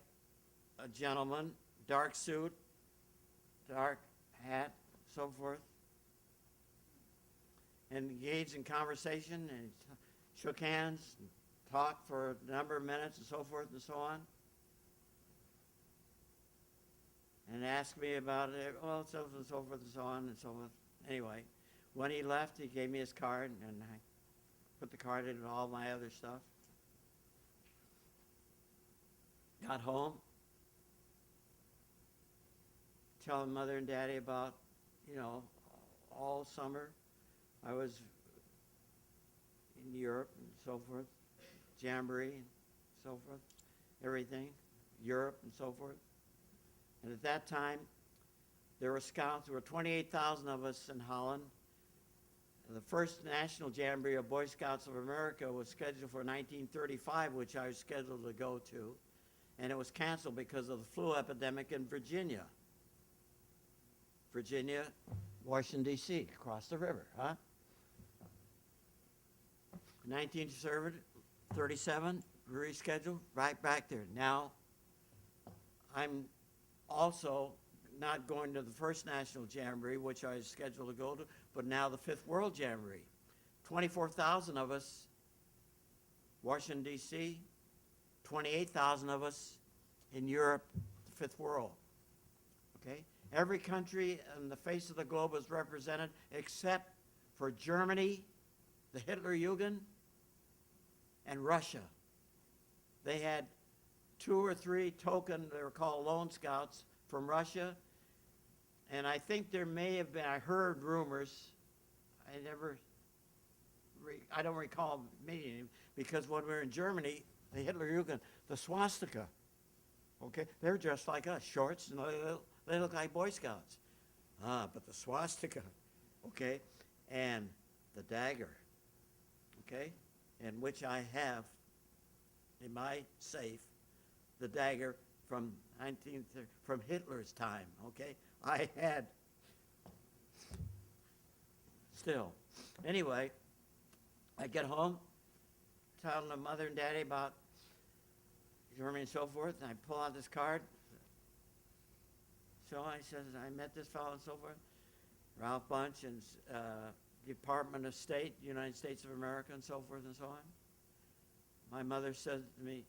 a gentleman, dark suit, dark hat, so forth, and engaged in conversation and shook hands and talked for a number of minutes and so forth and so on, and asked me about it, well, so forth and so forth and so on and so forth. Anyway, when he left, he gave me his card, and I put the card in and all my other stuff. Got home, telling Mother and Daddy about, all summer I was in Europe and so forth, Jamboree and so forth, everything, Europe and so forth. And at that time, there were scouts. There were 28,000 of us in Holland. The first National Jamboree of Boy Scouts of America was scheduled for 1935, which I was scheduled to go to. And it was canceled because of the flu epidemic in Virginia. Virginia, Washington, D.C., across the river, huh? 1937, rescheduled, right back there. Now, I'm also not going to the first National Jamboree, which I was scheduled to go to, but now the 5th World Jamboree. 24,000 of us, Washington, D.C., 28,000 of us in Europe, the 5th World, okay? Every country on the face of the globe is represented except for Germany, the Hitlerjugend, and Russia. They had 2 or 3 token, they were called Lone Scouts, from Russia, and I think there may have been, I heard rumors, I don't recall meeting him, because when we were in Germany, the Hitlerjugend, the swastika, okay, they're dressed like us, shorts and They look like Boy Scouts. But the swastika, okay, and the dagger, okay, and which I have in my safe, the dagger from from Hitler's time, okay? I had still. Anyway, I get home, telling the mother and daddy about Germany and so forth, and I pull out this card. So I says, I met this fellow and so forth, Ralph Bunch, and Department of State, United States of America, and so forth and so on. My mother said to me,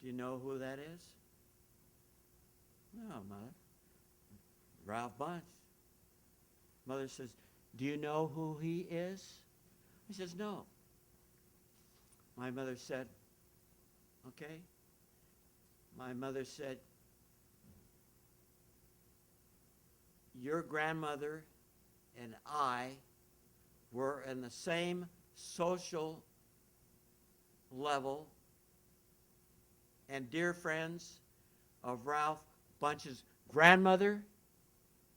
do you know who that is? No, Mother. Ralph Bunch. Mother says, do you know who he is? I says, no. My mother said, okay. My mother said, your grandmother and I were in the same social level and dear friends of Ralph Bunch's grandmother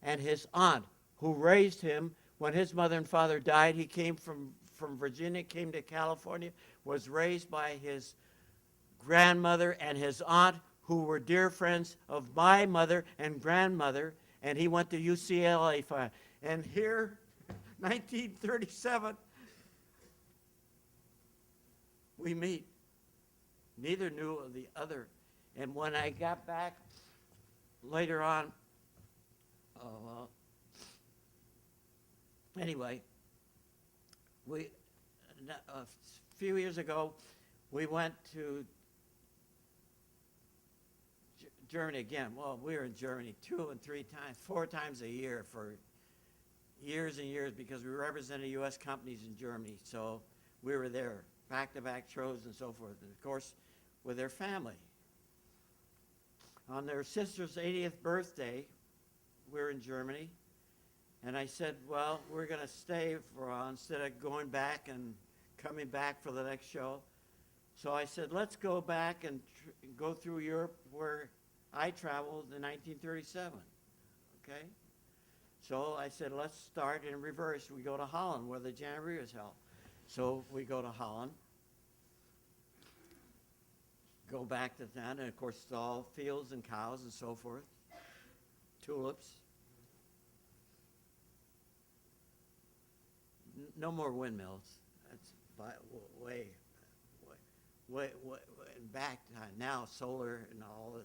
and his aunt, who raised him when his mother and father died. He came from Virginia, came to California, was raised by his grandmother and his aunt, who were dear friends of my mother and grandmother, and he went to UCLA. And here, 1937, we meet. Neither knew of the other. And when I got back later on, anyway, a few years ago, we went to Germany again. Well, we were in Germany 2 and 3 times, 4 times a year for years and years, because we represented U.S. companies in Germany. So we were there, back-to-back shows and so forth. And of course, with their family. On their sister's 80th birthday, we were in Germany, and I said, well, we're going to stay for a while instead of going back and coming back for the next show. So I said, let's go back and go through Europe where I traveled in 1937, okay? So I said, let's start in reverse. We go to Holland, where the Jamboree was held. So we go to Holland, go back to that, and of course it's all fields and cows and so forth, tulips. No more windmills. That's way back now, solar and all the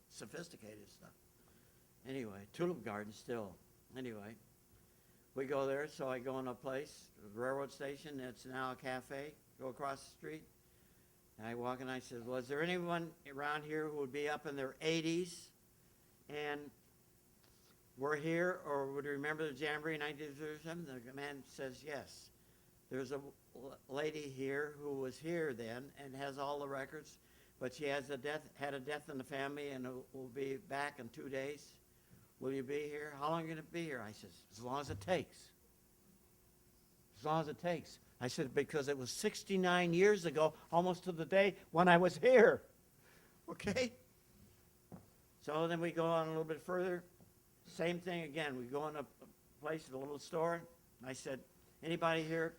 sophisticated stuff. Anyway, tulip garden still. Anyway, we go there, so I go in a place, a railroad station, it's now a cafe, go across the street. And I walk and I said, well, is there anyone around here who would be up in their 80s and were here or would remember the Jamboree in 1937? The man says yes. There's a lady here who was here then and has all the records, but she has had a death in the family and will be back in 2 days. Will you be here? How long are you going to be here? I said, as long as it takes. As long as it takes. I said, because it was 69 years ago, almost to the day when I was here. Okay? So then we go on a little bit further. Same thing again. We go in a place, a little store. I said, anybody here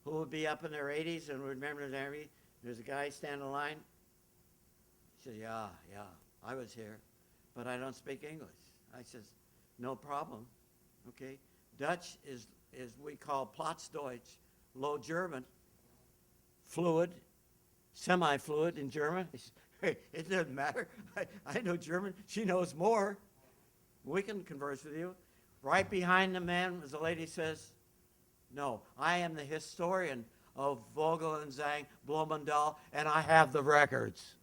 who would be up in their 80s and would remember the Jamboree? There's a guy standing in line. He said, yeah, I was here, but I don't speak English. I says, no problem. Okay? Dutch is we call Platzdeutsch, Low German, fluid, semi-fluid in German. Hey, it doesn't matter. I know German. She knows more. We can converse with you. Right behind the man, as the lady says, no, I am the historian of Vogel and Zang, Blumendahl, and I have the records.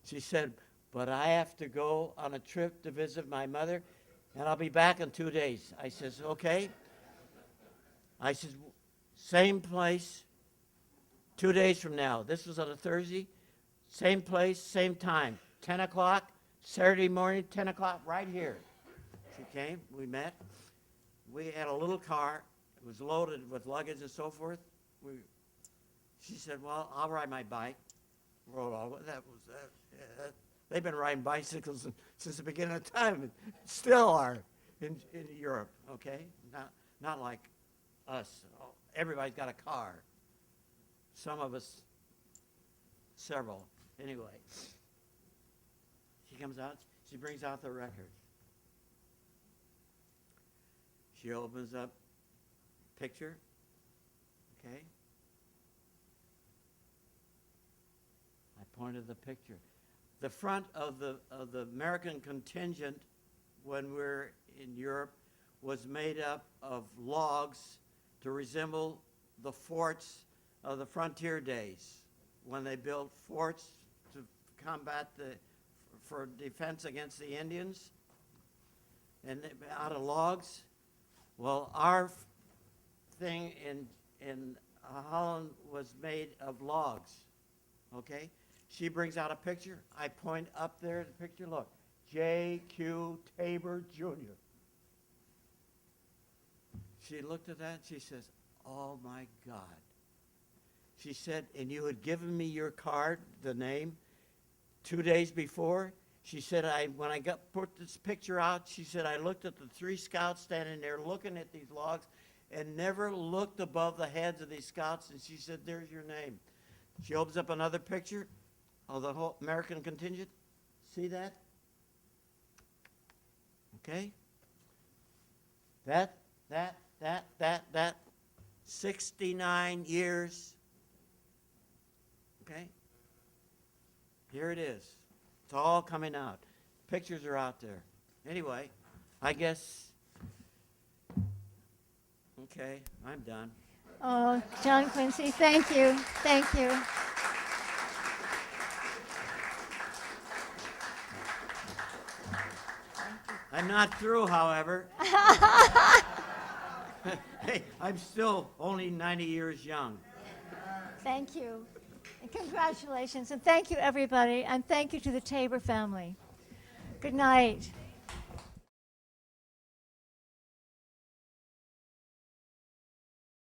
She said, but I have to go on a trip to visit my mother, and I'll be back in 2 days. I says, okay. I said, same place, 2 days from now. This was on a Thursday. Same place, same time. 10 o'clock, Saturday morning, 10 o'clock, right here. She came, we met. We had a little car. It was loaded with luggage and so forth. She said, well, I'll ride my bike. wrote all that. Was that? Yeah, they've been riding bicycles since the beginning of time, and still are in Europe. Okay, not like us. Everybody's got a car. Some of us, several. Anyway, she comes out. She brings out the record. She opens up picture. Okay. I pointed the picture. The front of the American contingent when we're in Europe was made up of logs to resemble the forts of the frontier days when they built forts to combat for defense against the Indians, and out of logs. Well, our thing in Holland was made of logs. Okay, she brings out a picture. I point up there at the picture. Look, J.Q. Tabor Jr. She looked at that and she says, "Oh my God." She said, "And you had given me your card, the name, 2 days before." She said, when I put this picture out, she said, I looked at the 3 scouts standing there looking at these logs and never looked above the heads of these scouts. And she said, "There's your name." She opens up another picture of the whole American contingent. See that? Okay? That, 69 years. Okay? Here it is. It's all coming out. Pictures are out there. Anyway, I guess, okay, I'm done. Oh, John Quincy, thank you. Thank you. I'm not through, however. Hey, I'm still only 90 years young. Thank you. And congratulations. And thank you, everybody. And thank you to the Tabor family. Good night.